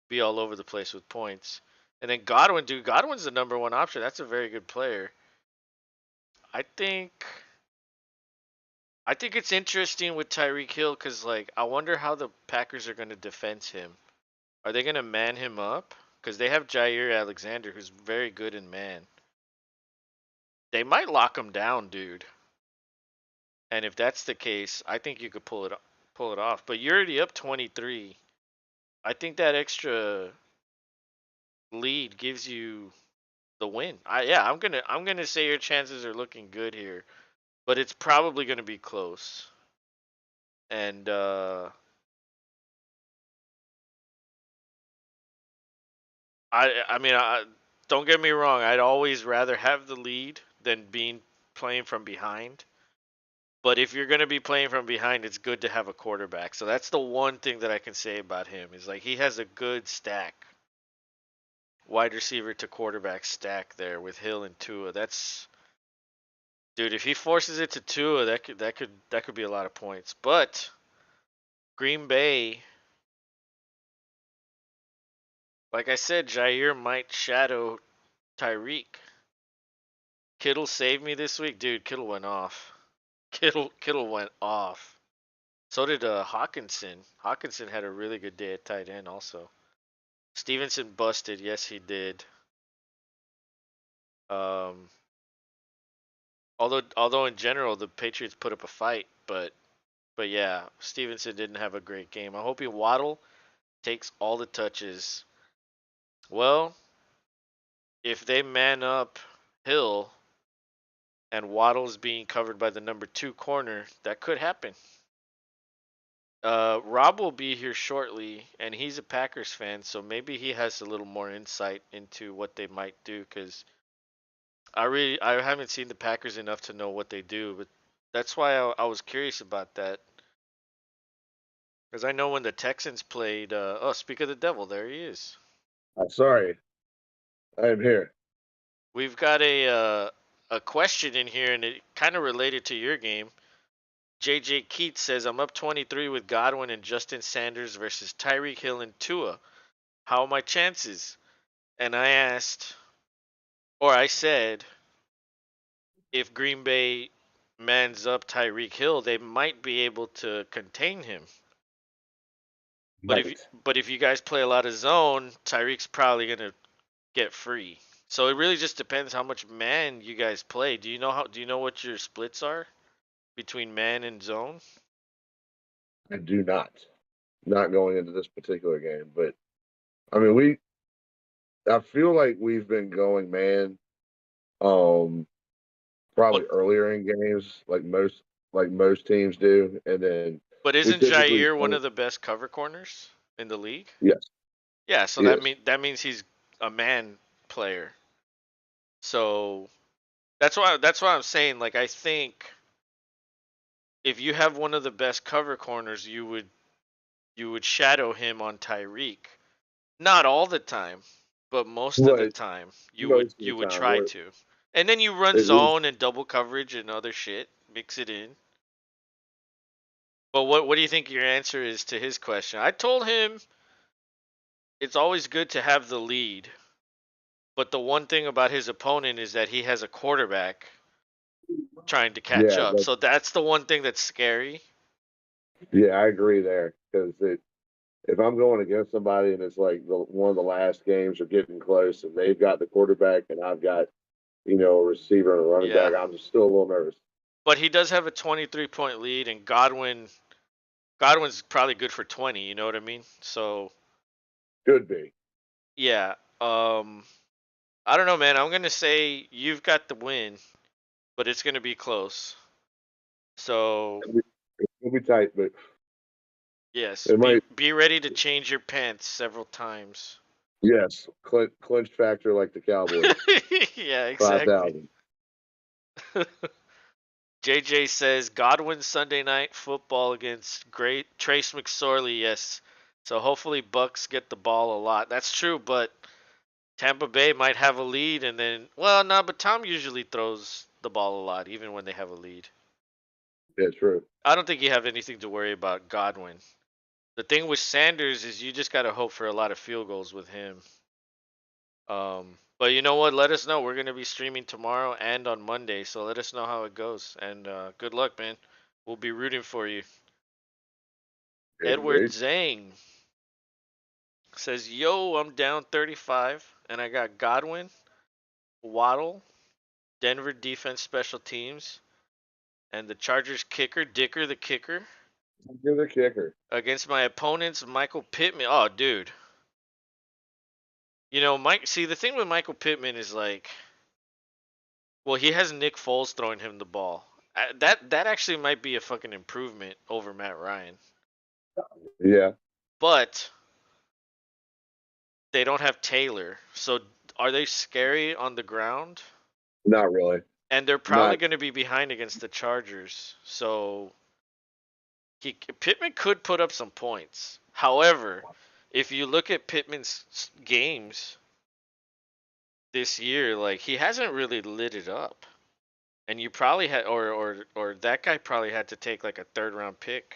be all over the place with points. And then Godwin, dude, Godwin's the number one option. That's a very good player. I think I think it's interesting with Tyreek Hill because, like, I wonder how the Packers are going to defend him. Are they going to man him up? Because they have Jair Alexander, who's very good in man. They might lock him down, dude. And if that's the case, I think you could pull it off. But you're already up 23. I think that extra lead gives you the win. I'm gonna say your chances are looking good here, but it's probably gonna be close. And I mean, don't get me wrong. I'd always rather have the lead than being playing from behind. But if you're gonna be playing from behind, it's good to have a quarterback. So that's the one thing that I can say about him is like he has a good stack, wide receiver to quarterback stack there with Hill and Tua. That's dude. If he forces it to Tua, that could be a lot of points. But Green Bay, like I said, Jair might shadow Tyreek. Kittle saved me this week, dude. Kittle went off. Kittle went off. So did Hawkinson. Hawkinson had a really good day at tight end also. Stevenson busted. Yes, he did. Um, although in general the Patriots put up a fight, but yeah, Stevenson didn't have a great game. I'm hoping Waddle takes all the touches. Well, if they man up Hill and Waddle's being covered by the number 2 corner, that could happen. Rob will be here shortly, and he's a Packers fan, so maybe he has a little more insight into what they might do. Because I haven't seen the Packers enough to know what they do, but that's why I was curious about that. Because I know when the Texans played, oh, speak of the devil, there he is. I'm sorry, I am here. We've got a question in here, and it kind of related to your game. JJ Keats says, I'm up 23 with Godwin and Justin Sanders versus Tyreek Hill and Tua. How are my chances? And I said, if Green Bay mans up Tyreek Hill, they might be able to contain him. But Right. if you guys play a lot of zone, Tyreek's probably gonna get free. So it really just depends how much man you guys play. Do you know what your splits are between man and zone? I do not going into this particular game, but I mean, I feel like we've been going man, um, But probably earlier in games, like most teams do, and then but we isn't typically Jair one punt. of the best cover corners in the league? Yes, Yeah, so he is. that means he's a man player. So that's why I'm saying, like, I think if you have one of the best cover corners, you would shadow him on Tyreek. Not all the time, but most of the But time you would most of you the would time, try we're to. And then you run at least zone and double coverage and other shit, mix it in. But what do you think your answer is to his question? I told him it's always good to have the lead, but the one thing about his opponent is that he has a quarterback trying to catch yeah, up. So that's the one thing that's scary. yeah, I agree there because if I'm going against somebody and it's like one of the last games are getting close and they've got the quarterback and I've got a receiver and a running Yeah. back, I'm just still a little nervous. But he does have a 23-point lead, and Godwin's probably good for 20, you know what I mean? So, Could be. yeah. I don't know, man. I'm gonna say you've got the win, but it's gonna be close. So It'll be tight, but yes, it might. be ready to change your pants several times. Yes, clinch factor like the Cowboys. Yeah, Five exactly. thousand. JJ says Godwin Sunday night football against great Trace McSorley. Yes. So hopefully Bucks get the ball a lot. That's true, but Tampa Bay might have a lead and then well, no, but Tom usually throws the ball a lot even when they have a lead. Yeah, true. I don't think you have anything to worry about Godwin. The thing with Sanders is you just got to hope for a lot of field goals with him. But you know what? Let us know. We're gonna be streaming tomorrow and on Monday, so let us know how it goes. And good luck, man. We'll be rooting for you. Edward Indeed. Zhang says, "Yo, I'm down 35, and I got Godwin, Waddle, Denver defense special teams, and the Chargers kicker, Dicker the kicker, You're the kicker. against my opponent's Michael Pittman." Oh, dude. You know, Mike. See, the thing with Michael Pittman is like, well, he has Nick Foles throwing him the ball. That actually might be a fucking improvement over Matt Ryan. Yeah, But they don't have Taylor. So are they scary on the ground? not really. And they're probably Not. going to be behind against the Chargers. So Pittman could put up some points. However, if you look at Pittman's games this year, like he hasn't really lit it up. And you probably had or that guy probably had to take like a third round pick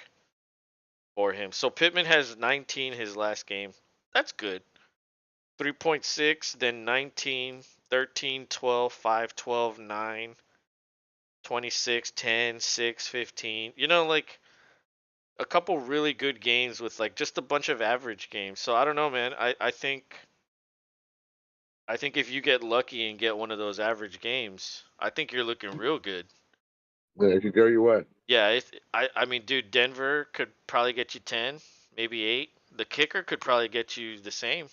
for him. So Pittman has 19 his last game. That's good. 3.6, then 19, 13, 12, 5, 12, 9, 26, 10, 6, 15. You know, like a couple really good games with like just a bunch of average games. So I don't know, man. I think if you get lucky and get one of those average games, I think you're looking real good. Yeah, it could go your way. Yeah, I mean, dude, Denver could probably get you 10, maybe 8. The kicker could probably get you the same.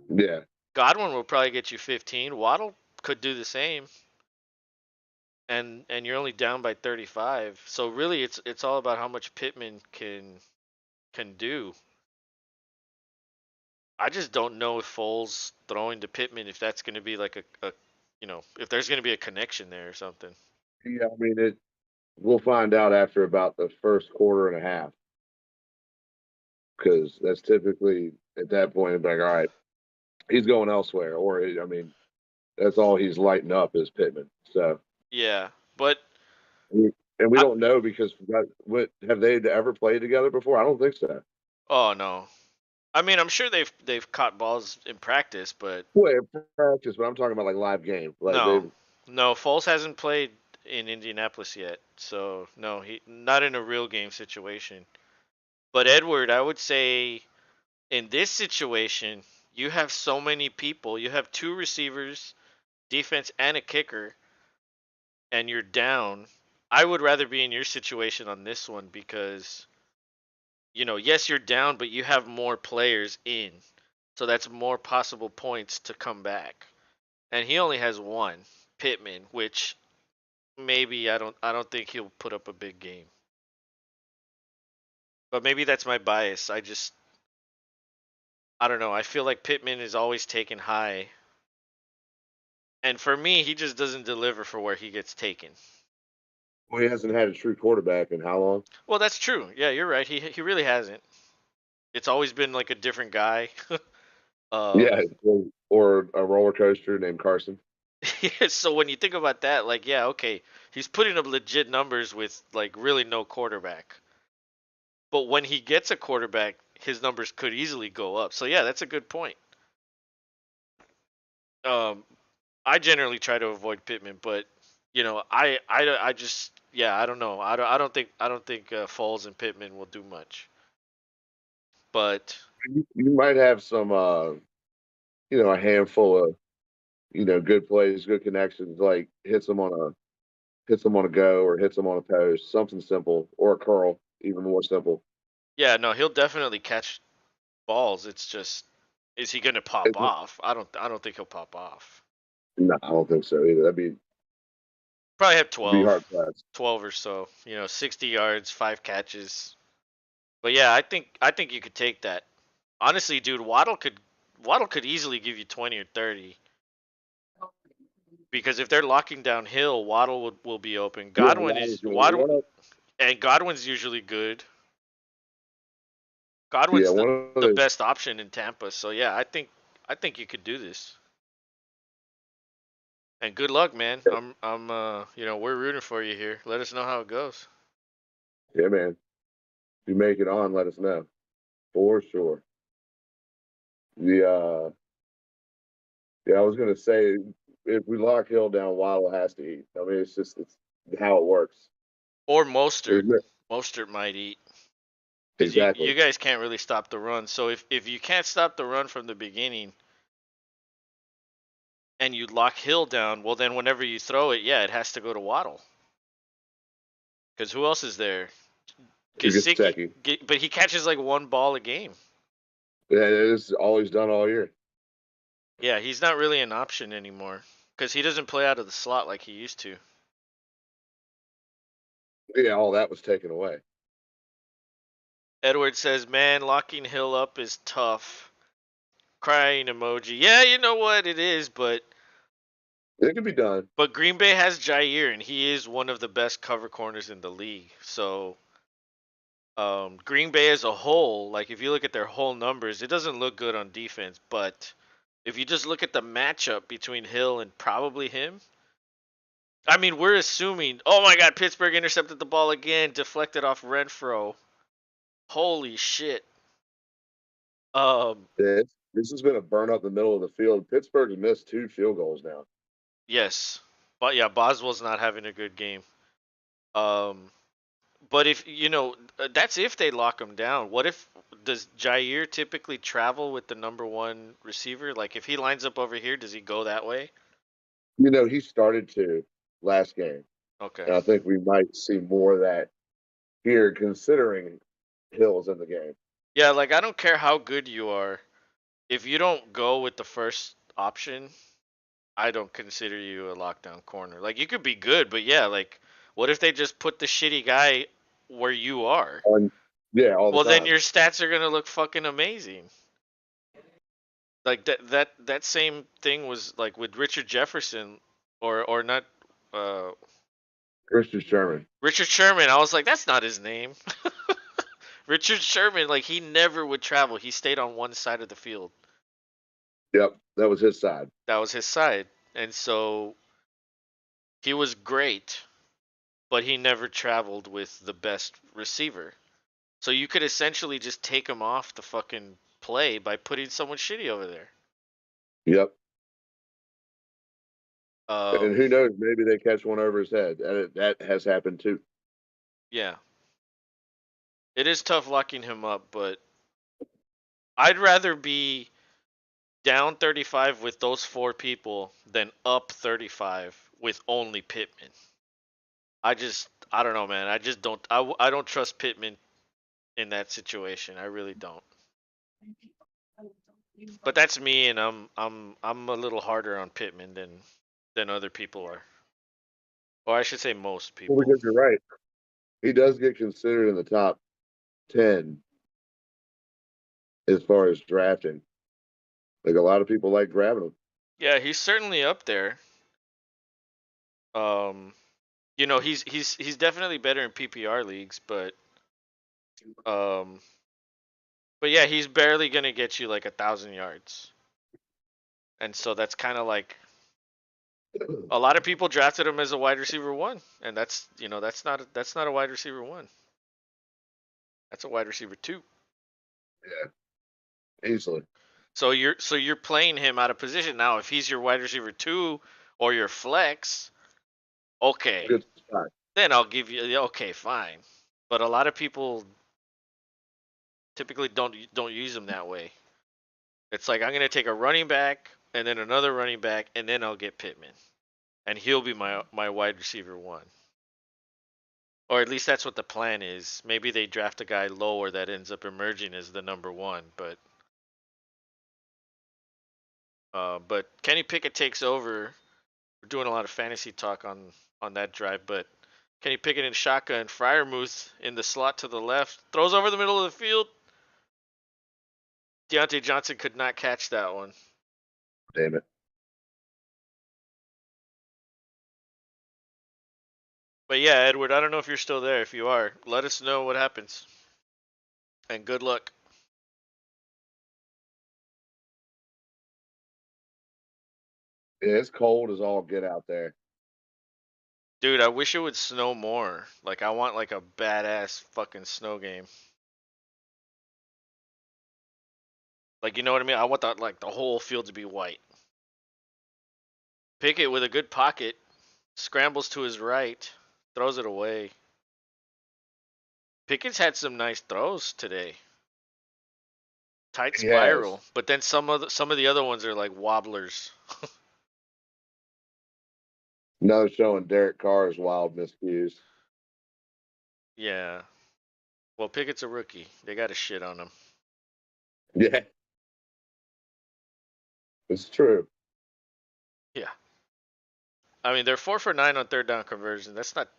Yeah. Godwin will probably get you 15. Waddle could do the same. And you're only down by 35. So really it's all about how much Pittman can do. I just don't know if Foles throwing to Pittman if that's going to be like a if there's going to be a connection there or something. Yeah, I mean it. We'll find out after about the first quarter and a half because that's typically at that point. It's like, all right, he's going elsewhere, or I mean, that's all he's lighting up is Pittman. So, Yeah, but and we I don't know because what have they ever played together before? I don't think so. oh no. I mean, I'm sure they've caught balls in practice, but Well, in practice, but I'm talking about like live game. Like no. they've. No, Foles hasn't played in Indianapolis yet. So, no, he not in a real game situation. But Edward, I would say in this situation, you have so many people. You have two receivers, defense, and a kicker, and you're down. I would rather be in your situation on this one because, yes, you're down, but you have more players in. So that's more possible points to come back. And he only has one, Pittman, which maybe I don't think he'll put up a big game. But maybe that's my bias. I don't know. I feel like Pittman is always taken high. And for me, he just doesn't deliver for where he gets taken. Well, he hasn't had a true quarterback in how long? Well, that's true. Yeah, you're right. He really hasn't. It's always been like a different guy. um Yeah, or a roller coaster named Carson. so when you think about that, like yeah, okay, he's putting up legit numbers with like really no quarterback. But when he gets a quarterback, his numbers could easily go up. So yeah, that's a good point. Um I generally try to avoid Pittman, but I just yeah, I don't know. I don't think Foles and Pittman will do much. But You might have some, a handful of good plays, good connections, like hits them on a go or hits them on a post, something simple or a curl, even more simple. yeah, no, he'll definitely catch balls. It's just Is he gonna pop It's, off? I don't think he'll pop off. no, I don't think so either. Probably have Be 12, hard pressed. 12 or so. 60 yards, 5 catches. But yeah, I think you could take that. Honestly, dude, Waddle could easily give you 20 or 30 because if they're locking down Hill, Waddle will be open. Yeah, Godwin is Waddle and Godwin's usually good. Godwin's the one of the those. best option in Tampa. So yeah, I think you could do this. And good luck, man. We're rooting for you here. Let us know how it goes. Yeah, man. If you make it on, let us know for sure. The yeah, I was gonna say if we lock Hill down, Waddle has to eat. I mean, it's how it works. Or Mostert. There's no, Mostert might eat because you exactly. guys can't really stop the run. So if you can't stop the run from the beginning and you lock Hill down, well then whenever you throw it, yeah, it has to go to Waddle. Because who else is there? Gasicki, Gasecki. but he catches like one ball a game. Yeah, it's all he's done all year. Yeah, he's not really an option anymore because he doesn't play out of the slot like he used to. Yeah, all that was taken away. Edward says, "Man, locking Hill up is tough." Crying emoji. Yeah, you know what it is, It can be done. but Green Bay has Jair, and he is one of the best cover corners in the league. So Green Bay as a whole, like if you look at their whole numbers, it doesn't look good on defense. But if you just look at the matchup between Hill and probably him, I mean, we're assuming. Oh my God, Pittsburgh intercepted the ball again, deflected off Renfro. Holy shit. Um, This has been a burn up the middle of the field. Pittsburgh's missed 2 field goals now. yes, but yeah, Boswell's not having a good game. Um, but if that's if they lock him down. What if does Jair typically travel with the number one receiver? Like if he lines up over here, does he go that way? He started to last game, Okay. and I think we might see more of that here, considering Hill's in the game. Yeah, like I don't care how good you are. If you don't go with the first option, I don't consider you a lockdown corner. Like you could be good, but yeah, like what if they just put the shitty guy where you are? On, yeah, all the Well, then time. your stats are gonna look fucking amazing. Like that same thing was like with Richard Jefferson, or not, uh, Christian Sherman. Richard Sherman. I was like, that's not his name. Richard Sherman, like he never would travel. He stayed on one side of the field. Yep, that was his side. That was his side, and so he was great, but he never traveled with the best receiver. So you could essentially just take him off the fucking play by putting someone shitty over there. Yep. And Um, who knows? Maybe they catch one over his head. That has happened too. yeah, it is tough locking him up, but I'd rather be down 35 with those four people than up 35 with only Pittman. I don't know, man. I just don't I don't trust Pittman in that situation. I really don't. But that's me, and I'm a little harder on Pittman than other people are, or I should say most Well, people. because you're right. He does get considered in the top 10 as far as drafting. Like a lot of people like grabbing him. Yeah, he's certainly up there. Um, he's definitely better in PPR leagues, um, but yeah, he's barely gonna get you like 1,000 yards, and so that's kind of like a lot of people drafted him as a wide receiver one, and that's not a wide receiver one. That's a wide receiver two. Yeah, easily. So you're playing him out of position now. If he's your wide receiver two or your flex, okay, Good spot. then I'll give you okay, fine. But a lot of people typically don't use him that way. It's like I'm gonna take a running back and then another running back and then I'll get Pittman, and he'll be my wide receiver one. Or at least that's what the plan is. Maybe they draft a guy lower that ends up emerging as the number one, but But Kenny Pickett takes over. We're doing a lot of fantasy talk on that drive, but Kenny Pickett in shotgun, Fryermuth in the slot to the left, throws over the middle of the field. Deontay Johnson could not catch that one. Damn it. But yeah, Edward, I don't know if you're still there. If you are, let us know what happens. And good luck. Yeah, it's cold as all get out there. Dude, I wish it would snow more. Like I want like a badass fucking snow game. Like you know what I mean? I want that like the whole field to be white. Pickett with a good pocket, scrambles to his right, throws it away. Pickett's had some nice throws today. Tight He has. spiral, but then some of the other ones are like wobblers. Another showing Derek Carr's wild miscues. Yeah. Well, Pickett's a rookie. They got to shit on him. Yeah, it's true. Yeah. I mean, they're 4 for 9 on third down conversion. That's not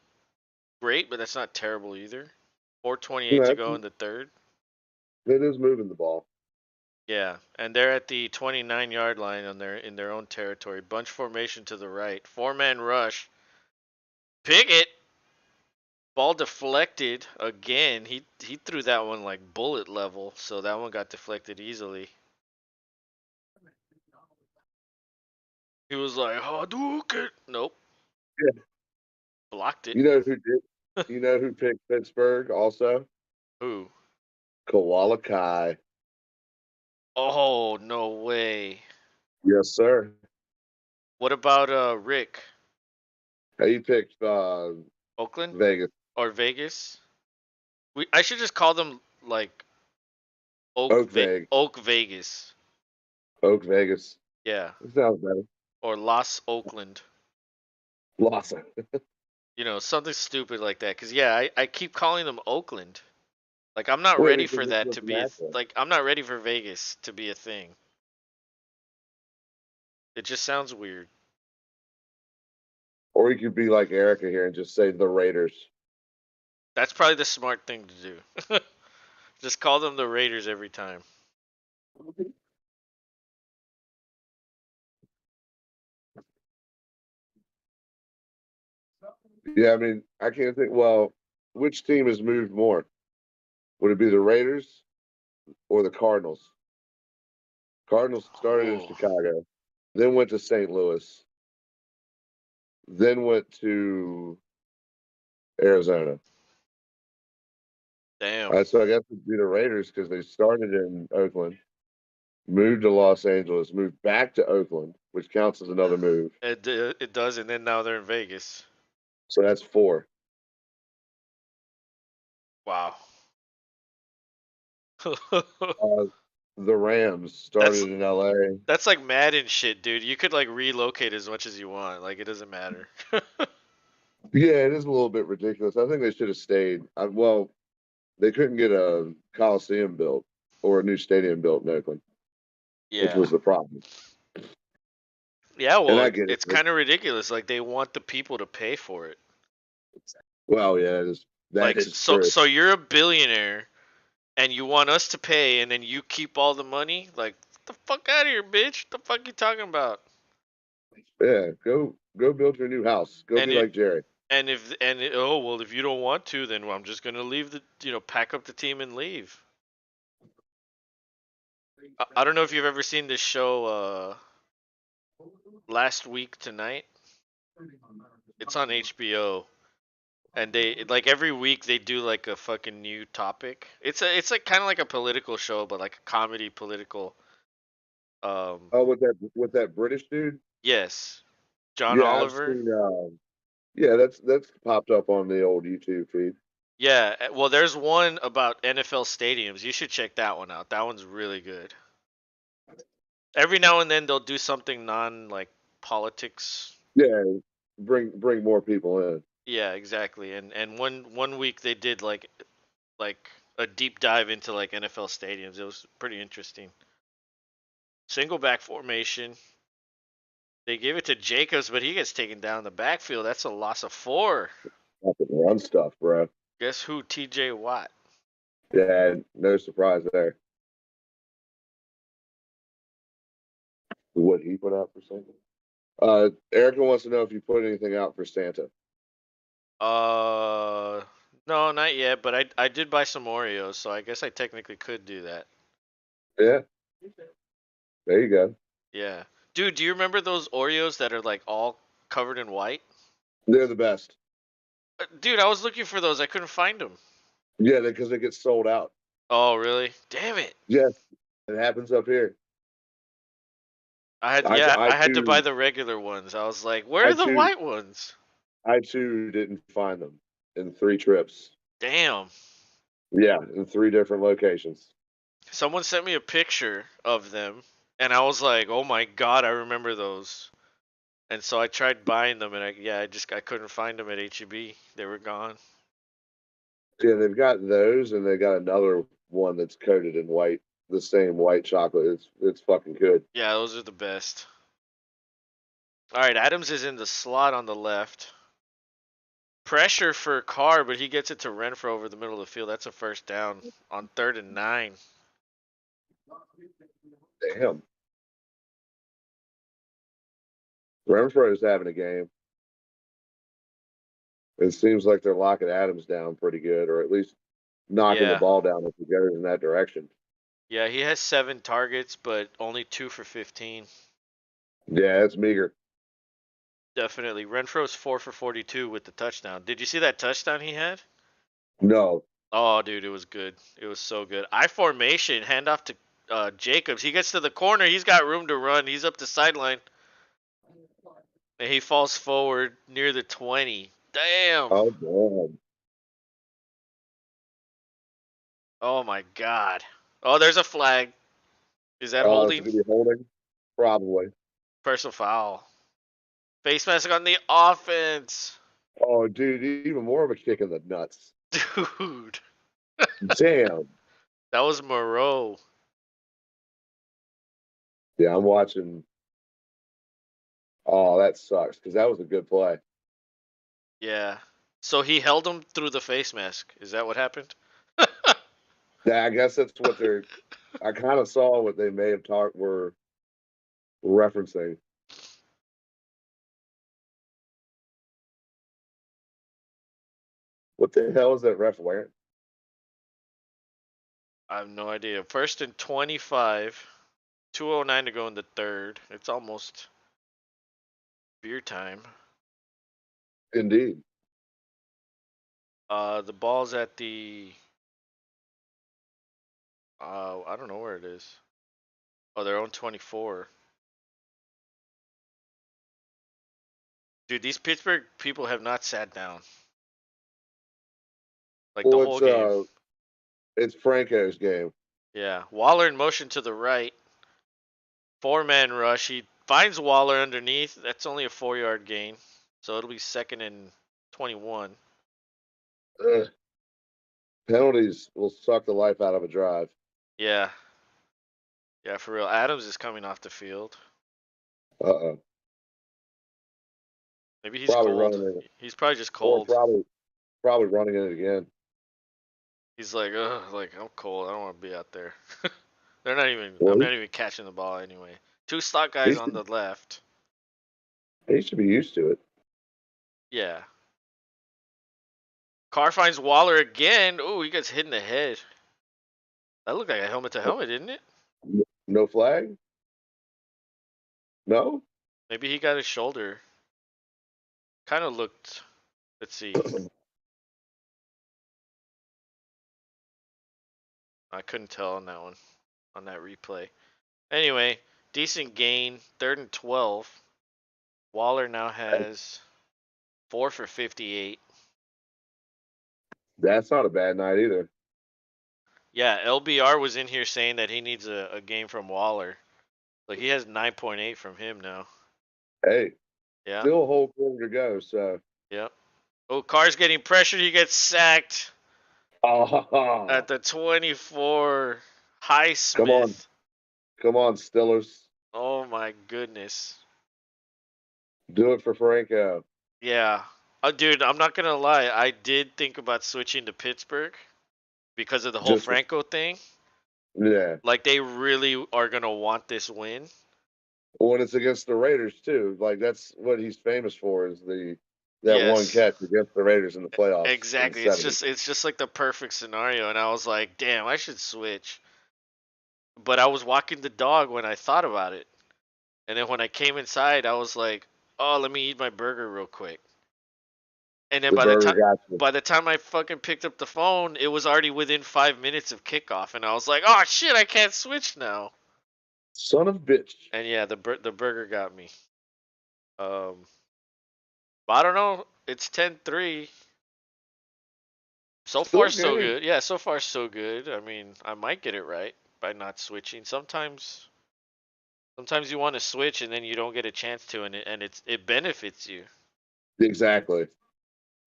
great, but that's not terrible either. 4:28 to That's go in the third. it is moving the ball. Yeah, and they're at the 29-yard line on their in their own territory. Bunch formation to the right. Four-man rush. Pickett, ball deflected again. He threw that one like bullet level, so that one got deflected easily. He was like, Hadouken. Nope, Yeah. blocked it. You know who did? You know who picked Pittsburgh also? Who? Koala Kai. Oh, no way. Yes, sir. What about Rick? He picked Oakland Vegas. or Vegas? I should just call them like Oak Vegas. Oak Vegas. Oak Vegas. Yeah, It sounds better. or Los Oakland. Lawson. You know, something stupid like that. Cause yeah, I keep calling them Oakland. Like I'm not Wait, ready because for it's that what's to be natural. like I'm not ready for Vegas to be a thing. It just sounds weird. Or you could be like Erica here and just say the Raiders. That's probably the smart thing to do. Just call them the Raiders every time. Yeah, I mean, I can't think. Well, which team has moved more? Would it be the Raiders or the Cardinals? Cardinals started in Oh, Chicago, then went to St. Louis, then went to Arizona. damn. All right, so I guess it'd be the Raiders because they started in Oakland, moved to Los Angeles, moved back to Oakland, which counts as another move. It does, and then now they're in Vegas. So that's four. Wow. Uh, the Rams that's started in LA. that's like Madden shit, dude. You could like relocate as much as you want. Like it doesn't matter. Yeah, it is a little bit ridiculous. I think they should have stayed. Well, they couldn't get a Coliseum built or a new stadium built in Oakland, which Yeah. was the problem. Yeah, And well, I get it. it's kind of ridiculous. Like they want the people to pay for it. Well, yeah, that Like is so true. so you're a billionaire and you want us to pay and then you keep all the money? Like get the fuck out of here, bitch. What the fuck you talking about? Yeah, go build your new house. Go And be it like Jerry. oh well, if you don't want to, then I'm just gonna leave the pack up the team and leave. I don't know if you've ever seen this show Last Week Tonight. It's on HBO. And they like every week they do like a fucking new topic. It's like kind of like a political show, but like a comedy political. Oh, with that British dude. Yes, John Yeah, I've Oliver. seen. Yeah, that's popped up on the old YouTube feed. Yeah, well, there's one about NFL stadiums. You should check that one out. That one's really good. Every now and then they'll do something non like politics. Yeah, bring more people in. Yeah, exactly. And one week they did like a deep dive into like NFL stadiums. It was pretty interesting. Single back formation. They give it to Jacobs, but he gets taken down in the backfield. That's a loss of 4. Fucking run stuff, bro. Guess who? T.J. Watt. Yeah, no surprise there. What he put out for Santa? Erica wants to know if you put anything out for Santa. Uh, no, not yet. But I did buy some Oreos, so I guess I technically could do that. Yeah, there you go. Yeah, dude. Do you remember those Oreos that are like all covered in white? They're the best. Dude, I was looking for those. I couldn't find them. Yeah, because they get sold out. Oh, really? Damn it. Yes, it happens up here. I I had to buy too, the regular ones. I was like, where I are the too, white ones? I too didn't find them in 3 trips. Damn. Yeah, in 3 different locations. Someone sent me a picture of them, and I was like, oh my god, I remember those. And so I tried buying them, and I couldn't find them at HEB. They were gone. Yeah, they've got those, and they got another one that's coated in white, the same white chocolate. It's fucking good. Yeah, those are the best. All right, Adams is in the slot on the left. Pressure for Carr, but he gets it to Renfro over the middle of the field. That's a first down on 3rd and 9. Damn, Renfro's having a game. It seems like they're locking Adams down pretty good, or at least knocking the Yeah. ball down if he goes in that direction. Yeah, he has 7 targets, but only 2 for 15. Yeah, it's meager. Definitely. Renfro's 4 for 42 with the touchdown. Did you see that touchdown he had? No. Oh, dude, it was good. It was so good. I formation, handoff to Jacobs. He gets to the corner. He's got room to run. He's up the sideline. And he falls forward near the 20. Damn. Oh, damn. Oh, my God. Oh, there's a flag. Is that It's holding? going to be holding? Probably. Personal foul. Face mask on the offense. Oh, dude, even more of a kick in the nuts. Dude. Damn. That was Moreau. Yeah, I'm watching. Oh, that sucks because that was a good play. Yeah. So he held him through the face mask. Is that what happened? Yeah, I guess that's what they're. I kind of saw what they may have were referencing. What the hell is that ref wearing? I have no idea. 1st and 25. 2:09 to go in the 3rd. It's almost beer time. Indeed. The ball's at the. I don't know where it is. Oh, their own 24. Dude, these Pittsburgh people have not sat down. Like the Well, whole game. it's Franco's game. Yeah. Waller in motion to the right. 4-man rush. He finds Waller underneath. That's only a 4-yard gain. So it'll be 2nd and 21. Ugh. Penalties will suck the life out of a drive. Yeah. Yeah, for real. Adams is coming off the field. Uh-oh. Maybe he's Probably cold. running it, He's probably just or cold. probably running it again. He's like, ugh, like I'm cold. I don't want to be out there. They're not even. Well, I'm not even catching the ball anyway. 2 slot he guys on should the left. he should be used to it. Yeah. Carr finds Waller again. Ooh, he gets hit in the head. That looked like a helmet to helmet, didn't it? No flag? No? Maybe he got his shoulder. Kind of looked. Let's see. I couldn't tell on that one, on that replay. Anyway, decent gain. 3rd and 12. Waller now has 4 for 58. That's not a bad night either. Yeah, LBR was in here saying that he needs a game from Waller. Like he has 9.8 from him now. Hey, Yeah, still a whole quarter to go, so yep. Oh, Carr's getting pressured. He gets sacked ah, at the 24. come on. Highsmith. Come on, Stillers. Oh my goodness. Do it for Franco. Yeah. Dude, I'm not gonna lie. I did think about switching to Pittsburgh because of the whole Just Franco thing. yeah. Like they really are gonna want this win. When it's against the Raiders too, like that's what he's famous for is the that one Yes. catch against the Raiders in the playoffs in the Exactly. It's 70s. just like the perfect scenario, and I was like, damn, I should switch. But I was walking the dog when I thought about it, and then when I came inside, I was like, oh, let me eat my burger real quick. And then The burger got you. by the time I fucking picked up the phone, it was already within 5 minutes of kickoff, and I was like, oh shit, I can't switch now. Son of a bitch. And yeah, the burger got me. Um, but I don't know. It's 10-3. So Still far, a so game. good. Yeah, so far, so good. I mean, I might get it right by not switching. Sometimes you want to switch and then you don't get a chance to, and it benefits you. Exactly.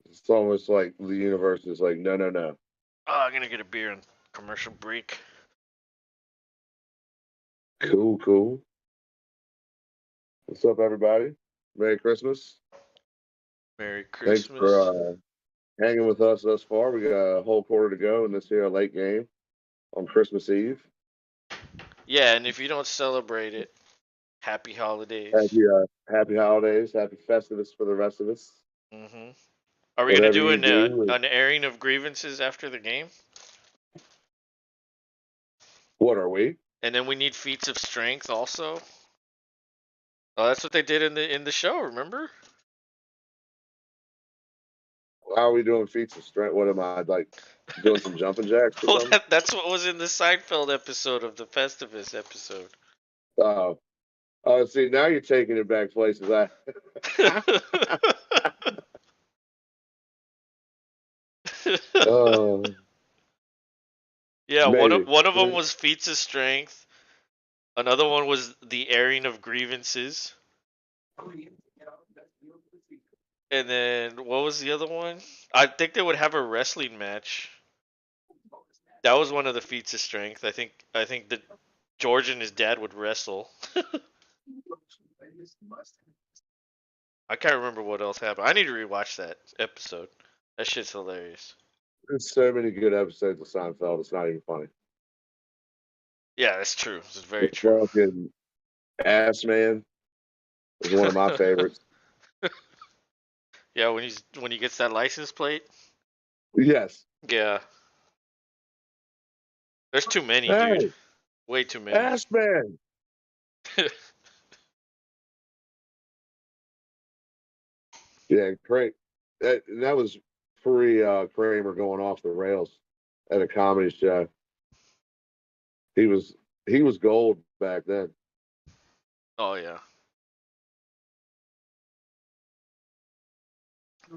It's almost like the universe is like, no, no, no. Oh, I'm gonna get a beer and commercial break. Cool, cool. What's up, everybody? Merry Christmas. Merry Thanks Christmas. for hanging with us thus far. We got a whole quarter to go in this here late game on Christmas Eve. Yeah, and if you don't celebrate it, happy holidays. Happy holidays, happy Festivus for the rest of us. Mhm. Are we gonna Whatever do you do, an airing of grievances after the game? what are we? And then we need feats of strength also. Oh, that's what they did in the show. Remember? How are we doing feats of strength? What am I like doing some jumping jacks or Oh, something? that's what was in the Seinfeld episode of the Festivus episode. Oh, see, now you're taking it back places. Oh, Yeah, maybe. one of them was feats of strength. Another one was the airing of grievances. And then what was the other one? I think they would have a wrestling match. That was one of the feats of strength. I think that George and his dad would wrestle. I can't remember what else happened. I need to rewatch that episode. That shit's hilarious. There's so many good episodes of Seinfeld. It's not even funny. Yeah, that's true. It's The very true. fucking Ass Man is one of my favorites. Yeah, when he gets that license plate. Yes. Yeah, there's too many, dude. Hey, Way too many. Ass Man. Yeah, great. That was pre Kramer going off the rails at a comedy show. He was he was gold back then. Oh yeah.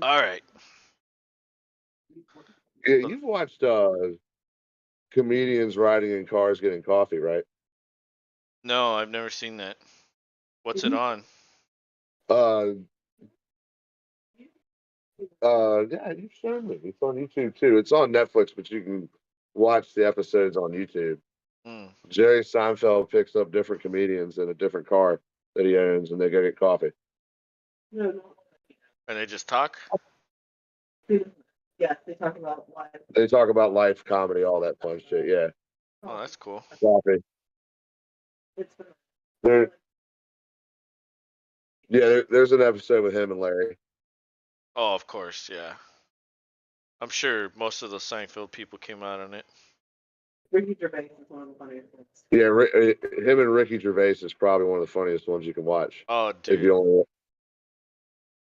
All right. Yeah, So, you've watched comedians riding in cars getting coffee, right? no, I've never seen that. What's it on? Uh, yeah, you've shown me. It's on YouTube too. It's on Netflix, but you can watch the episodes on YouTube. Hmm. Jerry Seinfeld picks up different comedians in a different car that he owns, and they go get coffee. And they just talk. They talk about life, comedy, all that fun shit. Yeah, Oh, that's cool. coffee. There, there's an episode with him and Larry. Oh, of course, yeah. I'm sure most of the Seinfeld people came out on it. Yeah, him and Ricky Gervais is probably one of the funniest ones you can watch Oh, if dude. you only.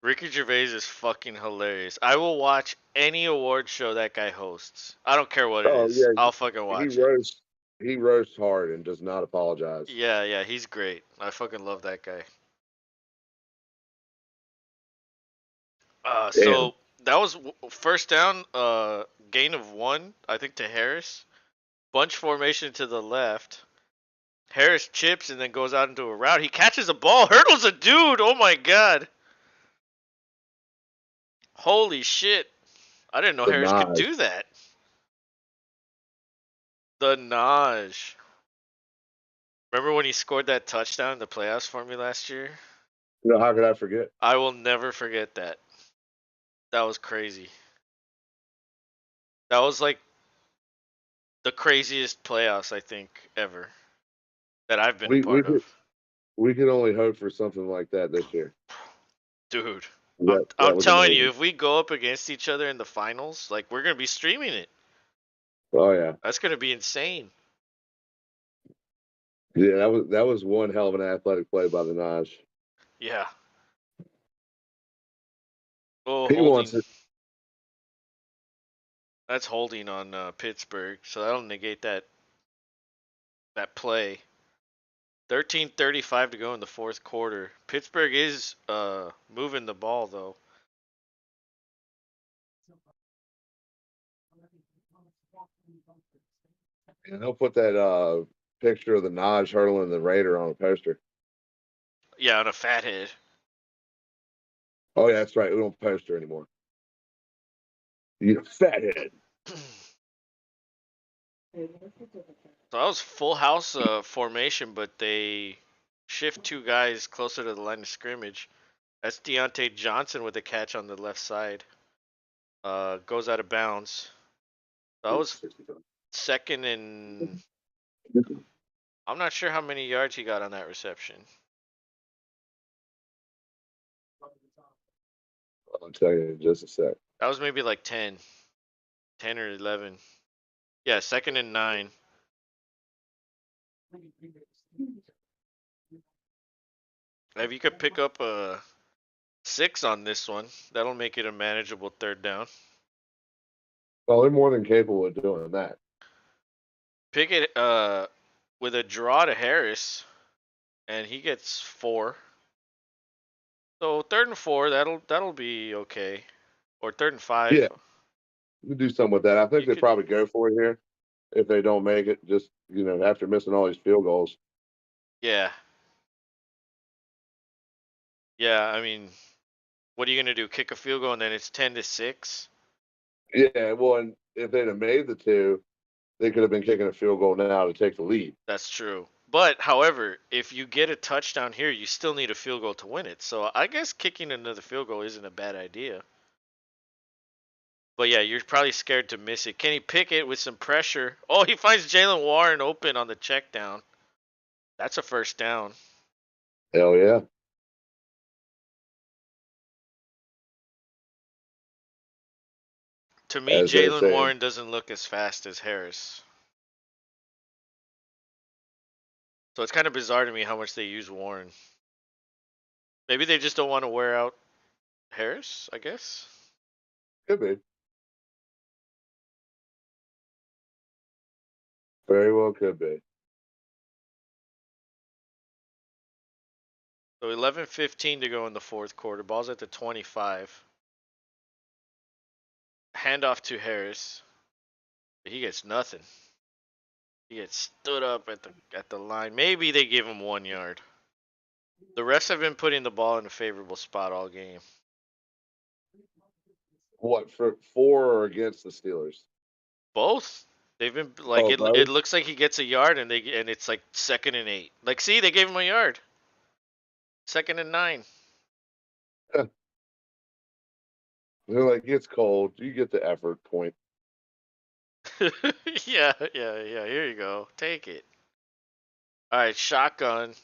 Ricky Gervais is fucking hilarious. I will watch any award show that guy hosts. I don't care what it Oh is. yeah, I'll fucking he watch it. roasts he roasts hard and does not apologize. Yeah, yeah, he's great. I fucking love that guy. Damn. So that was first down, gain of one, I think to Harris. Bunch formation to the left. Harris chips and then goes out into a route. He catches a ball, hurdles a dude. Oh my god. Holy shit. I didn't know The Harris could Naj. do that. The Naj. Remember when he scored that touchdown in the playoffs for me last year? You know, how could I forget? I will never forget that. That was crazy. That was like the craziest playoffs I think ever that I've been a We we part could of. we could only hope for something like that this year. Dude, I'm That I'm was telling you, amazing. if we go up against each other in the finals, like we're gonna be streaming it. Oh yeah, That's gonna be insane. yeah. That was one hell of an athletic play by the Naj. Yeah. Oh, He wants holding. it. That's holding on Pittsburgh, so that'll negate that play. 13:35 to go in the fourth quarter. Pittsburgh is moving the ball though. And they'll put that picture of the Naj hurdling the Raider on a poster. Yeah, on a fathead. Oh yeah, that's right. We don't poster anymore. You fathead. So that was full house formation, but they shift two guys closer to the line of scrimmage. That's Deontay Johnson with a catch on the left side. Goes out of bounds. That was second and I'm not sure how many yards he got on that reception. I'll tell you in just a sec. That was maybe like 10 or 11. Yeah, second and 9. If you could pick up a 6 on this one, that'll make it a manageable third down. Well, they're more than capable of doing that. Pick it with a draw to Harris, and he gets 4. So third and 4, that'll be okay. Or third and 5. Yeah, you can do something with that. I think You they could, probably go for it here if they don't make it. Just after missing all these field goals. yeah, yeah. I mean, what are you gonna do? Kick a field goal and then it's 10-6? Yeah, well, and if they'd have made the two, they could have been kicking a field goal now to take the lead. That's true. But however, if you get a touchdown here, you still need a field goal to win it. So I guess kicking another field goal isn't a bad idea. But yeah, you're probably scared to miss it. Kenny Pickett with some pressure. Oh, he finds Jalen Warren open on the check down. That's a first down. Hell yeah, To me, as they're Jalen saying. Warren doesn't look as fast as Harris. So it's kind of bizarre to me how much they use Warren. Maybe they just don't want to wear out Harris, I guess. Could be. Very well could be. So 11:15 to go in the fourth quarter. Ball's at the 25. Handoff to Harris. He gets nothing. He gets stood up at the line. Maybe they give him 1 yard. The refs have been putting the ball in a favorable spot all game. What for or against the Steelers? Both. They've been like Oh, it both. looks like he gets a yard and it's like second and 8. Like see, they gave him a yard. Second and 9. They're like, it's cold. You get the effort point. Yeah, yeah. Here you go. Take it. All right, shotgun.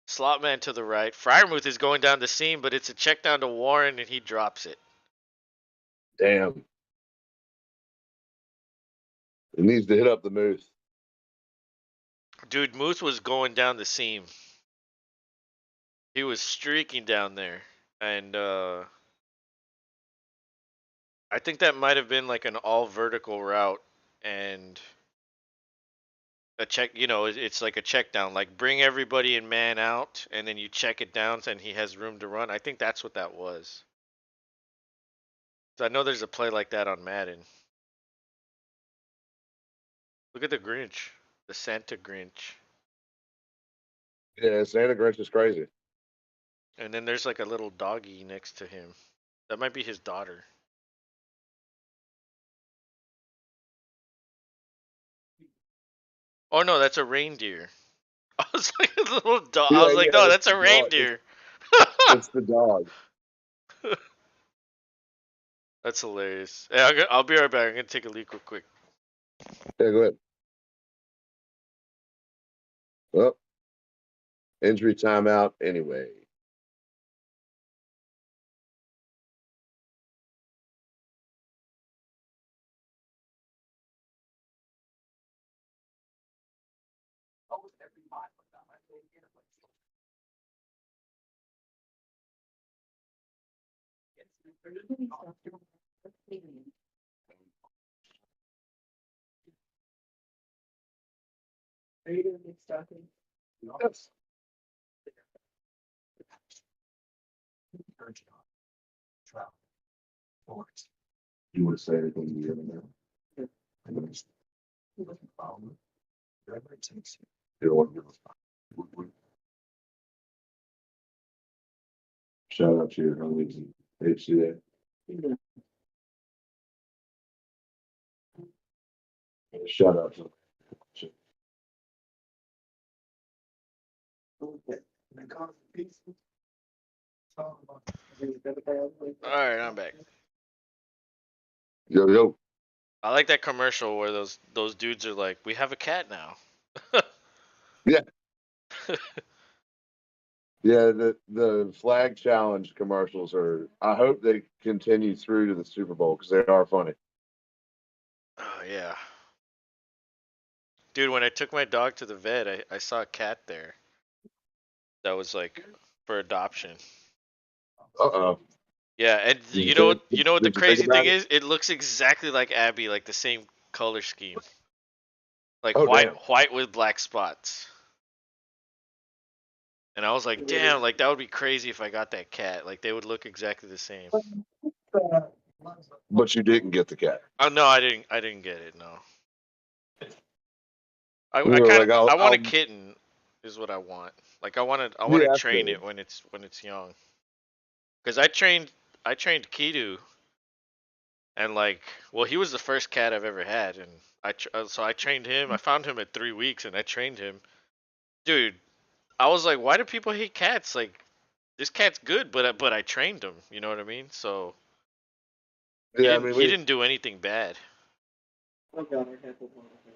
Slot man to the right. Fryermuth is going down the seam, but it's a check down to Warren and he drops it. Damn. It needs to hit up the moose. Dude, Moose was going down the seam. He was streaking down there. And I think that might have been like an all vertical route and a check, it's like a check down. Like bring everybody in man out and then you check it down and he has room to run. I think that's what that was. So I know there's a play like that on Madden. Look at the Grinch, the Santa Grinch. Yeah, Santa Grinch is crazy. And then there's like a little doggy next to him. That might be his daughter. Oh no, that's a reindeer. I was like a little dog. I Yeah, was like, yeah, no, it's that's the a dog. reindeer. It's the dog. That's hilarious. Hey, I'll be right back. I'm gonna take a leak real quick. Yeah, go ahead. Well, injury timeout anyway. Yes. You want to say anything to you now? You don't want to shout out to your homies and HCA. Shout out to All right, I'm back. yo yo. I like that commercial where those dudes are like, "We have a cat now." Yeah, yeah. The flag challenge commercials are. I hope they continue through to the Super Bowl because they are funny. Oh yeah, dude. When I took my dog to the vet, I saw a cat there that was like for adoption. Uh-oh. Yeah, and Did you think? you know what the Did you think crazy thing about it? is? It looks exactly like Abby, like the same color scheme, like Oh damn. white with black spots. And I was like, damn, like that would be crazy if I got that cat. Like they would look exactly the same. But you didn't get the cat. Oh no, I didn't get it. No, We I were kind of like, I'll, I want a I'll kitten, is what I want. Like I want to yeah, train it when it's young. Cause I trained Kidu, and like, well, he was the first cat I've ever had, and so I trained him. I found him at 3 weeks, and I trained him. Dude, I was like, why do people hate cats? Like this cat's good, but I trained him. You know what I mean? So yeah. I mean, he we didn't do anything bad.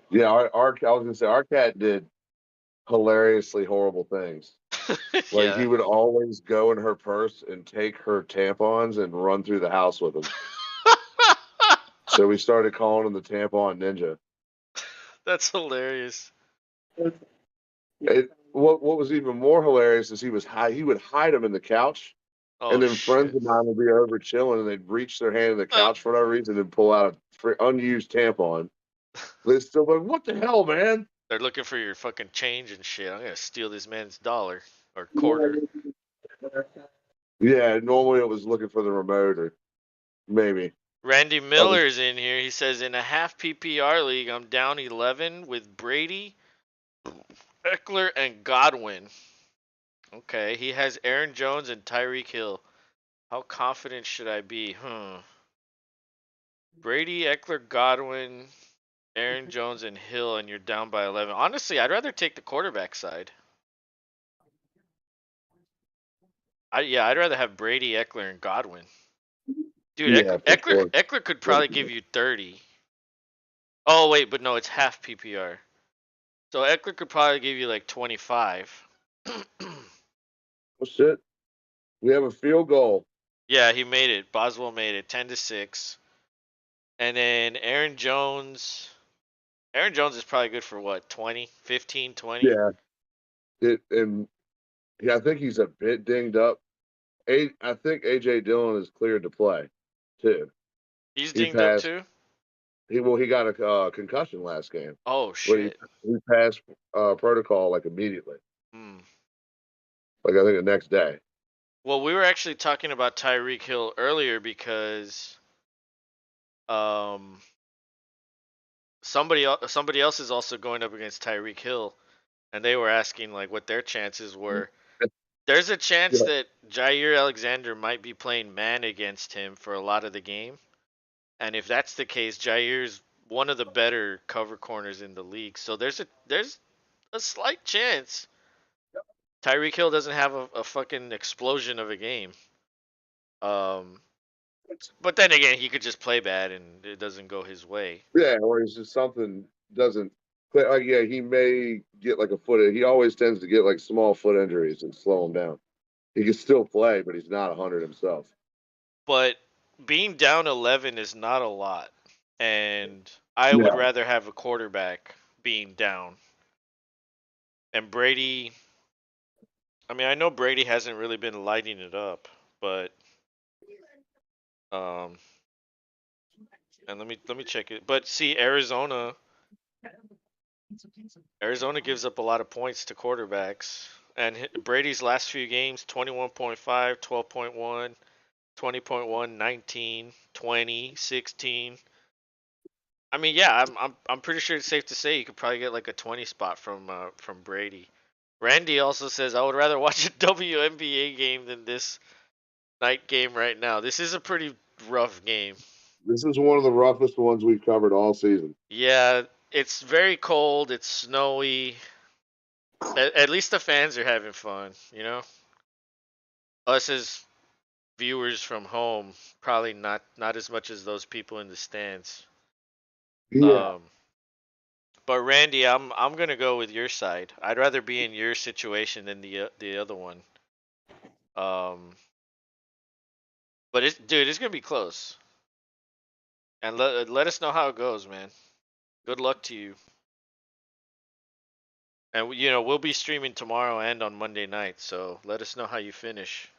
yeah. Our I was gonna say our cat did hilariously horrible things. Like Yeah. he would always go in her purse and take her tampons and run through the house with them. So we started calling him the tampon ninja. That's hilarious. What was even more hilarious is he would hide them in the couch, and Oh then friends shit. of mine would be over chilling, and they'd reach their hand in the Uh, couch for whatever reason and pull out a unused tampon. They still like, what the hell, man? they're looking for your fucking change and shit. I'm gonna steal this man's dollar or quarter. Yeah, normally it was looking for the remote or maybe. Randy Other, Miller's in here. He says in a half PPR league, I'm down 11 with Brady, Eckler, and Godwin. Okay, he has Aaron Jones and Tyreek Hill. How confident should I be? Brady, Eckler, Godwin, Aaron Jones, and Hill, and you're down by 11. Honestly, I'd rather take the quarterback side. I'd rather have Brady, Eckler, and Godwin. Dude, yeah, for sure. Eckler could probably give you 30. Oh wait, but no, it's half PPR. So Eckler could probably give you like 25. Oh shit. We have a field goal. Yeah, he made it. Boswell made it 10-6. And then Aaron Jones. Aaron Jones is probably good for what? 20, 15, 20. Yeah. And yeah, I think he's a bit dinged up. I think AJ Dillon is cleared to play too. He's He dinged up passed. too? He got a concussion last game, Oh but shit. he passed protocol like immediately. Hmm. Like I think the next day. Well, we were actually talking about Tyreek Hill earlier because um somebody else is also going up against Tyreek Hill, and they were asking like what their chances were. There's a chance Yeah. that Jair Alexander might be playing man against him for a lot of the game, and if that's the case, Jair's one of the better cover corners in the league. So there's a A slight chance. Tyreek Hill doesn't have a fucking explosion of a game. Um, but then again, he could just play bad and it doesn't go his way. Yeah, or it's just something doesn't click. Like, yeah, he may get like a foot. He always tends to get like small foot injuries and slow him down. He can still play, but he's not 100 himself. But being down 11 is not a lot. And I would Yeah. rather have a quarterback being down. And Brady, I mean, I know Brady hasn't really been lighting it up, but um and let me check it. But see Arizona gives up a lot of points to quarterbacks. And Brady's last few games 21.5, 12.1, 20.1, 19, 20, 16. I mean, yeah, I'm pretty sure it's safe to say you could probably get like a 20 spot from Brady. Randy also says I would rather watch a WNBA game than this night game right now. This is a pretty rough game. This is one of the roughest ones we've covered all season. Yeah, it's very cold, it's snowy. At least the fans are having fun, you know? Us as viewers from home, probably not as much as those people in the stands. Yeah. Um but Randy, I'm going to go with your side. I'd rather be in your situation than the other one. Um but it's going to be close. And let us know how it goes, man. Good luck to you. And we'll be streaming tomorrow and on Monday night, so let us know how you finish.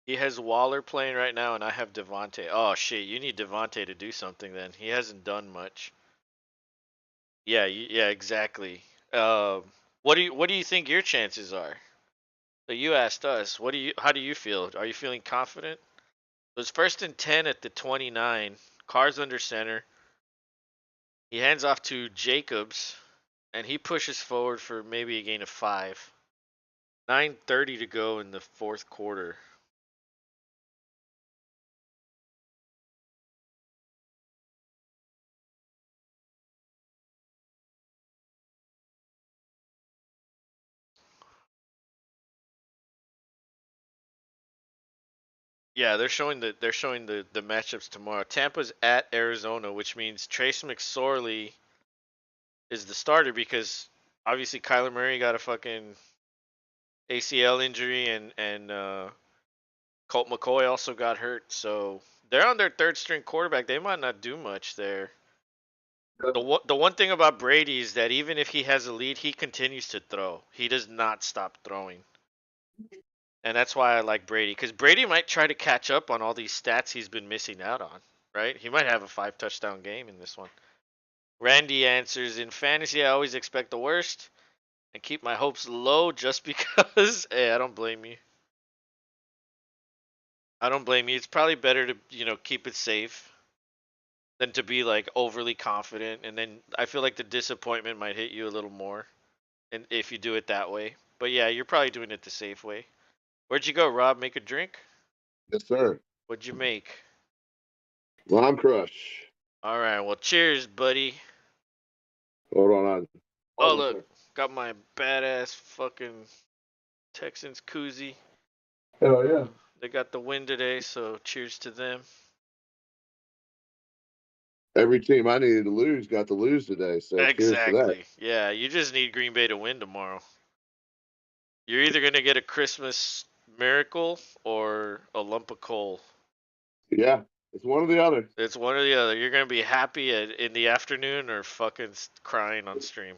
He has Waller playing right now, and I have Devontae. Oh shit, you need Devontae to do something then. He hasn't done much. Yeah, yeah, exactly. What do you think your chances are? So you asked us. How do you feel? Are you feeling confident? It was 1st and 10 at the 29. Carr's under center. He hands off to Jacobs, and he pushes forward for maybe a gain of 5. 9:30 to go in the fourth quarter. Yeah, they're showing the matchups tomorrow. Tampa's at Arizona, which means Trace McSorley is the starter because obviously Kyler Murray got a fucking ACL injury and Colt McCoy also got hurt. So they're on their third string quarterback. They might not do much there. The one thing about Brady is that even if he has a lead, he continues to throw. He does not stop throwing. And that's why I like Brady, because Brady might try to catch up on all these stats he's been missing out on, right? He might have a 5 touchdown game in this one. Randy answers, in fantasy, I always expect the worst and keep my hopes low just because. Hey, I don't blame you. I don't blame you. It's probably better to, keep it safe than to be like overly confident. And then I feel like the disappointment might hit you a little more and if you do it that way. But yeah, you're probably doing it the safe way. Where'd you go, Rob? Make a drink? Yes, sir. What'd you make? Lime crush. All right. Well, cheers, buddy. Hold Oh, on a look. second. Got my badass fucking Texans koozie. Hell yeah. They got the win today, so cheers to them. Every team I needed to lose got to lose today. So cheers to that. Exactly. Yeah, you just need Green Bay to win tomorrow. You're either going to get a Christmas miracle or a lump of coal. Yeah, it's one or the other. It's one or the other. You're going to be happy in the afternoon or fucking crying on stream.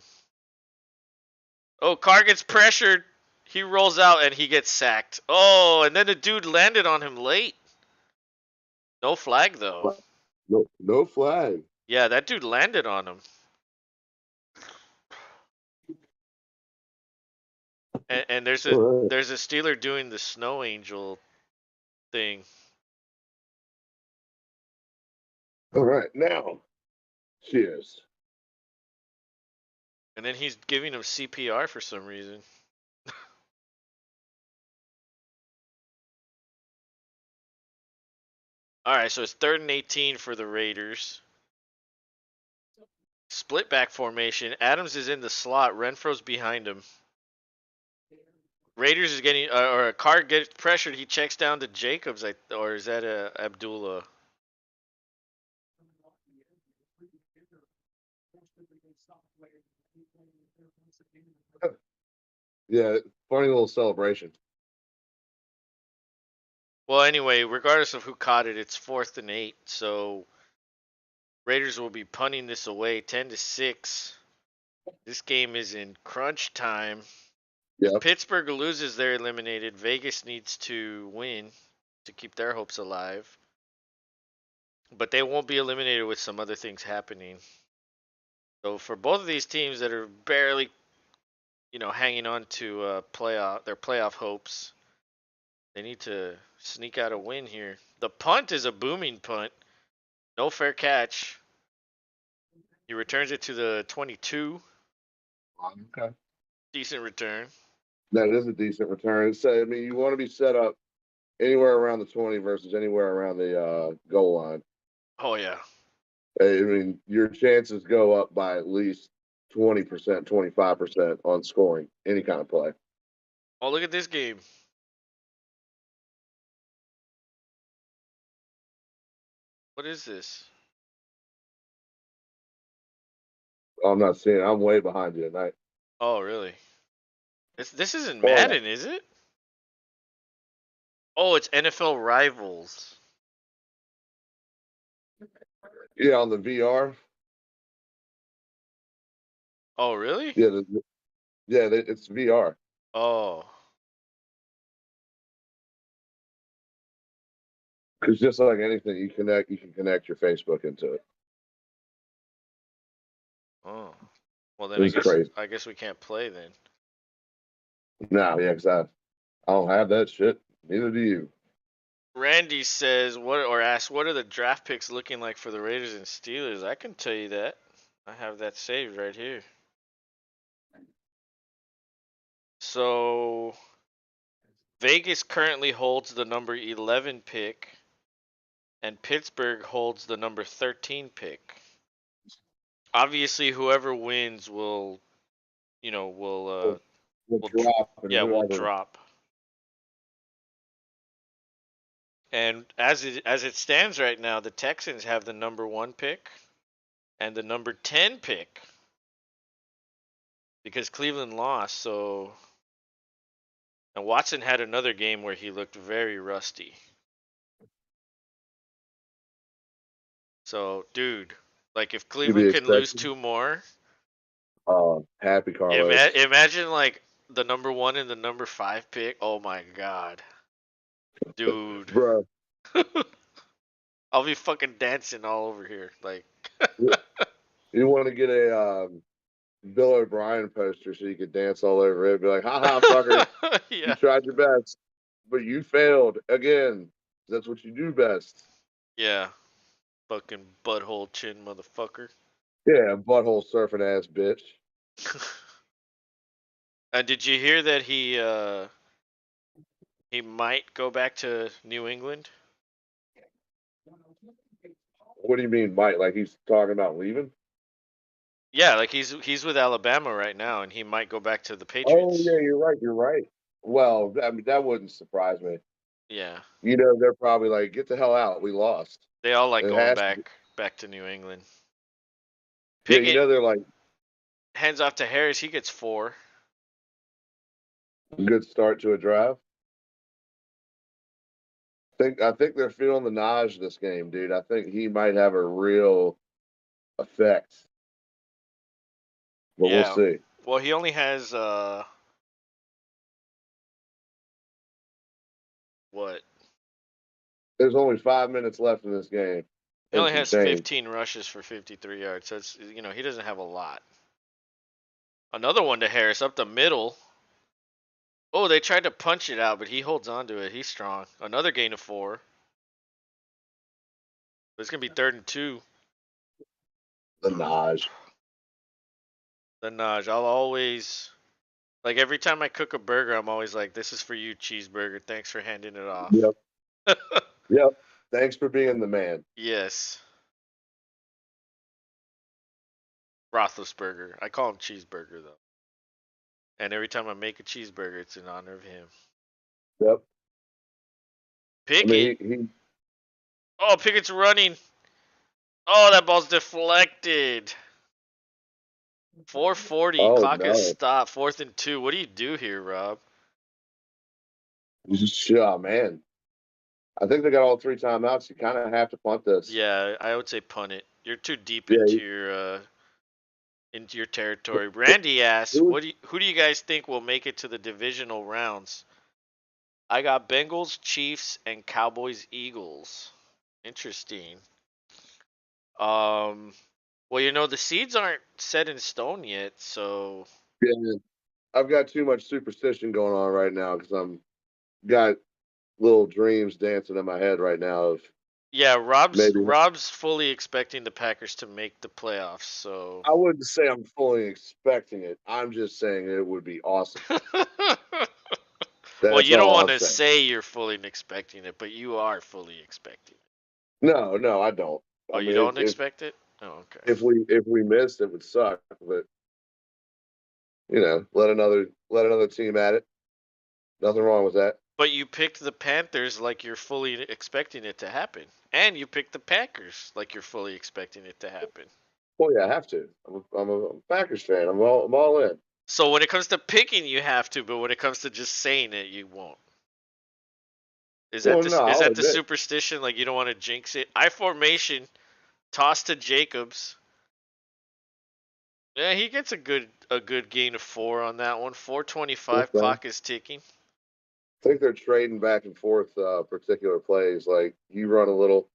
Oh, Carr gets pressured. He rolls out and he gets sacked. Oh, and then the dude landed on him late. No flag though. No, no flag. Yeah, that dude landed on him. And there's a All right. there's a Steeler doing the snow angel thing. All right. Now, cheers. And then he's giving him CPR for some reason. All right, so it's 3rd and 18 for the Raiders. Split back formation. Adams is in the slot. Renfro's behind him. Raiders is getting, or a Carr gets pressured. He checks down to Jacobs, or is that Abdullah? Yeah, funny little celebration. Well, anyway, regardless of who caught it, it's 4th and 8. So Raiders will be punting this away, 10-6. This game is in crunch time. If Yeah. Pittsburgh loses, they're eliminated. Vegas needs to win to keep their hopes alive. But they won't be eliminated with some other things happening. So for both of these teams that are barely, hanging on to their playoff hopes, they need to sneak out a win here. The punt is a booming punt. No fair catch. He returns it to the 22. Okay. Decent return. That is a decent return. So I mean, you want to be set up anywhere around the 20 versus anywhere around the goal line. Oh yeah. I mean, your chances go up by at least 20%, 25% on scoring any kind of play. Oh, look at this game. What is this? I'm not seeing it. I'm way behind you tonight. Oh, really? This isn't Oh, yeah. Madden, is it? Oh, it's NFL Rivals. Yeah, on the VR. Oh, really? Yeah, it's VR. Oh. Because just like anything, you can connect your Facebook into it. Oh. Well, then I It's guess crazy. I guess we can't play then. No, yeah, because I don't have that shit. Neither do you. Randy says asks what are the draft picks looking like for the Raiders and Steelers? I can tell you that. I have that saved right here. So Vegas currently holds the number 11 pick and Pittsburgh holds the number 13 pick. Obviously whoever wins will, you know, will We'll, we'll will drop and yeah, will whoever. drop. And as it stands right now, the Texans have the number 1 pick and the number 10 pick because Cleveland lost. So and Watson had another game where he looked very rusty. So, dude, like if To Cleveland be can lose expected. 2 more, Happy Carlos. imagine like the number 1 and the number 5 pick. Oh my god, dude, Bro, I'll be fucking dancing all over here. Like, you want to get a Bill O'Brien poster so you could dance all over it. Be like, ha ha, fucker. You yeah, tried your best, but you failed again. That's what you do best. yeah, fucking butthole chin motherfucker. Yeah, butthole surfing ass bitch. Did you hear that he might go back to New England? What do you mean, Mike? Like he's talking about leaving? Yeah, like he's with Alabama right now, and he might go back to the Oh Patriots. yeah, you're right. You're right. Well, I mean, that wouldn't surprise me. Yeah, You know, they're probably like, get the hell out. We lost. they all like It going has to be. back to New England. Yeah, you Pickett know, they're like, hands off to Harris. He gets 4. good start to a drive. I think they're feeling the Naj this game, dude. I think he might have a real effect, but we'll Yeah. see. Well, he only has what? There's only 5 minutes left in this game He and only some has change. 15 rushes for 53 yards. So it's he doesn't have a lot. Another one to Harris up the middle. Oh, they tried to punch it out, but he holds on to it. He's strong. Another gain of 4. It's gonna be 3rd and 2. The Naj. The Naj. I'll always like every time I cook a burger, I'm always like, "This is for you, cheeseburger. Thanks for handing it off." Yep. Yep. Thanks for being the man. Yes. Roethlisberger. I call him Cheeseburger though. And every time I make a cheeseburger, it's in honor of him. Yep. I Pickett. mean, he Oh, Pickett's running. Oh, that ball's deflected. 440. oh Clock has no. stopped. 4th and 2. What do you do here, Rob? Yeah, man. I think they got all three timeouts. You kind of have to punt this. Yeah, I would say punt it. You're too deep Yeah. into your territory. Randy asks, Who, who do you guys think will make it to the divisional rounds? I got Bengals, Chiefs, and Cowboys, Eagles. Interesting. Um, well, the seeds aren't set in stone yet, so yeah, I've got too much superstition going on right now because I'm got little dreams dancing in my head right now of yeah, Rob's maybe. Rob's fully expecting the Packers to make the playoffs. So, I wouldn't say I'm fully expecting it. I'm just saying it would be awesome. well, That's you don't all want I'm to saying. say you're fully expecting it, but you are fully expecting it. No, no, I don't. Oh, I you mean, don't expect it? Oh, okay. if we missed, it would suck. But let another team at it. Nothing wrong with that. But you picked the Panthers like you're fully expecting it to happen, and you picked the Packers like you're fully expecting it to happen. Well, yeah, I have to. I'm a Packers fan. I'm all in. So when it comes to picking, you have to, but when it comes to just saying it, you won't. Well, no, Is I'll that the admit. superstition? Like you don't want to jinx it? I formation, toss to Jacobs. Yeah, he gets a good gain of 4 on that one. 425. Okay. Clock is ticking. I think they're trading back and forth particular plays. Like you run a little,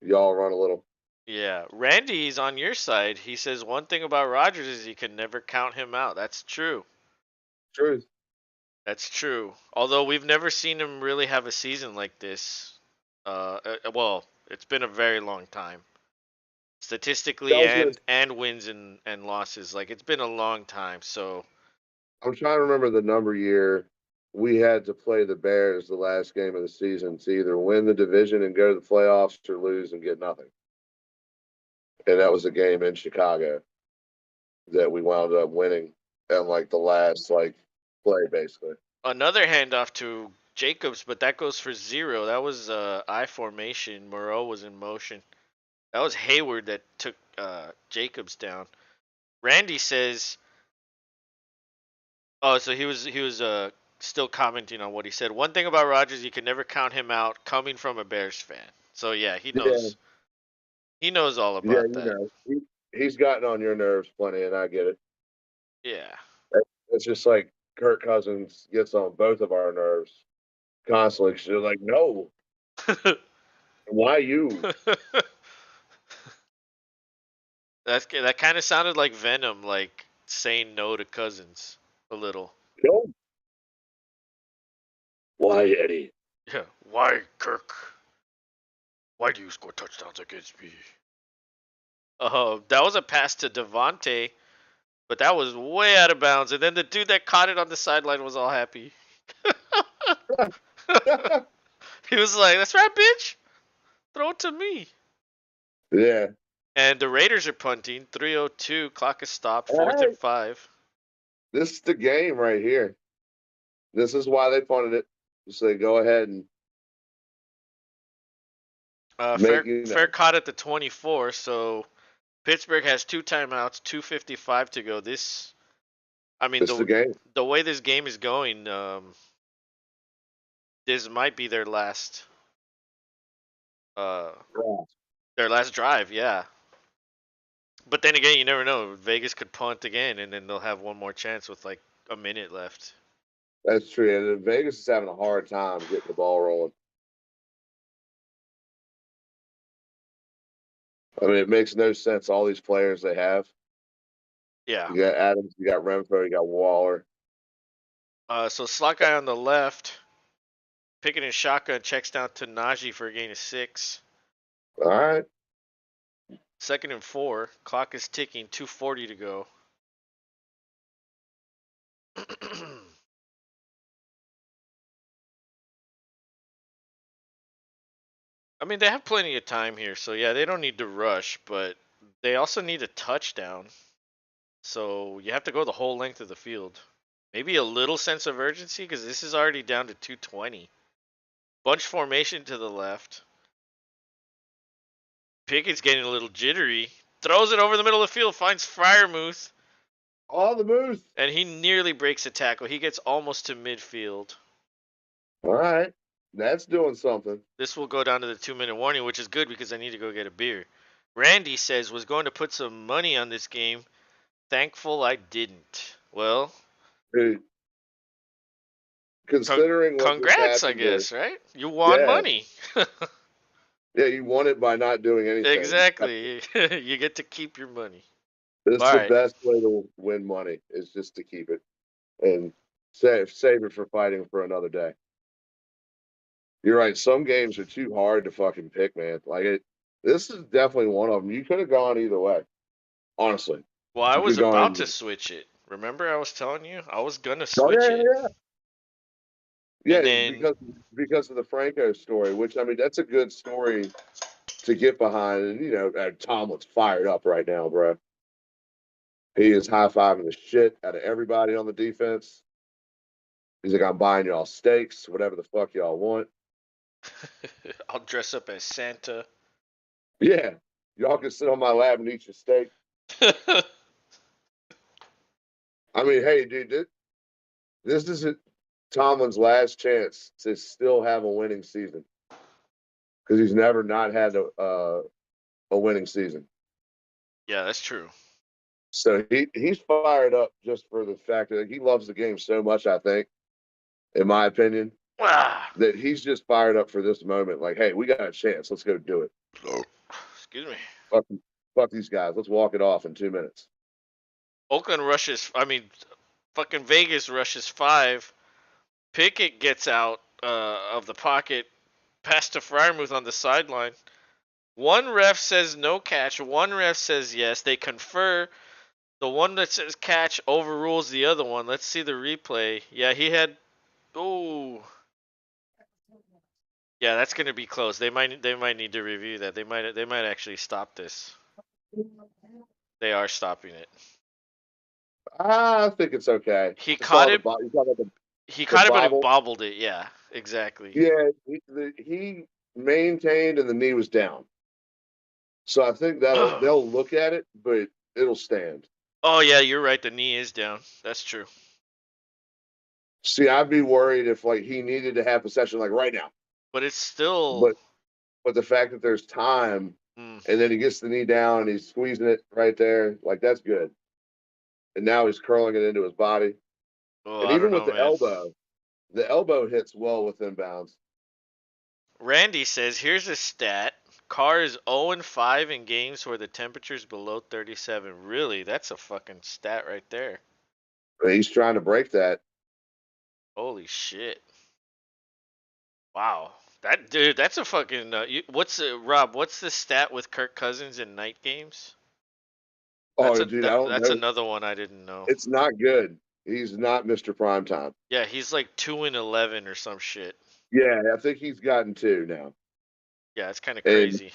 y'all run a little. Yeah, Randy's on your side. He says one thing about Rodgers is you can never count him out. That's true. Truth. That's true. Although we've never seen him really have a season like this. Well, it's been a very long time, I statistically was gonna. and wins and losses. Like it's been a long time. So I'm trying to remember the number year we had to play the Bears the last game of the season to either win the division and go to the playoffs or lose and get nothing. And that was a game in Chicago that we wound up winning and like the last like play basically. another handoff to Jacobs, but that goes for 0. That was I formation. Moreau was in motion. That was Hayward that took Jacobs down. Randy says, "Oh, so he was still commenting on what he said. One thing about Rodgers, you can never count him out. Coming from a Bears fan, so yeah, he Yeah, knows. He knows all yeah, about that. he's gotten on your nerves plenty, and I get it. Yeah. It's just like Kirk Cousins gets on both of our nerves constantly. 'Cause you're like, no, why you? That kind of sounded like Venom, like saying no to Cousins a little. No, why Eddie? Yeah. Why, Kirk? Why do you score touchdowns against me? That was a pass to Devontae, but that was way out of bounds. And then the dude that caught it on the sideline was all happy. He was like, "That's right, bitch. Throw it to me." Yeah. And the Raiders are punting. 3:02. Clock is stopped. All Fourth and right. 5. This is the game right here. This is why they punted it. Just say go ahead and make Fair caught at the 24. So Pittsburgh has 2 timeouts. 2:55 to go. I mean, this is the game. the way this game is going, this might be uh, Yeah. their last drive. Yeah. But then again, you never know. Vegas could punt again, and then they'll have one more chance with like a minute left. That's true. And Vegas is having a hard time getting the ball rolling. I mean, it makes no sense. All these players they have. Yeah. You got Adams, you got Renfro, you got Waller. So slot guy on the left, picking his shotgun, checks down to Najee for a gain of 6. All right. 2nd and 4. Clock is ticking. 2:40 to go. I mean, they have plenty of time here, so yeah, they don't need to rush, but they also need a touchdown. So you have to go the whole length of the field. Maybe a little sense of urgency because this is already down to 220. Bunch formation to the left. Pickett's getting a little jittery. Throws it over the middle of the field, finds Fryermuth, All the moves. and he nearly breaks a tackle. He gets almost to midfield. All right. That's doing something. This will go down to the 2-minute warning, which is good because I need to go get a beer. Randy says was going to put some money on this game. Thankful I didn't. Well, Dude, con- considering what just congrats, I happened there. guess, right? You won Yeah. money. Yeah, you won it by not doing anything. Exactly. You get to keep your money. It's All the right. best way to win money is just to keep it and save it for fighting for another day. You're right. Some games are too hard to fucking pick, man. Like it. This is definitely one of them. You could have gone either way. Honestly, Well, I you could was have gone about to either. switch it. Remember, I was telling you I was gonna Oh switch yeah, it, yeah, and yeah. then Because of the Franco story, which I mean, that's a good story to get behind. And Tomlin's fired up right now, bro. He is high fiving the shit out of everybody on the defense. He's like, I'm buying y'all steaks, whatever the fuck y'all want. I'll dress up as Santa. Yeah, y'all can sit on my lap and eat your steak. I mean, hey, dude, this is Tomlin's last chance to still have a winning season because he's never not had a winning season. Yeah, that's true. So he's fired up just for the fact that he loves the game so much. I think, in my opinion, Ah, that he's just fired up for this moment. Like, hey, we got a chance. Let's go do it. excuse me. Fuck, fuck these guys. Let's walk it off in 2 minutes. Oakland rushes. I mean, fucking Vegas rushes 5. Pickett gets out of the pocket, pass to Fryermuth on the sideline. One ref says no catch. One ref says yes. They confer. The one that says catch overrules the other one. Let's see the replay. Yeah, he had. Oh, yeah, that's gonna be close. They might need to review that. They might actually stop this. They are stopping it. I think it's okay. He I caught saw it. you saw He the caught it, but he bobble. bobbled it. Yeah, exactly. Yeah, he maintained and the knee was down. So I think they'll look at it, but it'll stand. Oh yeah, you're right. The knee is down. That's true. See, I'd be worried if like he needed to have possession like right now. But it's still. But the fact that there's time Mm, and then he gets the knee down and he's squeezing it right there, like that's good. And now he's curling it into his body. oh, And I don't even with know, the man. elbow hits well within bounds. Randy says, here's a stat. Carr is 0-5 in games where the temperature's below 37. Really? That's a fucking stat right there. But he's trying to break that. Holy shit. Wow. That dude, that's a fucking Rob, what's the stat with Kirk Cousins in night games? Oh, dude, I don't That's know. another one I didn't know. It's not good. He's not Mr. Primetime. Yeah, he's like 2-11 or some shit. Yeah, I think he's gotten two now. Yeah, it's kind of And crazy.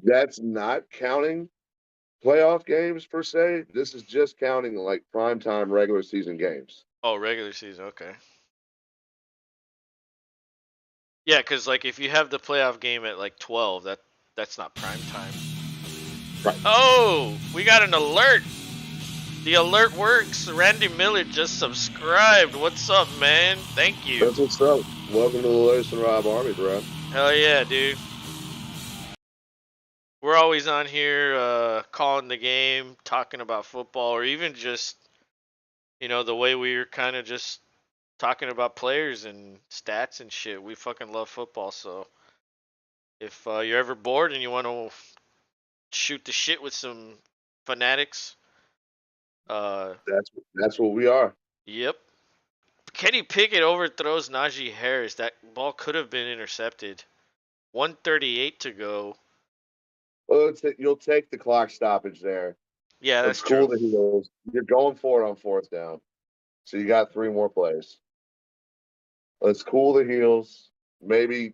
that's not counting playoff games per se. This is just counting like primetime regular season games. Oh, regular season, okay. Yeah, cuz like if you have the playoff game at like 12, that's not prime time. Right. Oh, we got an alert. The alert works. Randy Miller just subscribed. What's up, man? Thank you. That's what's up. Welcome to the Lewis and Rob Army, bro. Hell yeah, dude. We're always on here calling the game, talking about football, or even just, the way we were kind of just talking about players and stats and shit. We fucking love football, so if you're ever bored and you want to shoot the shit with some fanatics, uh, That's what we are. yep. Kenny Pickett overthrows Najee Harris. That ball could have been intercepted. 138 to go. Well, you'll take the clock stoppage there. Yeah, Let's that's true. cool the heels. You're going for it on fourth down. So you got 3 more plays. Let's cool the heels. Maybe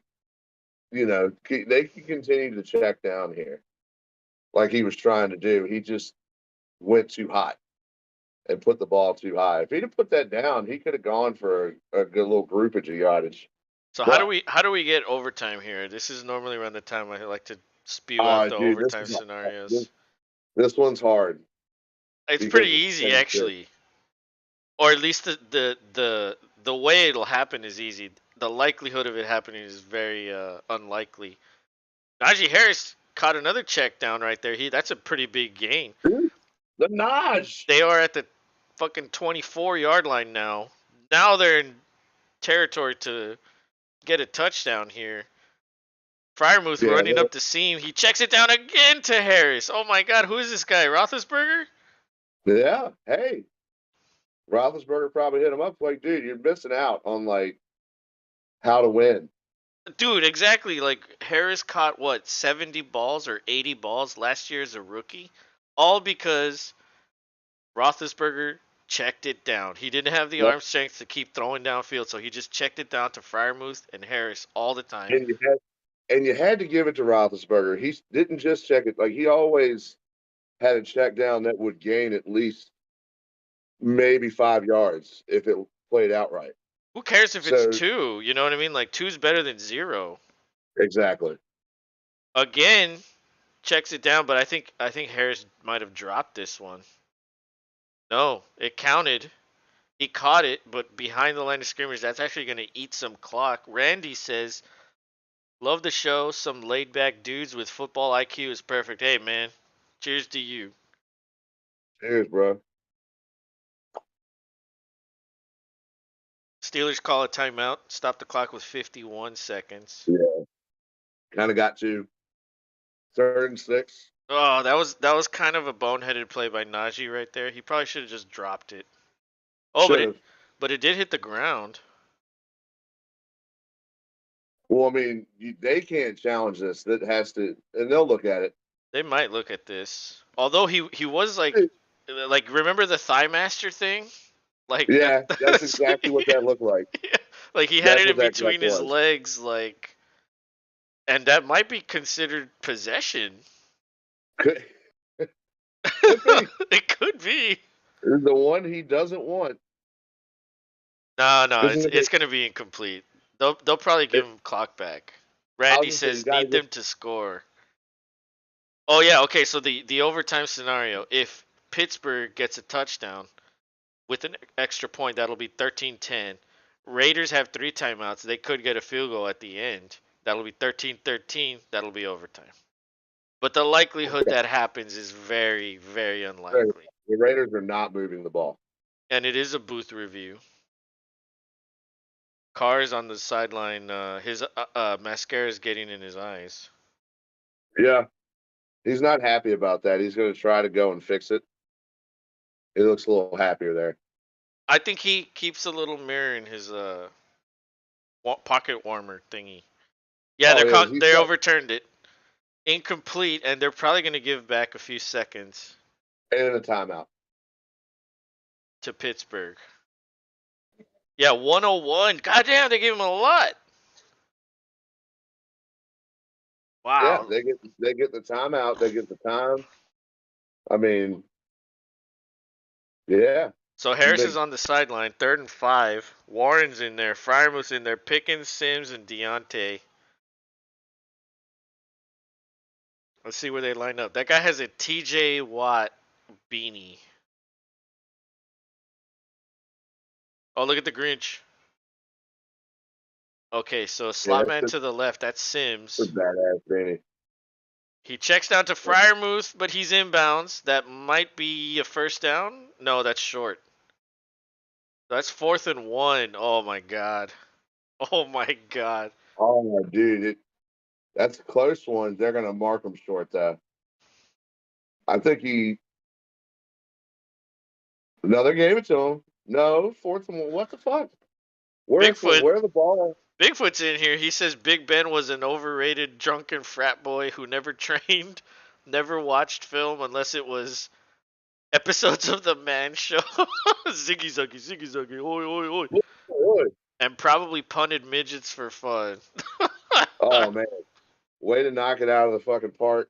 they can continue to check down here like he was trying to do. He just went too high and put the ball too high. If he'd have put that down, he could have gone for a good little groupage of yardage. So But how do we get overtime here? This is normally around the time I like to spew out the dude, overtime scenarios. this one's hard It's pretty because it's easy 10-6. actually, or at least the way it'll happen is easy. The likelihood of it happening is very unlikely. Najee Harris caught another check down right there. That's a pretty big gain. Dude, the Naj. They are at the fucking 24-yard line now. Now they're in territory to get a touchdown here. Fryermuth Yeah, running up the seam. He checks it down again to Harris. Oh my God, who is this guy? Roethlisberger? yeah. Hey, Roethlisberger probably hit him up like, dude, you're missing out on like how to win. Dude, exactly. Like Harris caught what, 70 balls or 80 balls last year as a rookie, all because Roethlisberger checked it down. He didn't have the Yep. arm strength to keep throwing downfield, so he just checked it down to Fryermuth and Harris all the time. And you had to give it to Roethlisberger. He didn't just check it; like he always had a check down that would gain at least maybe 5 yards if it played out right. Who cares if it's So two? You know what I mean? Like two's better than zero. exactly. Again, checks it down, but I think Harris might have dropped this one. No, it counted. He caught it, but behind the line of scrimmage, that's actually going to eat some clock. Randy says, "Love the show. Some laid back dudes with football IQ is perfect." Hey man, cheers to you. Cheers, bro. Steelers call a timeout. Stop the clock with 51 seconds. Yeah, kind of got to 3rd and 6. Oh, that was kind of a boneheaded play by Najee right there. He probably should have just dropped it. Oh, Should have. but it did hit the ground. Well, I mean, they can't challenge this. That has to, and they'll look at it. They might look at this. Although he was Hey, like remember the Thigh Master thing? Like that yeah, that's exactly what that looked like. yeah, like he had That's it what in that gap between his was. legs like, and that might be considered possession. Could, could be It could be. the one he doesn't want. No, Because it's gonna be incomplete. They'll probably give him clock back. I Randy was gonna say you says got to need get. them to score. Oh yeah, okay. So the overtime scenario, if Pittsburgh gets a touchdown with an extra point, that'll be 13-10. Raiders have 3 timeouts. They could get a field goal at the end. That'll be 13-13. That'll be overtime. But the likelihood that happens is very, very unlikely. The Raiders are not moving the ball. And it is a booth review. Carr is on the sideline. His mascara is getting in his eyes. Yeah, he's not happy about that. He's going to try to go and fix it. He looks a little happier there. I think he keeps a little mirror in his pocket warmer thingy. Yeah, Oh yeah, he's they got overturned it. Incomplete, and they're probably going to give back a few seconds and a timeout. to Pittsburgh. Yeah, 101. Goddamn, they gave him a lot. Yeah, Wow. they get the timeout. They get the time. I mean, yeah, So Harris they, is on the sideline, 3rd and 5. Warren's in there. Fryermuth's in there. Pickens, Sims, and Deontay. Let's see where they line up. That guy has a TJ Watt beanie. Oh, look at the Grinch. Okay, so yeah, slot man that's to the left, that's a Sims. badass Danny. He checks down to Fryermuth, but he's inbounds. That might be a first down. No, that's short. That's 4th and 1. Oh my god. Oh my god. Oh, dude, that's a close one. They're going to mark him short though. I think he. No, they gave it to him. No, 4th and 1. What the fuck? Bigfoot Where the ball? Bigfoot's in here. He says Big Ben was an overrated drunken frat boy who never trained, never watched film unless it was episodes of the Man Show. Ziggy zuggy, oi oi oi. Boy, And probably punted midgets for fun. Oh man, way to knock it out of the fucking park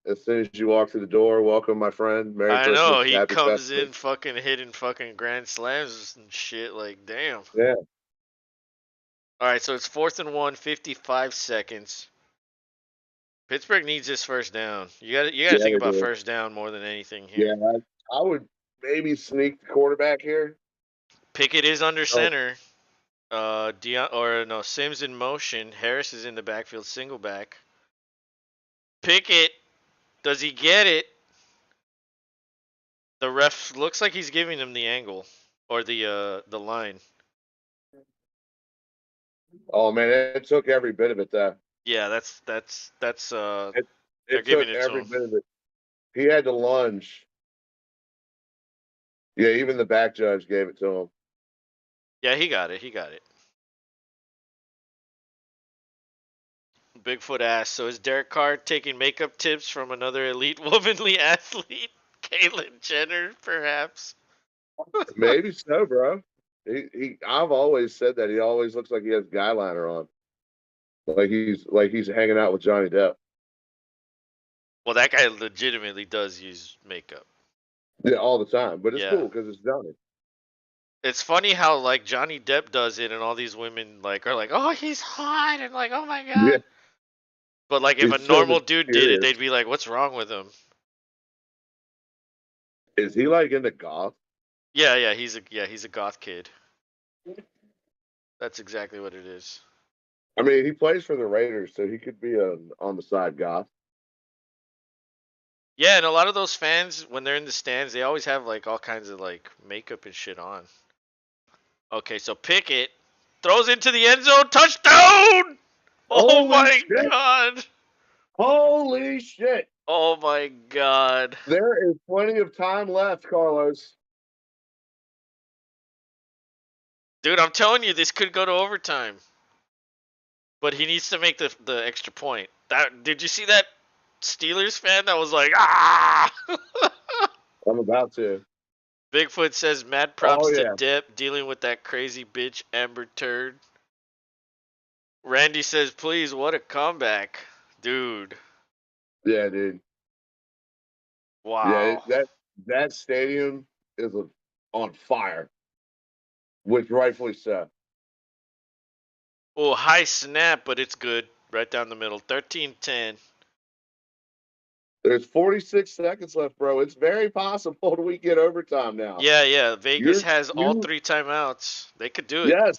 as soon as you walk through the door. Welcome, my friend. Merry I know Christmas, he Happy comes Festivus. in fucking hitting fucking grand slams and shit. Like, damn. Yeah, All right, so it's 4th and 1, 55 seconds. Pittsburgh needs this first down. You got to yeah, think they about do. first down more than anything Yeah, here. I would maybe sneak the quarterback here. Pickett is under Oh, center. Dion or no Sims in motion. Harris is in the backfield, single back. Pickett, does he get it? The ref looks like he's giving him the angle or the line. oh man, it took every bit of it. Though Yeah, that's it they're it giving took it to every him. bit of it. He had to lunge. Yeah, even the back judge gave it to him. Yeah, he got it. He got it. Bigfoot ass. So is Derek Carr taking makeup tips from another elite womanly athlete? Caitlyn Jenner, perhaps? Maybe so, bro. I've always said that he always looks like he has guy liner on, like he's hanging out with Johnny Depp. Well, that guy legitimately does use makeup. Yeah, all the time. But it's Yeah. cool because it's Johnny. It's funny how like Johnny Depp does it and all these women like are like, "Oh, he's hot." And like, "Oh my Yeah, god." But like if a he's so normal dude did it, mysterious. they'd be like, "What's wrong with him?" Is he like into golf? He's a goth kid. That's exactly what it is. I mean, he plays for the Raiders, so he could be on the side goth. Yeah, and a lot of those fans when they're in the stands, they always have like all kinds of like makeup and shit on. Okay, so Pickett throws into the end zone, touchdown! Oh Holy my shit! god! Holy shit! Oh my god. There is plenty of time left, Carlos. Dude, I'm telling you, this could go to overtime. But he needs to make the extra point. That did you see that Steelers fan that was like, ah? I'm about to. Bigfoot says mad Oh props to yeah, Depp dealing with that crazy bitch Amber Turd. Randy says, please, what a comeback. Dude. yeah, dude. Yeah, Wow. that stadium is on fire, which rightfully so. Oh, high snap, but it's good. Right down the middle. 13-10. There's 46 seconds left, bro. It's very possible we get overtime now. Yeah, yeah. Vegas You're has all you three timeouts. They could do it. yes,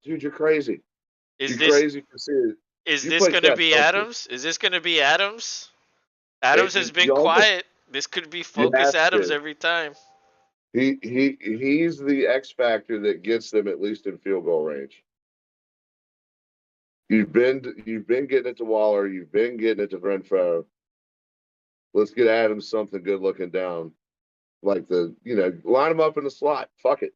dude. You're crazy. Is You're this crazy for serious. is You this play gonna chess, be don't you? Adams? Is this gonna be Adams? Adams has been You almost quiet. This could be you Focus have Adams to. every time. He's the X factor that gets them at least in field goal range. You've been getting it to Waller. You've been getting it to Renfro. Let's get Adams something good looking down, like line him up in the slot. Fuck it,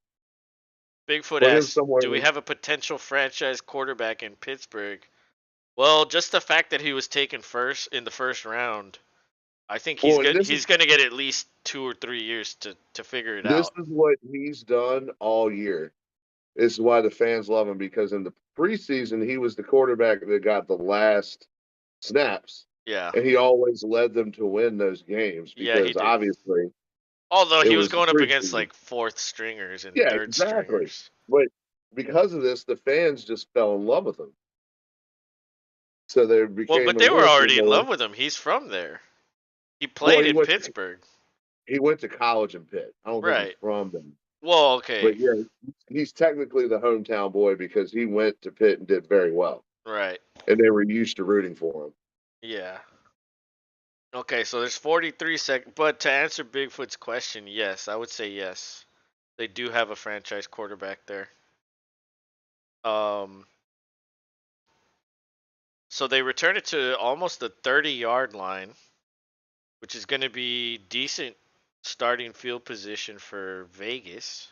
Bigfoot put him asks, somewhere. do we have a potential franchise quarterback in Pittsburgh? Well, just the fact that he was taken first in the first round, I think he's Well, and good. He's gonna get at least 2 or 3 years to figure it this out. is what he's done all year. This is why the fans love him because in the preseason he was the quarterback that got the last snaps, Yeah, and he always led them to win those games yeah, he because did. obviously Although it he was was the going up against preseason. like fourth stringers and Yeah, third exactly. stringers. But because of this, the fans just fell in love with him. So they Well, became but they were enlisted already in more. love with him. He's from there. He Well, played in Pittsburgh. he went to college in Pitt. I don't think he's Right. from them, Well, okay. but yeah, he's technically the hometown boy because he went to Pitt and did very well, Right. and they were used to rooting for him. Yeah. Okay, so there's 43 seconds. But to answer Bigfoot's question, yes, I would say yes. They do have a franchise quarterback there. Um, so they return it to almost the 30-yard line, which is going to be decent starting field position for Vegas.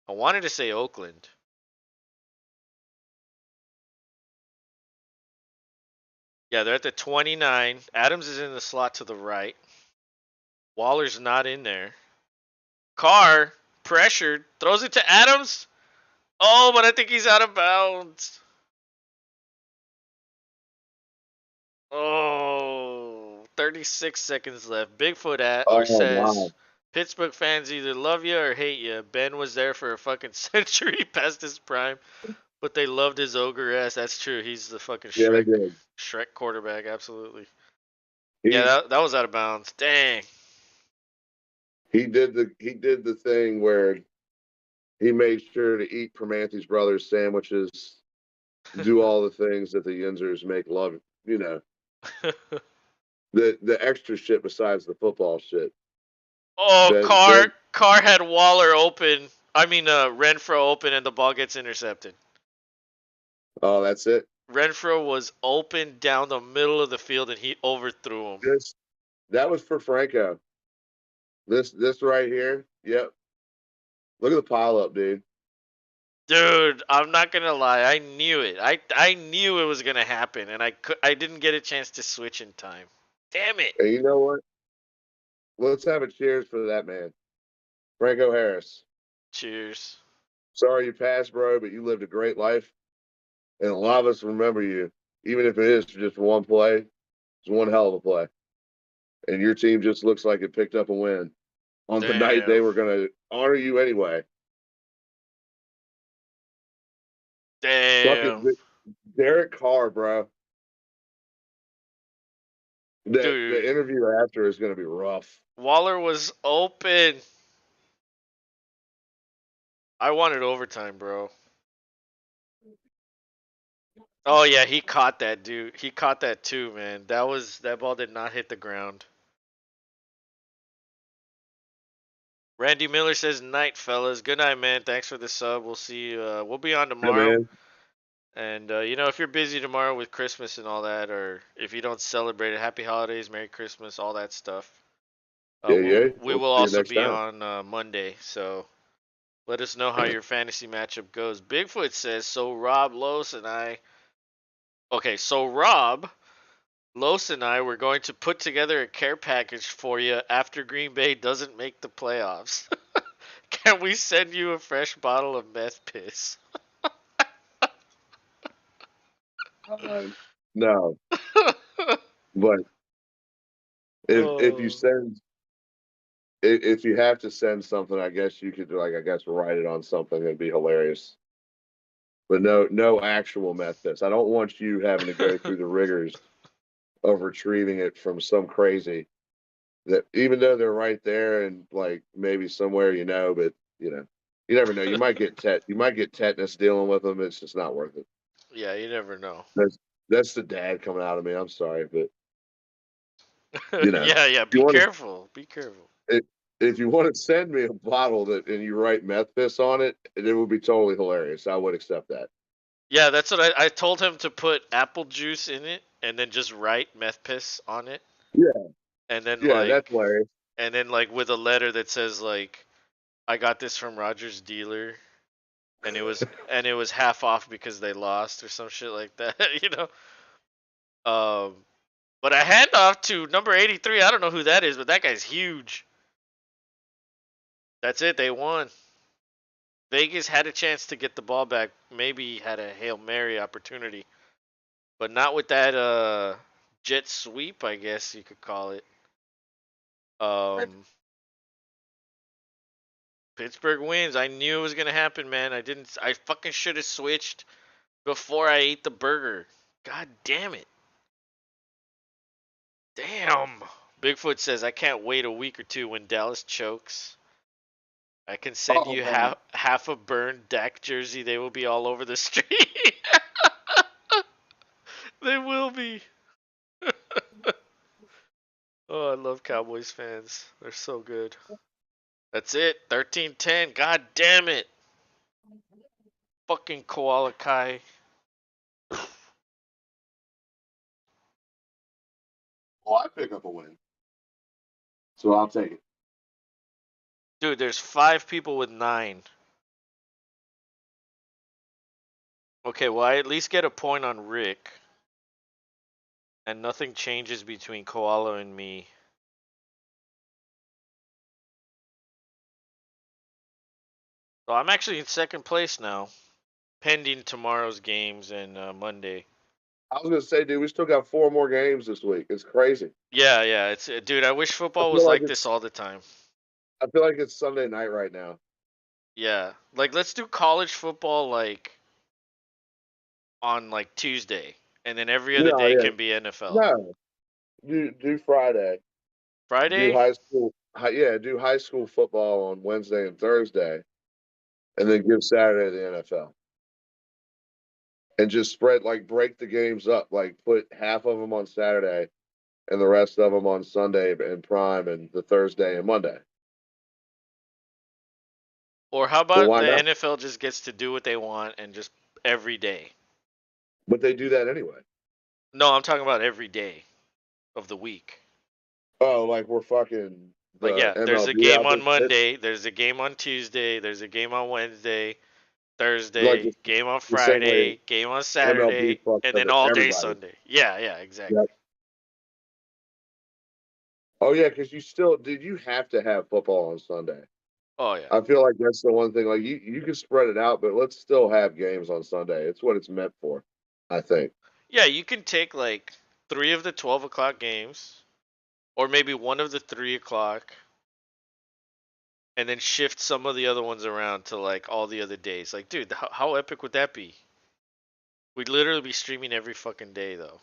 I wanted to say Oakland. Yeah, they're at the 29. Adams is in the slot to the right. Waller's not in there. Carr, pressured, throws it to Adams. Oh, but I think he's out of bounds. Oh, 36 seconds left. Bigfoot or Oh my. says Pittsburgh fans either love you or hate you. Ben was there for a fucking century past his prime, but they loved his ogre ass. That's true. He's the fucking Yeah, they Shrek did. Shrek quarterback. Absolutely. Yeah, He that was out of bounds. Dang. he did the thing where he made sure to eat Permante's brothers' sandwiches, do all the things that the Yinzers make love. You know, the extra shit besides the football shit. Oh, Ben, Carr had Waller open. I mean, Renfro open, and the ball gets intercepted. oh, that's it. Renfro was open down the middle of the field, and he overthrew him. This that was for Franco. This right here. Yep. Look at the pile up, dude. Dude, I'm not gonna lie. I knew it. I knew it was gonna happen, and I didn't get a chance to switch in time. Damn it. And you know what? Let's have a cheers for that man, Franco Harris. Cheers. Sorry you passed, bro, but you lived a great life, and a lot of us remember you, even if it is just one play. It's one hell of a play, and your team just looks like it picked up a win on the night they Damn. were going to honor you anyway. Fucking Damn. Derek Carr, bro. The Dude, interview after is going to be rough. Waller was open. I wanted overtime, bro. Oh yeah, he caught that dude. He caught that too, man. That ball did not hit the ground. Randy Miller says, "Night, fellas. Good night, man. Thanks for the sub. We'll see you. We'll be on Yeah, tomorrow. man. And if you're busy tomorrow with Christmas and all that, or if you don't celebrate it, Happy Holidays, Merry Christmas, all that stuff. Yeah, yeah. We We'll will see you also next be time. on Monday. So let us know how your fantasy matchup goes." Bigfoot says, "So Rob Los and I." Okay, so Rob Los and I were going to put together a care package for you after Green Bay doesn't make the playoffs. Can we send you a fresh bottle of meth piss? No, but if you Oh. send if you have to send something, I guess you could like I guess write it on something. It'd be hilarious. But no actual meth test. I don't want you having to go through the rigors of retrieving it from some crazy that even though they're right there and like maybe somewhere but you never know. You might get tetanus dealing with them. It's just not worth it. Yeah, you never know. That's that's the dad coming out of me. I'm sorry, but you know, Yeah, yeah. if you Be want careful. Be careful. to if you want to send me a bottle that and you write meth piss on it, it would be totally hilarious. I would accept that. Yeah, that's what I told him to put apple juice in it and then just write meth piss on it, Yeah, and then yeah, that's like hilarious. with a letter that says like I got this from Roger's dealer, and it was half off because they lost or some shit like that, you know. But I hand off to number 83. I don't know who that is, but that guy's huge. That's it. They won. Vegas had a chance to get the ball back. Maybe had a Hail Mary opportunity, but not with that jet sweep, I guess you could call it. Um Pittsburgh wins. I knew it was going to happen, man. I fucking should have switched before I ate the burger. God damn it. Damn. Bigfoot says I can't wait a week or two when Dallas chokes. I can send Oh you man. half a burned Dak jersey. They will be all over the street. They will be. Oh, I love Cowboys fans. They're so good. That's it. 13-10. God damn it. Fucking Koala Kai. Well, I pick up a win, so I'll take it. Dude, there's 5 people with 9. Okay, well, I at least get a point on Rick. And nothing changes between Koala and me. So I'm actually in second place now. Pending tomorrow's games and Monday. I was gonna say, dude, we still got 4 more games this week. It's crazy. Yeah, yeah. It's dude. I wish I football feel was like like this it's all the time. I feel like it's Sunday night right now. Yeah, like let's do college football like on like Tuesday, and then every other No, day yeah, can be NFL. no. Do Friday. Do Friday, high school. Yeah, do high school football on Wednesday and Thursday, and then give Saturday the NFL. And just spread like break the games up. Like put half of them on Saturday and the rest of them on Sunday and Prime and the Thursday and Monday. or how Well, about why the not? NFL just gets to do what they want and just every day? But they do that anyway. No, I'm talking about every day of the week. Oh, like we're fucking Like, the yeah, there's a MLB game out on there. It's Monday, there's a game on Tuesday, there's a game on Wednesday, like Thursday, game on the same way Friday, game on MLB Saturday, fucks and up then all day everybody. Sunday. Yeah, yeah, exactly. Yep. Oh yeah, because you still did. You have to have football on Sunday. Oh yeah. I feel like that's the one thing. Like you can spread it out, but let's still have games on Sunday. It's what it's meant for, I think. Yeah, you can take like 3 of the 12 o'clock games, or maybe one of the 3 o'clock, and then shift some of the other ones around to like all the other days. Like, dude, how epic would that be? We'd literally be streaming every fucking day, though.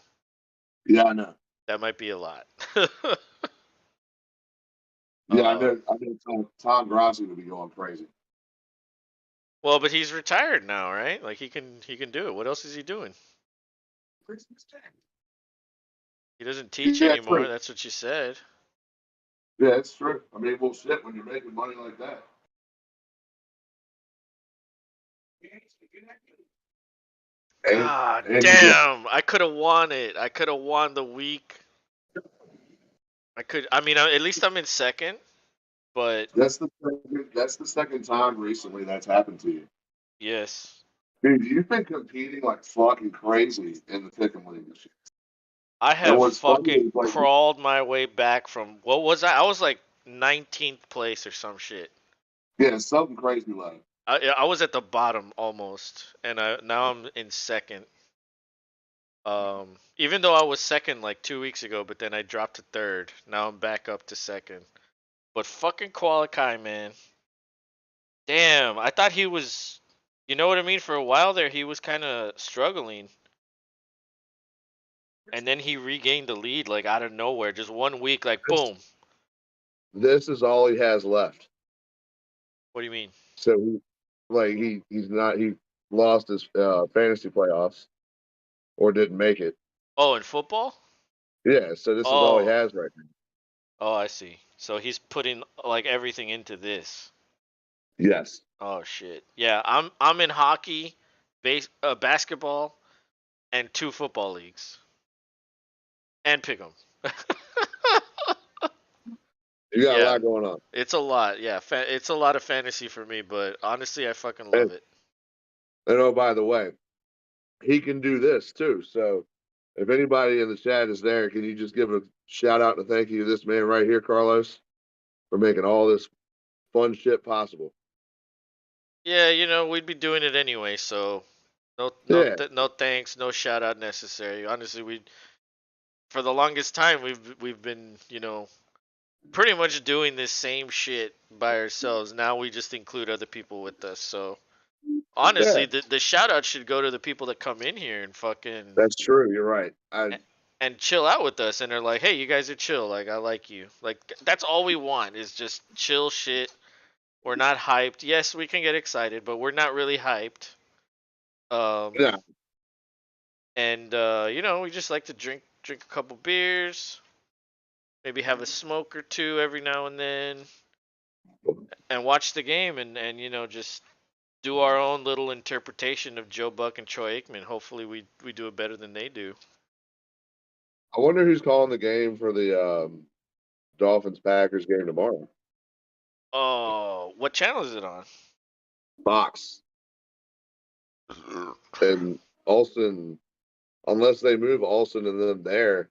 Yeah, I know. That might be a lot. Yeah, I um, know. I know. Tom Grossi would be going crazy. well, but he's retired now, right? Like he can do it. What else is he doing? He doesn't teach Yeah, anymore. true. That's what you said. Yeah, it's true. I mean, well, shit, when you're making money like that. And God and you get damn! I could have won it. I could have won the week. I could. I mean, at least I'm in second. But that's the second time recently that's happened to you. yes, Dude, you've been competing like fucking crazy in the pick'em league this year. I And have what's funny fucking is like, crawled my way back from what was I? I was like 19th place or some shit. yeah, something crazy like. I was at the bottom almost, and now I'm in second. Even though I was second like 2 weeks ago, but then I dropped to third. Now I'm back up to second. But fucking Qualikai, man. Damn, I thought he was. You know what I mean? For a while there, he was kind of struggling, and then he regained the lead like out of nowhere. Just 1 week, like This, boom. this is all he has left. What do you mean? So he lost his fantasy playoffs or didn't make it. Oh, in football? Yeah, so this is all he Oh, has right now. oh, I see. So he's putting like everything into this. Yes. Oh shit. Yeah, I'm in hockey, basketball, and 2 football leagues, and pick 'em. You got a Yeah, lot going on. it's a lot. Yeah, it's a lot of fantasy for me, but honestly, I fucking love And, it. and oh, by the way, he can do this too. So if anybody in the chat is there, can you just give a shout out and a thank you to this man right here, Carlos, for making all this fun shit possible? Yeah, we'd be doing it anyway, so no, no, Yeah. no thanks, no shout out necessary. Honestly, we for the longest time we've been, pretty much doing this same shit by ourselves. Now we just include other people with us. So Yeah. honestly, the shout out should go to the people that come in here and fucking That's true. You're right. and chill out with us and they're like, "Hey, you guys are chill. Like I like you." Like that's all we want is just chill shit. We're not hyped. Yes, we can get excited, but we're not really hyped. Um Yeah. and we just like to drink a couple beers, maybe have a smoke or two every now and then and watch the game and just do our own little interpretation of Joe Buck and Troy Aikman. Hopefully, we do it better than they do. I wonder who's calling the game for the Dolphins Packers game tomorrow. Oh, what channel is it on? Fox and Olsen, unless they move Olsen and them there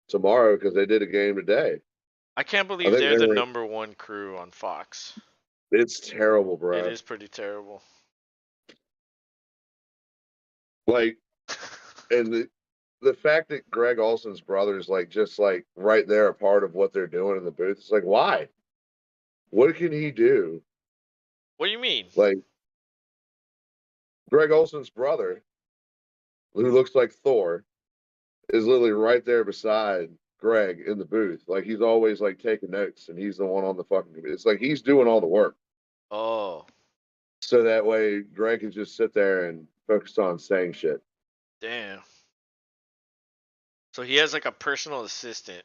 tomorrow because they did a game today. I can't I believe think they're they the were. number one crew on Fox. It's terrible, It bro. is pretty terrible. Like, and the fact that Greg Olson's brother is like just like right there, a part of what they're doing in the booth. It's like, why? What can he do? What do you mean? Like Greg Olson's brother, who looks like Thor, is literally right there beside Greg in the booth. Like he's always like taking notes, and he's the one on the fucking. It's like he's doing all the work, Oh, so that way Greg can just sit there and focus on saying shit. damn. So he has like a personal assistant.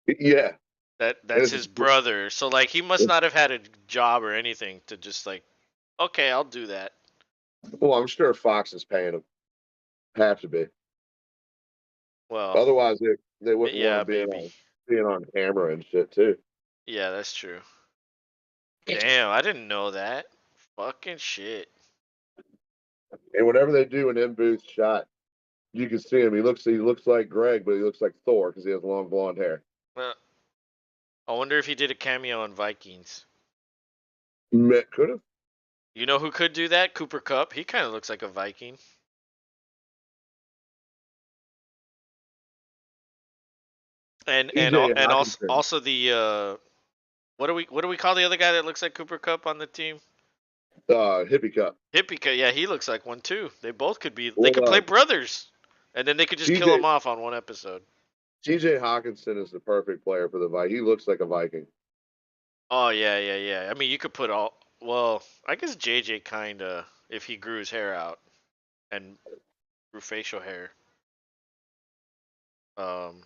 Yeah, and That's his brother. So like he must not have had a job or anything to just like, okay, I'll do that. well, I'm sure Fox is paying him. Have to be. Well, Otherwise, they wouldn't want yeah, him maybe. being on camera and shit too. Yeah, that's true. Damn, I didn't know that. Fucking shit. And whenever they do an in booth shot, you can see him. He looks like Greg, but he looks like Thor because he has long blonde hair. Well, I wonder if he did a cameo on Vikings. Could have. You know who could do that? Cooper Cup. He kind of looks like a Viking. TJ And Hawkinson, also the what do we call the other guy that looks like Cooper Cup on the team? Hippie Cup. Hippie. Yeah, he looks like one too. They both could be. They Well, could play brothers, and then they could just kill TJ him off on one episode. TJ Hawkinson is the perfect player for the Viking. He looks like a Viking. Oh yeah. I mean, you could put all. Well, I guess JJ kinda if he grew his hair out and grew facial hair. Um,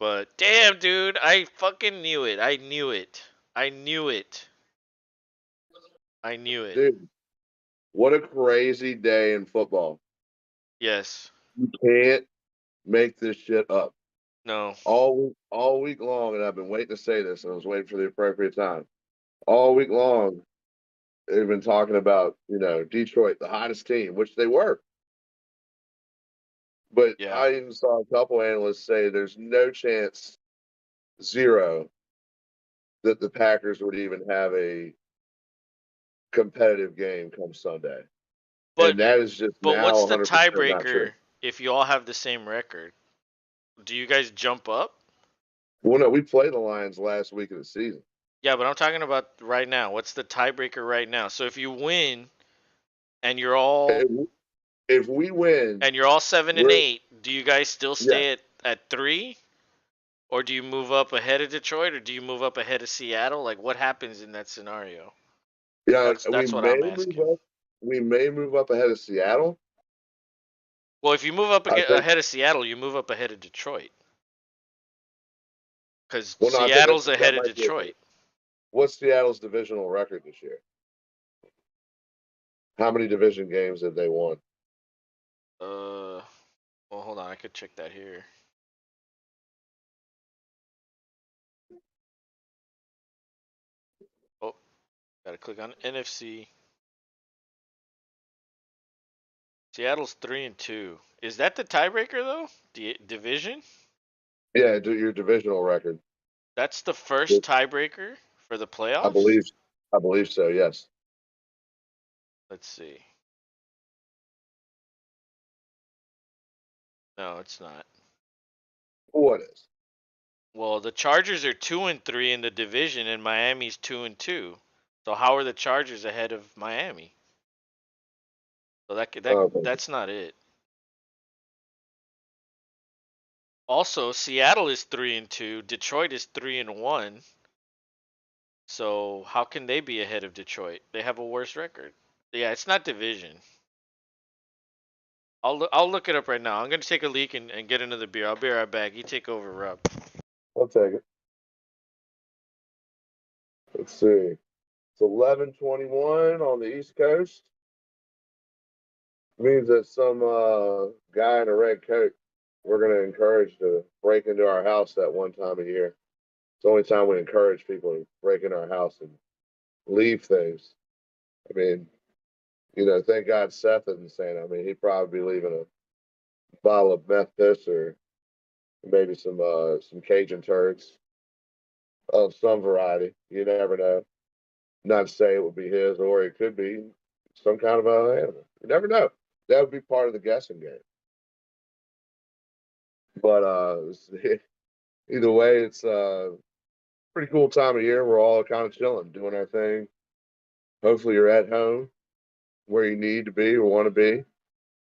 but damn, dude, I fucking knew it. I knew it. I knew it. I knew it. Dude, what a crazy day in football. Yes. You can't make this shit up. No. All week long, and I've been waiting to say this, and I was waiting for the appropriate time. All week long, they've been talking about, Detroit, the hottest team, which they were. But Yeah. I even saw a couple analysts say there's no chance, zero, that the Packers would even have a competitive game come Sunday. But And that is just but now what's the 100% not true. tiebreaker if you all have the same record? Do you guys jump up? Well, no, we played the Lions last week of the season. Yeah, but I'm talking about right now. What's the tiebreaker right now? So if you win and you're all If, if we win, and you're all 7-8, do you guys still yeah, stay at 3? Or do you move up ahead of Detroit, or do you move up ahead of Seattle? Like, what happens in that scenario? That's what I'm asking. we may move up ahead of Seattle. Well, if you move up I think, ahead of Seattle, you move up ahead of Detroit, because well, no, I think Seattle's that ahead of might be Detroit. what's Seattle's divisional record this year? How many division games have they won? Well, hold on, I could check that here. Oh, gotta click on NFC. Seattle's 3-2. Is that the tiebreaker though? Division? Yeah, do your divisional record. That's the first tiebreaker for the I playoffs? believe, I believe so. Yes. Let's see. No, it's not. What is? Well, the Chargers are 2-3 in the division, and Miami's 2-2. So how are the Chargers ahead of Miami? So Okay. that's not it. Also, Seattle is 3-2. Detroit is 3-1. So how can they be ahead of Detroit? They have a worse record. Yeah, it's not division. I'll look it up right now. I'm gonna take a leak and get another beer. I'll be right back. You take over, Rob. I'll take it. Let's see. It's 11:21 on the East Coast. Means that some guy in a red coat we're going to encourage to break into our house that one time a year. It's the only time we encourage people to break into our house and leave things. I mean, thank God Seth isn't saying. I mean, he'd probably be leaving a bottle of meth piss or maybe some Cajun turds of some variety. You never know. Not to say it would be his, or it could be some kind of an animal. You never know. that would be part of the guessing game. But either way, it's pretty cool time of year. We're all kind of chilling, doing our thing. Hopefully, you're at home where you need to be or want to be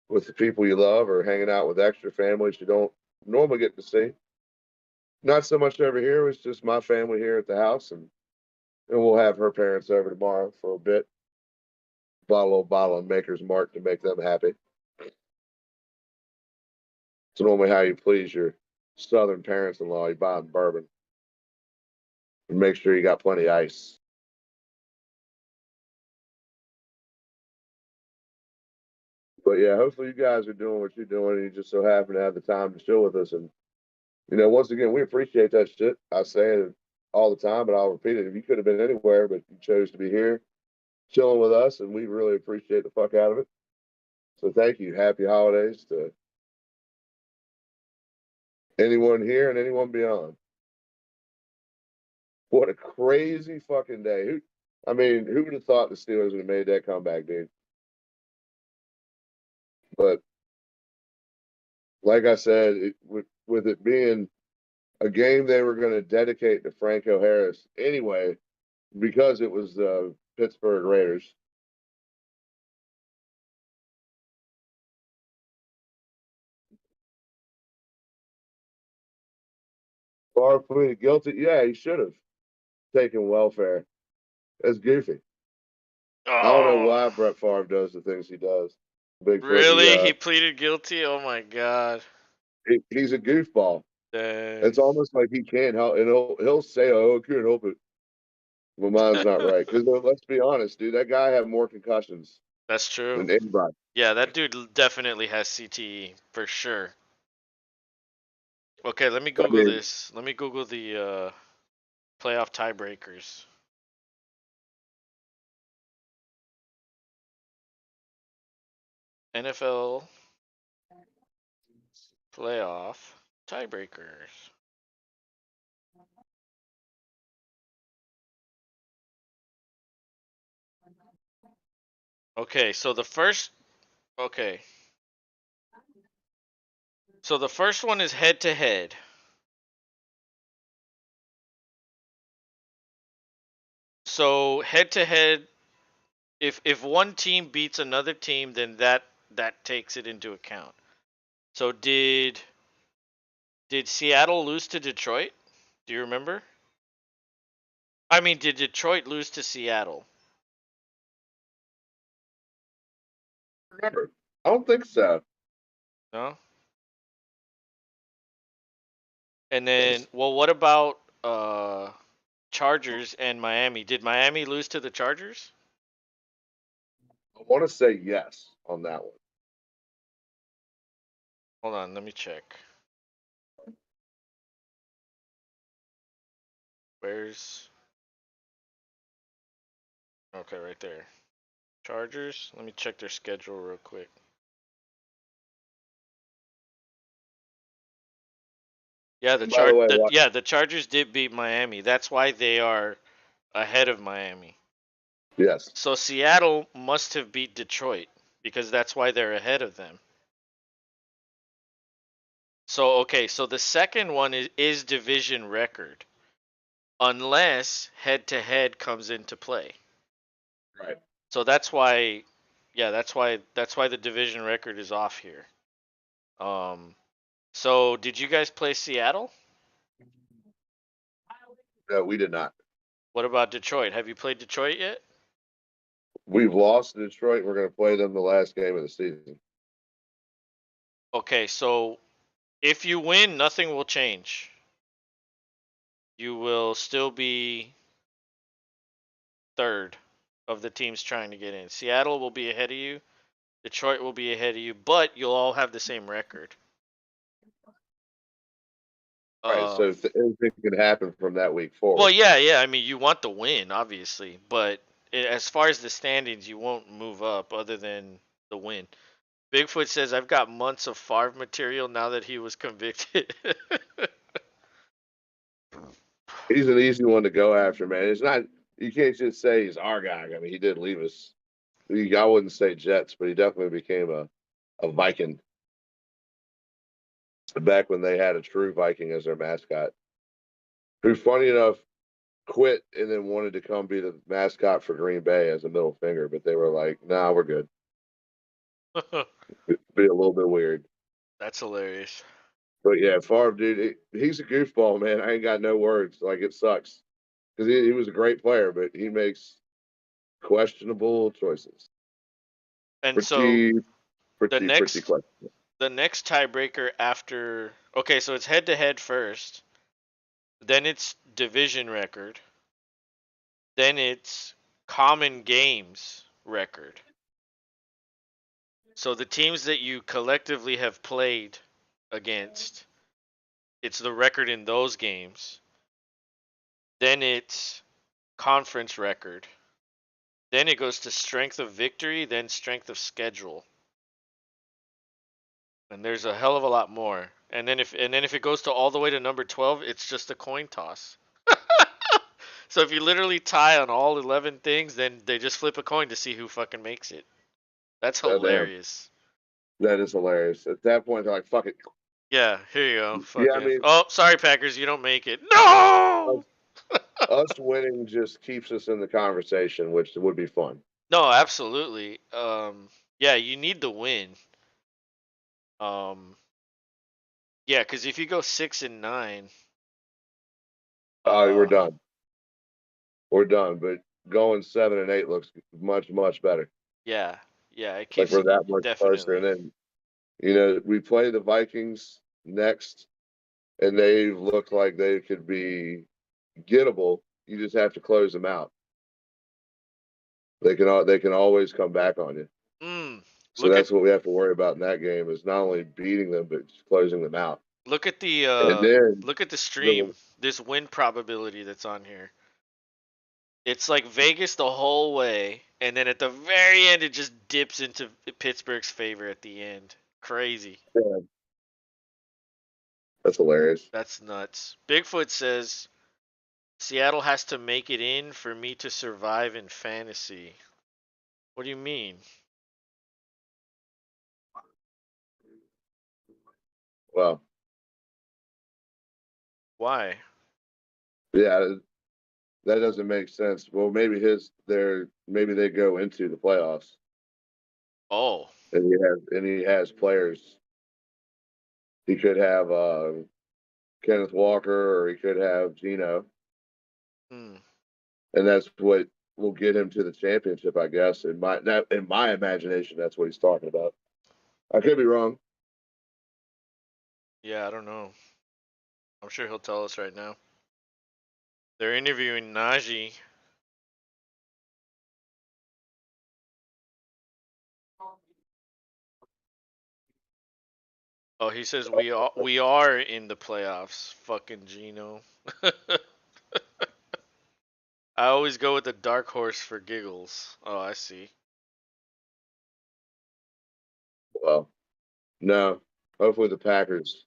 with the people you love, or hanging out with extra families you don't normally get to see. Not so much over here. It's just my family here at the house, and we'll have her parents over tomorrow for a bit. Bought a little bottle of Maker's Mark to make them happy. It's normally how you please your Southern parents-in-law. You buy them bourbon and make sure you got plenty of ice. But yeah, hopefully you guys are doing what you're doing, and you just so happen to have the time to chill with us. And once again, we appreciate that shit. I say it all the time, but I'll repeat it. If you could have been anywhere, but you chose to be here, chilling with us, and we really appreciate the fuck out of it. So thank you. Happy holidays to anyone here and anyone beyond. What a crazy fucking day. Who would have thought the Steelers would have made that comeback, dude? But like I said, with it being a game they were going to dedicate to Franco Harris anyway, because it was the Pittsburgh Raiders. Favre pleaded guilty. Yeah, he should have taken welfare. That's goofy. I don't know Oh, why Brett Favre does the things he does. Bigfoot, really? He pleaded guilty? Oh my god. he's a goofball. Dang. It's almost like he can't help, and he'll say, "Oh, I can't help it." My mind's not right. Because let's be honest, dude, that guy had more concussions That's true. than anybody. Yeah, that dude definitely has CTE for sure. Okay, let me I Google mean, this. Let me Google the playoff tiebreakers. NFL playoff tiebreakers. Okay, so the first okay. So the first one is head to head. So head to head, if one team beats another team, then that takes it into account. So did Seattle lose to Detroit? Do you remember? I mean, did Detroit lose to Seattle? remember, I don't think so. No. And then, well, what about Chargers and Miami? Did Miami lose to the Chargers? I want to say yes on that one. Hold on, let me check. Where's okay, right there. Chargers. Let me check their schedule real quick. Yeah, And by the way, the Chargers did beat Miami. That's why they are ahead of Miami. yes, So Seattle must have beat Detroit because that's why they're ahead of them. So okay, so the second one is division record unless head to head comes into play. right. So that's why yeah, that's why the division record is off here. Um so did you guys play Seattle? No, we did not. What about Detroit? Have you played Detroit yet? We've lost to Detroit. We're going to play them the last game of the season. Okay, so if you win, nothing will change. You will still be third of the teams trying to get in. Seattle will be ahead of you. Detroit will be ahead of you, but you'll all have the same record. Right. So anything can happen from that week Well, forward. yeah. I mean, you want the win, obviously, but as far as the standings, you won't move up other than the win. Bigfoot says, "I've got months of Favre material now that he was convicted." He's an easy one to go after, man. It's not, you can't just say he's our guy. I mean, he did leave us. I wouldn't say Jets, but he definitely became a a Viking back when they had a true Viking as their mascot, who, funny enough, quit and then wanted to come be the mascot for Green Bay as a middle finger, but they were like, "Nah, we're good." It'd be a little bit weird, That's hilarious. but yeah, Favre, dude, he's a goofball, man. I ain't got no words. Like it sucks because he was a great player, but he makes questionable choices. And so Pretty, the pretty next questionable. the next tiebreaker after, okay, so it's head to head first, then it's division record, then it's common games record. So the teams that you collectively have played against, it's the record in those games. Then it's conference record. Then it goes to strength of victory, then strength of schedule. And there's a hell of a lot more. And then if it goes to all the way to number 12, it's just a coin toss. So if you literally tie on all 11 things, then they just flip a coin to see who fucking makes it. That's Oh, damn, hilarious. that is hilarious. At that point, they're like, "Fuck it." Yeah, here you go. Yeah, I Fucking. mean, Oh, sorry, Packers, you don't make it. us, No! us winning just keeps us in the conversation, which would be fun. No, absolutely. Yeah, you need the win. Um, yeah, because if you go 6-9, Oh, we're uh, done. We're done. But going 7-8 looks much better. yeah, yeah, it Like keeps we're it that much closer. And definitely. then we play the Vikings next, and they look like they could be gettable. You just have to close them out. They can always come back on you. Mm, So look at that's what we have to worry about in that game is not only beating them but just closing them out. look at the And then look at the the stream. This win probability that's on here. It's like Vegas the whole way, and then at the very end, it just dips into Pittsburgh's favor at the end. Crazy. yeah, that's hilarious. That's nuts. Bigfoot says Seattle has to make it in for me to survive in fantasy. What do you mean? Well, Why? yeah, that doesn't make sense. Well, maybe they go into the playoffs Oh. and he has players. He could have Kenneth Walker or he could have Gino, Hmm. and that's what will get him to the championship, I guess. In my imagination, that's what he's talking about. I could be wrong. Yeah, I don't know. I'm sure he'll tell us right now. They're interviewing Najee. Oh, he says we are in the playoffs. Fucking Gino. I always go with the dark horse for giggles. Oh, I see. Well, no. Hopefully, the Packers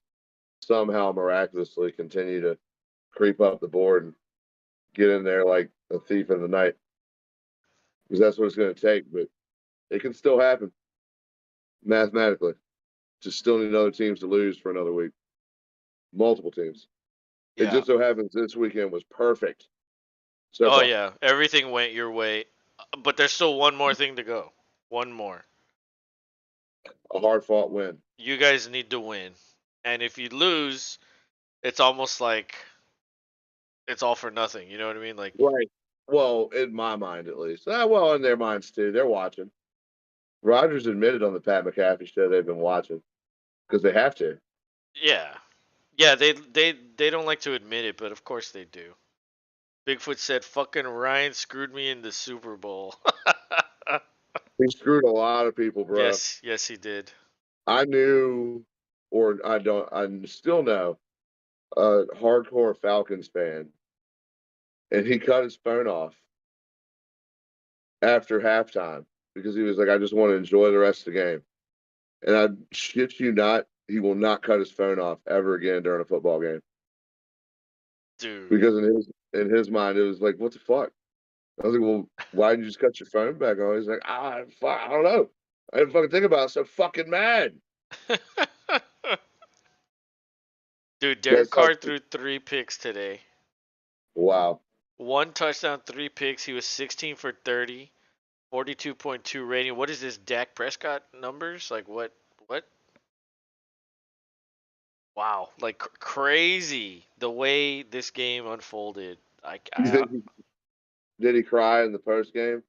somehow miraculously continue to creep up the board and get in there like a thief in the night, because that's what it's going to take. But it can still happen mathematically. Just still need other teams to lose for another week. Multiple teams. It Yeah. just so happens this weekend was perfect so Oh far. yeah. Everything went your way, but there's still one more thing to go. One more. A hard fought win. You guys need to win, and if you lose, it's almost like it's all for nothing. You know what I mean? Like, Right. Well, in my mind at least. Well, in their minds too. They're watching. Rogers admitted on the Pat McAfee show they've been watching because they have to. yeah, yeah. They don't like to admit it, but of course they do. Bigfoot said, "Fucking Ryan screwed me in the Super Bowl." He screwed a lot of people, bro. Yes, yes, he did. I knew, or I don't, I still know, a hardcore Falcons fan, and he cut his phone off after halftime because he was like, I just want to enjoy the rest of the game. And I shit you not, he will not cut his phone off ever again during a football game Dude. because in his mind it was like, what the fuck? I was like, well, why didn't you just cut your phone back on? He's like, fuck, I don't know. I didn't fucking think about it. I'm so fucking mad. Dude, Derek That's like, Carr threw 3 picks today. wow. 1 touchdown, 3 picks. He was 16 for 30, 42.2 rating. What is this Dak Prescott numbers? Like what? What? Wow, like crazy the way this game unfolded. You think did he cry in the post game?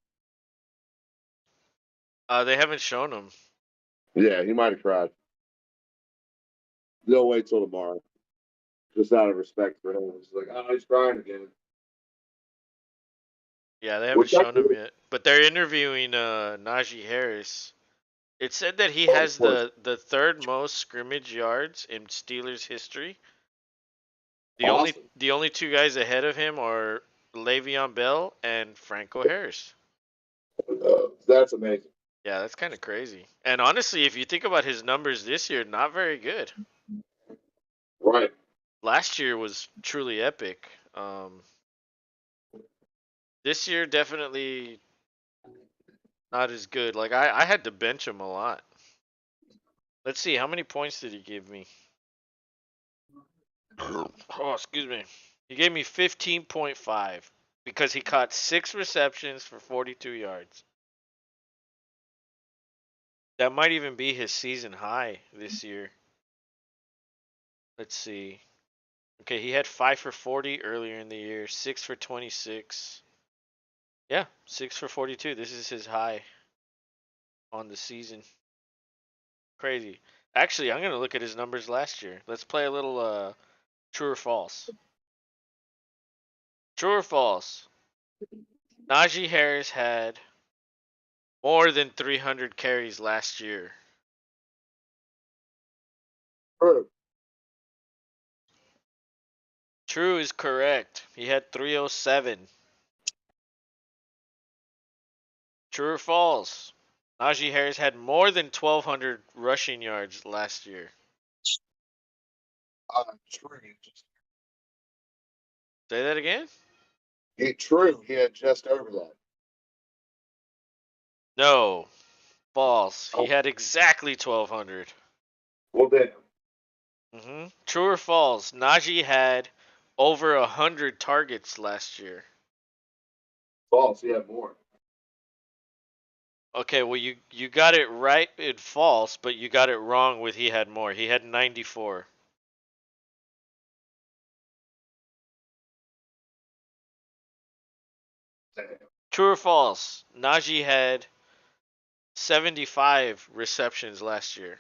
They haven't shown him. Yeah, he might have cried. They'll wait till tomorrow, just out of respect for him. It's like, oh, he's crying again. Yeah, they haven't Which I shown him could. yet. But they're interviewing Najee Harris. It said that he Oh, of has course. the third most scrimmage yards in Steelers history. Awesome. The only 2 guys ahead of him are Le'Veon Bell and Franco Harris. That's amazing. Yeah, that's kind of crazy. And honestly, if you think about his numbers this year, not very good. Right. Last year was truly epic. This year definitely not as good. Like I had to bench him a lot. Let's see, how many points did he give me? Oh, excuse me. He gave me 15.5 because he caught 6 receptions for 42 yards. That might even be his season high this year. Let's see. Okay, he had 5 for 40 earlier in the year, 6 for 26. Yeah, 6 for 42. This is his high on the season. Crazy. Actually, I'm going to look at his numbers last year. Let's play a little true or false. True or false? Najee Harris had more than 300 carries last year. True. True is correct. He had 307. True or false? Najee Harris had more than 1,200 rushing yards last year. True. Say that again? True. He had just over that. No. False. He Oh, had exactly 1,200. well, then, True or false? Najee had over 100 targets last year. false. He had more. Okay, well you got it right in false, but you got it wrong with he had more. He had 94. True or false? Najee had 75 receptions last year.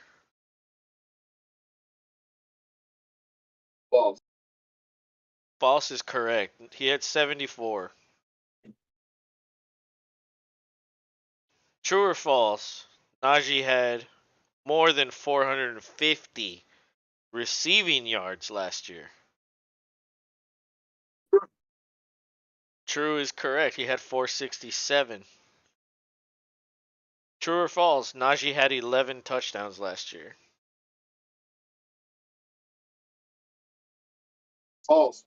False. False is correct. He had 74. True or false? Najee had more than 450 receiving yards last year. True is correct. He had 467. True or false? Najee had 11 touchdowns last year. False.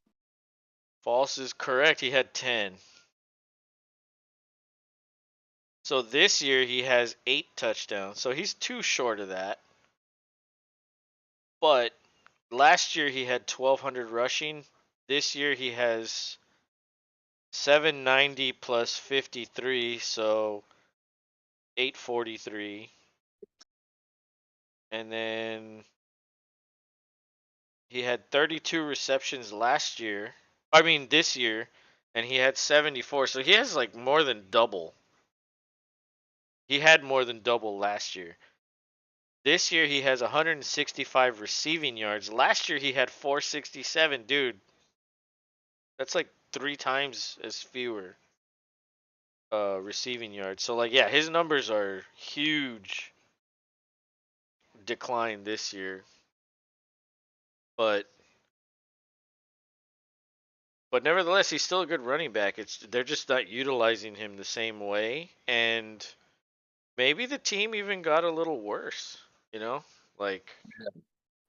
False is correct. He had 10. So this year he has 8 touchdowns. So he's too short of that. But last year he had 1,200 rushing. This year he has 790 plus 53, so 843. And then he had 32 receptions last year. I mean this year, and he had 74. So he has like more than double. He had more than double last year. This year he has 165 receiving yards. Last year he had 467. Dude, that's like 3 times as fewer receiving yards. So like yeah, his numbers are huge decline this year. But nevertheless, he's still a good running back. It's they're just not utilizing him the same way, and maybe the team even got a little worse. You know, like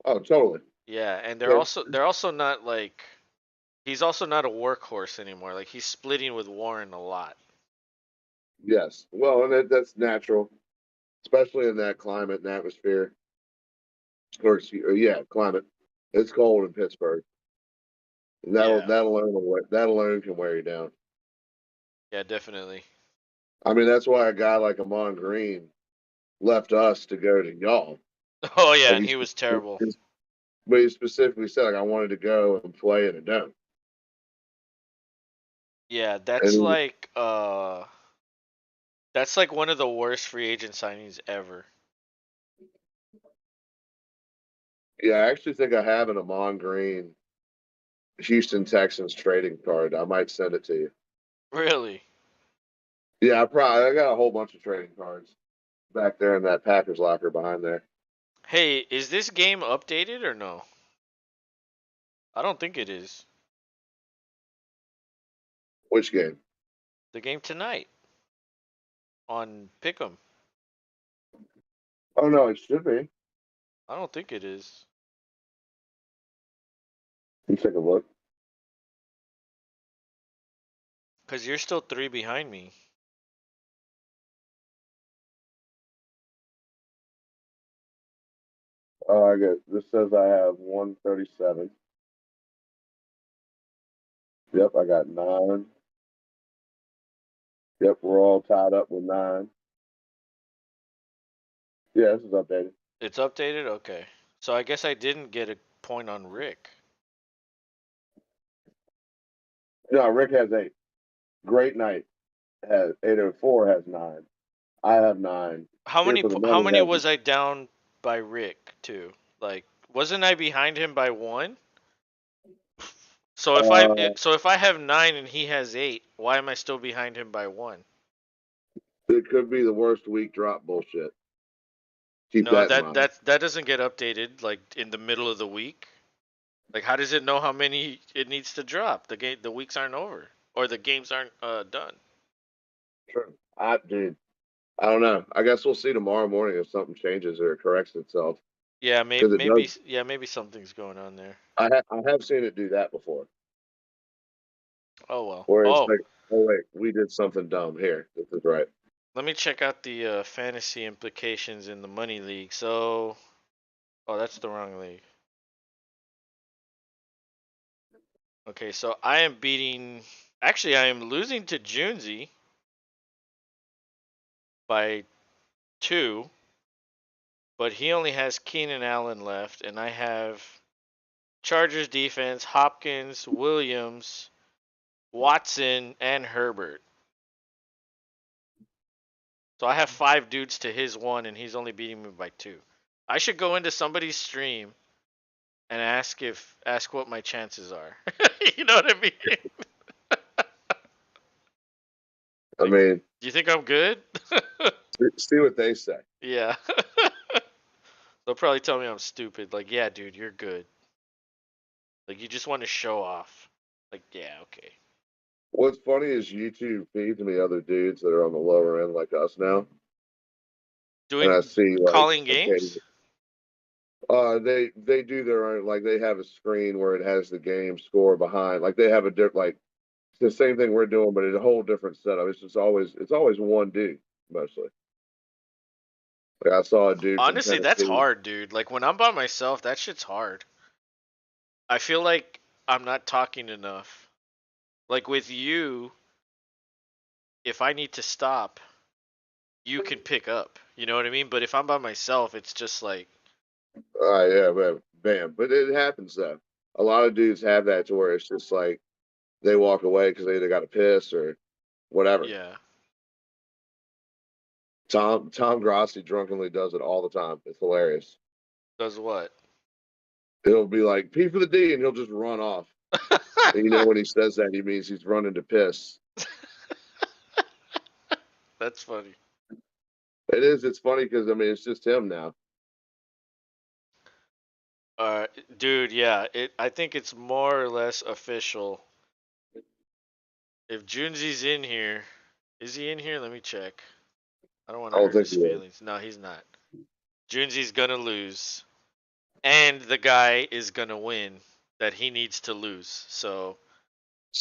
Oh, totally. yeah, and They're, they're also not like he's also not a workhorse anymore. Like he's splitting with Warren a lot. yes. Well, and that's natural. especially in that climate and atmosphere. Or yeah, climate. It's cold in Pittsburgh, and Yeah. that alone can wear you down. Yeah, definitely. I mean, that's why a guy like Amon Green left us to go to y'all. Oh yeah, Like and he was terrible. but he specifically said like I wanted to go and play in a dome. Yeah, And that's like one of the worst free agent signings ever. yeah, I actually think I have an Amon Green Houston Texans trading card. I might send it to you. Really? Yeah, I got a whole bunch of trading cards back there in that Packers locker behind there. Hey, is this game updated or no? I don't think it is. Which game? The game tonight on Pick'em. Oh no, it should be. I don't think it is. Let me take a look. Cause you're still 3 behind me. Oh, I get this says I have 137. Yep, I got 9. Yep, we're all tied up with 9. Yeah, this is updated. It's updated? Okay. So I guess I didn't get a point on Rick. No, Rick has 8. Great Night has 804 has 9. I have 9. Here for the How money many has was I down by Rick too? Like wasn't I behind him by 1? So if I have 9 and he has 8, why am I still behind him by 1? it could be the worst week drop bullshit. Keep No, that in mind. that doesn't get updated like in the middle of the week. Like how does it know how many it needs to drop? The weeks aren't over or the games aren't done. Sure. Dude, I don't know. I guess we'll see tomorrow morning if something changes or it corrects itself Yeah, because it does. maybe something's going on there. I have seen it do that before, Oh well. where it's Oh, like, oh wait, we did something dumb here. This is right. let me check out the fantasy implications in the money league. So, oh, that's the wrong league. Okay, so I am beating. Actually, I am losing to Junesy by 2, but he only has Keenan Allen left, and I have Chargers defense, Hopkins, Williams, Watson, and Herbert. So I have 5 dudes to his 1, and he's only beating me by 2. I should go into somebody's stream and ask what my chances are. You know what I mean? I Like, mean, do you think I'm good? see what they say. Yeah. They'll probably tell me I'm stupid. Like, yeah, dude, you're good. Like, you just want to show off. Like, yeah, okay. What's funny is YouTube feeds me other dudes that are on the lower end like us now, and I Doing see like, calling okay, games? they do their own, like they have a screen where it has the game score behind, like they have a different, like it's the same thing we're doing, but it's a whole different setup. It's always one dude mostly. Like I saw a dude from Honestly, that's Tennessee. hard, dude. Like, when I'm by myself, that shit's hard. I feel like I'm not talking enough. Like, with you, if I need to stop, you can pick up. You know what I mean? But if I'm by myself, it's just like, Yeah, but bam, but it happens though. A lot of dudes have that to where it's just like they walk away because they either got to piss or whatever. yeah, Tom Grossi drunkenly does it all the time. It's hilarious. does what? He'll be like P for the D, and he'll just run off. And you know when he says that, he means he's running to piss. That's funny. It is. It's funny because I mean it's just him now. Dude, yeah, I think it's more or less official. If Junzi's in here, is he in here? Let me check. I don't want I to don't hurt think his he is. feelings. No, he's not. Junzi's gonna lose, and the guy is gonna win that he needs to lose. So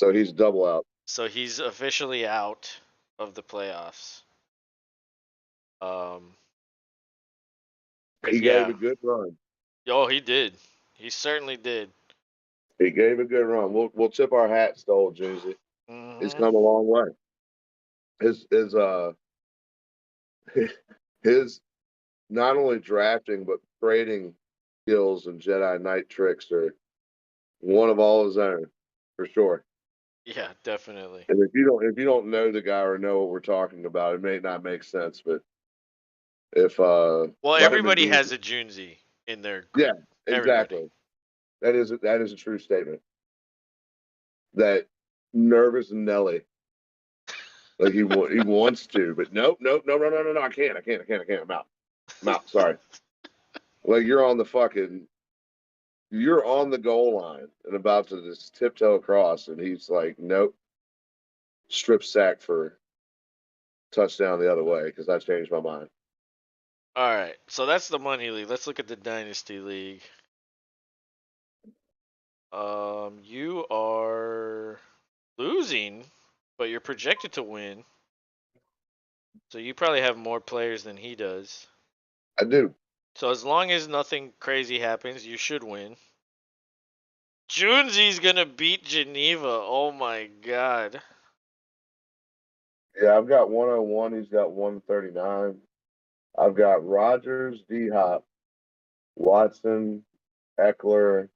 he's double out. So he's officially out of the playoffs. Um, Cause He gave yeah, a good run. oh he did. He certainly did. He gave a good run. We'll tip our hats to old Juicy. He's Hmm. come a long way. His his not only drafting but trading skills and Jedi Knight tricks are one of all his own, for sure. Yeah, definitely. And if you don't know the guy or know what we're talking about, it may not make sense. But if Well, Vitamin everybody D, has a Junzi in their yeah, group. Everybody. exactly. That is a true statement. That nervous Nelly, like he wants to, but nope, nope, no, no, no, no, no. I can't. I'm out. Sorry. Like you're on the goal line and about to just tiptoe across, and he's like, nope, strip sack for touchdown the other way because I changed my mind. All right, so that's the money league. Let's look at the dynasty league. You are losing, but you're projected to win. So you probably have more players than he does. I do. So as long as nothing crazy happens, you should win. Junzi's gonna beat Geneva. Oh my god. Yeah, I've got 101. He's got 139. I've got Rogers, D Hop, Watson, Eckler,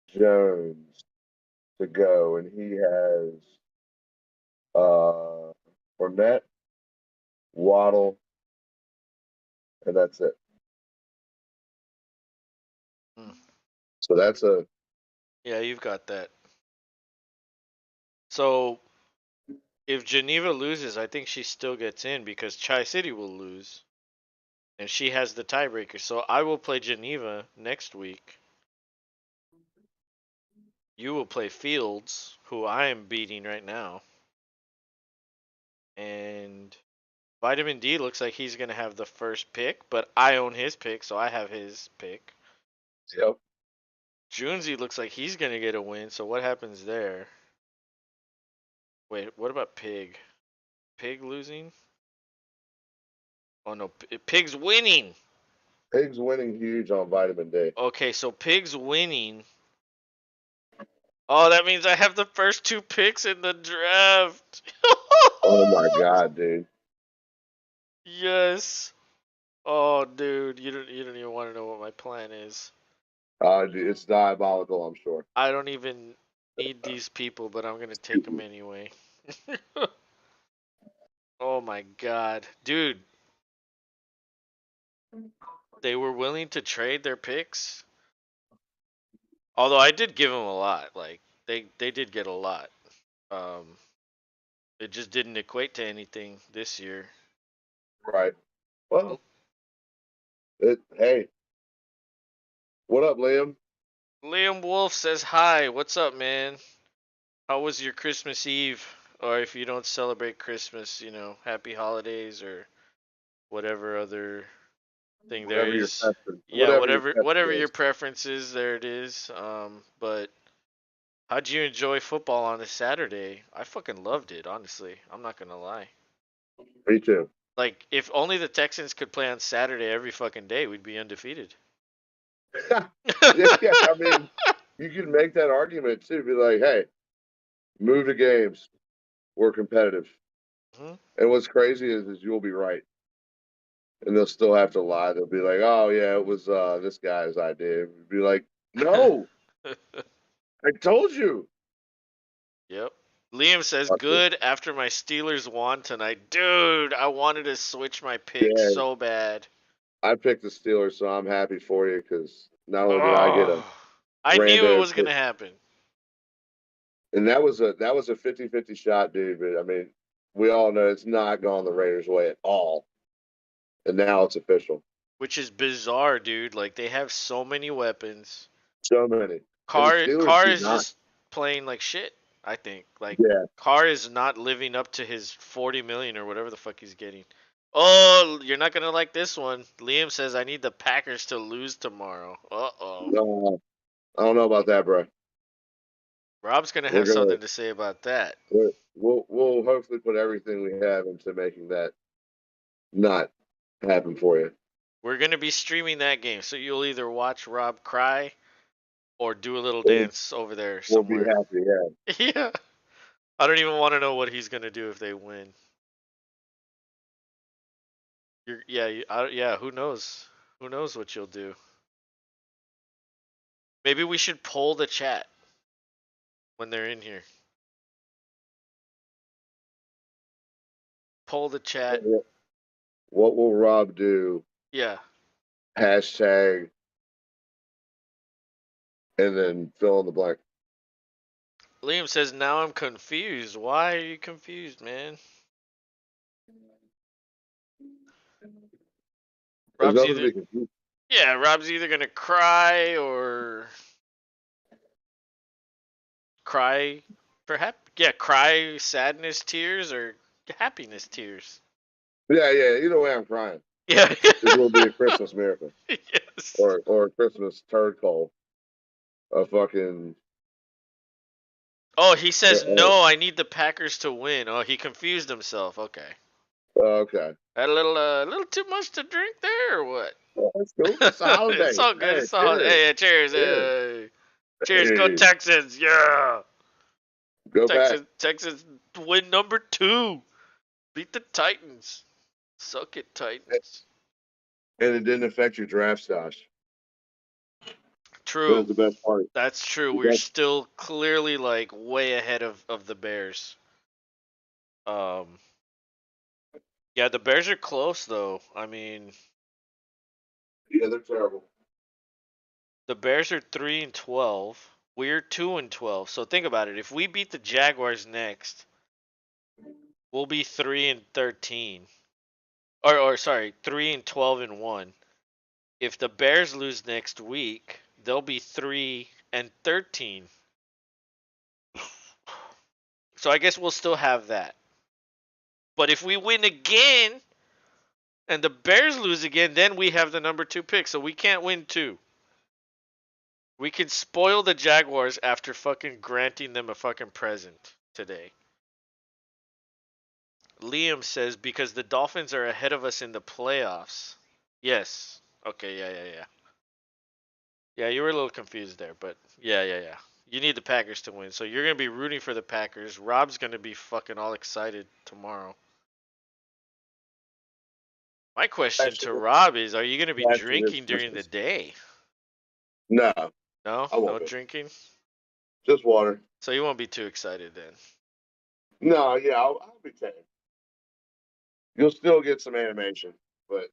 Jones to go, and he has uh Fournette, Waddle, and that's it. Hmm. So that's a Yeah, you've got that. So if Geneva loses, I think she still gets in because Chi City will lose. And she has the tiebreaker. So I will play Geneva next week. You will play Fields, who I am beating right now. And Vitamin D looks like he's going to have the first pick, but I own his pick, so I have his pick. yep. Junzi looks like he's going to get a win, so what happens there? Wait, what about Pig? Pig losing? Oh no, Pig's winning. Pig's winning huge on vitamin D. Okay, so Pig's winning. Oh, that means I have the first two picks in the draft. Oh my god, dude. Yes. Oh, dude, you don't even want to know what my plan is. Dude, it's diabolical, I'm sure. I don't even need these people, but I'm gonna take them anyway. Oh my god, dude, they were willing to trade their picks. Although I did give them a lot, like they did get a lot. Um, it just didn't equate to anything this year. Right. Well, hey, what up, Liam? Liam Wolf says hi. What's up, man? How was your Christmas Eve? Or if you don't celebrate Christmas, happy holidays or whatever other thing there Whatever your is. preference, Yeah, whatever your whatever preference your is. preference is, there it is. But how'd you enjoy football on a Saturday? I fucking loved it, honestly. I'm not gonna lie. Me too. Like, if only the Texans could play on Saturday every fucking day, we'd be undefeated. Yeah, yeah. I mean, you can make that argument too. Be like, hey, move the games. We're competitive. Hmm. And what's crazy is you'll be right, and they'll still have to lie. They'll be like, oh yeah, it was this guy's idea. Be like, no, I told you. Yep. Liam says, Fuck it. good after my Steelers won tonight. Dude, I wanted to switch my pick Yeah, so bad. I picked the Steelers, so I'm happy for you because not only did I get a Oh, I knew it rando was going pick, to happen. and that was a 50-50 shot, dude. But I mean, we all know it's not gone the Raiders' way at all, and now it's official. Which is bizarre, dude. Like, they have so many weapons. So many, and the Steelers Carr do is not. just playing like shit. I think like Yeah, Carr is not living up to his 40 million or whatever the fuck he's getting. Oh, you're not gonna like this one. Liam says I need the Packers to lose tomorrow. Uh oh. I don't know about that, bro. Rob's gonna We're have gonna something to say about that. we'll hopefully put everything we have into making that not happen for you. We're gonna be streaming that game, so you'll either watch Rob cry or do a little We'll, dance over there we'll be somewhere. happy. Yeah. Yeah. I don't even want to know what he's gonna do if they win. Yeah. Who knows? Who knows what you'll do? Maybe we should poll the chat when they're in here. Poll the chat. What will Rob do? Yeah. Hashtag and then fill in the blank. Liam says now I'm confused. Why are you confused, man? There's Rob's nothing to either be confused. Yeah, Rob's either gonna cry or cry perhaps cry sadness tears or happiness tears. Yeah. Either way, I'm crying. Yeah. It will be a Christmas miracle Yes. or a Christmas turd call. A fucking Oh, he says uh, no, I need the Packers to win. Oh, he confused himself. Okay. okay. Had a little too much to drink there or what? Well, that's cool. It's a holiday. It's all good. Hey, It's all cheers. hey, cheers. Cheers. Hey. Cheers, go Hey, Texans. Yeah. go back. Texas win number 2. Beat the Titans. Suck it, Titans. And it didn't affect your draft stash. That True. was the best part. That's true. The We're best, still clearly like way ahead of the Bears. Um yeah, the Bears are close though. I mean, yeah, they're terrible. the Bears are 3-12. We're 2-12. So think about it. If we beat the Jaguars next, we'll be 3-13. Or sorry, 3-12-1. If the Bears lose next week, they'll be 3-13. So I guess we'll still have that. But if we win again and the Bears lose again, then we have the number 2 pick. So we can't win 2. We can spoil the Jaguars after fucking granting them a fucking present today. Liam says because the Dolphins are ahead of us in the playoffs. Yes. Okay, yeah. Yeah, you were a little confused there, but yeah. You need the Packers to win. So you're going to be rooting for the Packers. Rob's going to be fucking all excited tomorrow. My question to Actually, Rob is, are you going to be actually, it's drinking during the Christmas. day? No, No? I won't No be. drinking? Just water. So you won't be too excited then. No, yeah, I'll be tame. You'll still get some animation, but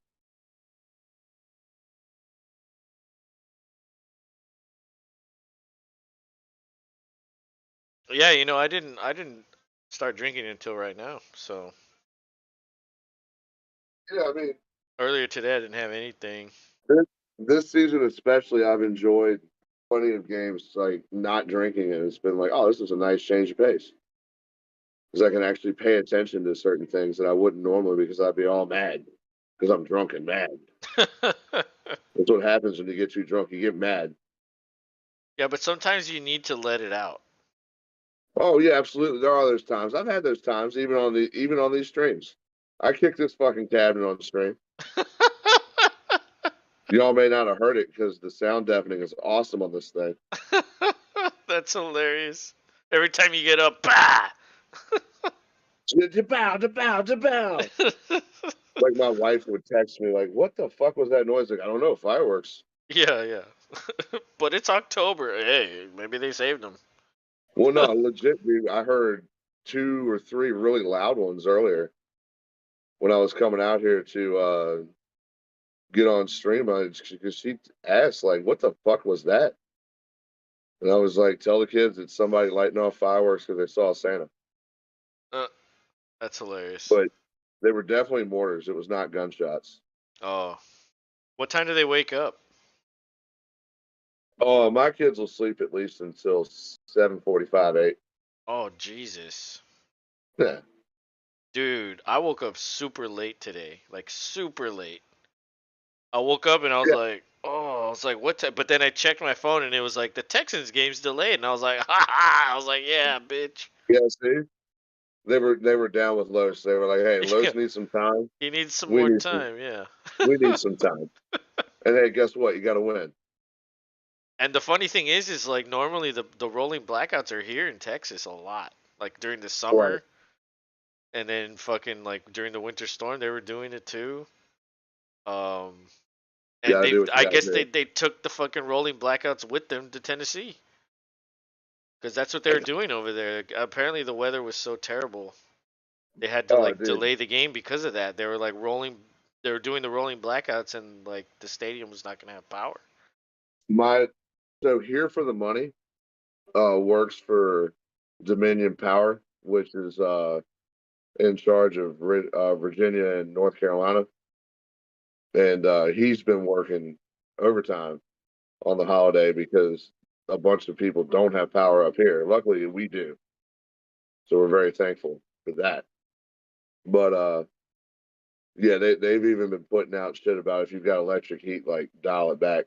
Yeah, I didn't start drinking until right now. So yeah, I mean, earlier today I didn't have anything. this, this season especially, I've enjoyed plenty of games like not drinking, and it's been like, oh, this is a nice change of pace because I can actually pay attention to certain things that I wouldn't normally because I'd be all mad because I'm drunk and mad. That's what happens when you get too drunk. You get mad. Yeah, but sometimes you need to let it out. Oh yeah, absolutely. There are those times. I've had those times even on these streams. I kicked this fucking cabinet on the stream. Y'all may not have heard it because the sound deafening is awesome on this thing. That's hilarious. Every time you get up, bah! Bow, bow, bow. Like my wife would text me, like, "What the fuck was that noise?" Like, I don't know, fireworks. Yeah. But it's October. Hey, maybe they saved them. Well, no, legit, dude. I heard 2 or 3 really loud ones earlier when I was coming out here to get on stream. Because she asked, like, "What the fuck was that?" And I was like, "Tell the kids it's somebody lighting off fireworks because they saw Santa." Uh, that's hilarious. But they were definitely mortars. It was not gunshots. Oh, what time do they wake up? Oh, my kids will sleep at least until 7:45, 8. Oh, Jesus. Yeah. Dude, I woke up super late today. Like, super late. I woke up and I was like, what? But then I checked my phone and it was like, the Texans game's delayed. And I was like, ha ha. I was like, yeah, bitch. Yeah, see? they were down with Los. They were like, "Hey, Yeah, Los needs some time. he needs some We more need some time. Yeah. we need some time." And hey, guess what? You got to win. And the funny thing is like normally the rolling blackouts are here in Texas a lot. Like during the Right. summer, and then fucking like during the winter storm, they were doing it too. Um, You and got to they, do what you I got to guess do. they took the fucking rolling blackouts with them to Tennessee because that's what they were doing over there. Apparently, the weather was so terrible they had to Oh, like dude, delay the game because of that. They were like rolling, they were doing the rolling blackouts, and like the stadium was not gonna have power. my so here for the money works for Dominion Power, which is in charge of Virginia and North Carolina, and he's been working overtime on the holiday because a bunch of people don't have power up here. Luckily, we do, so we're very thankful for that. But yeah, they've even been putting out shit about if you've got electric heat, like dial it back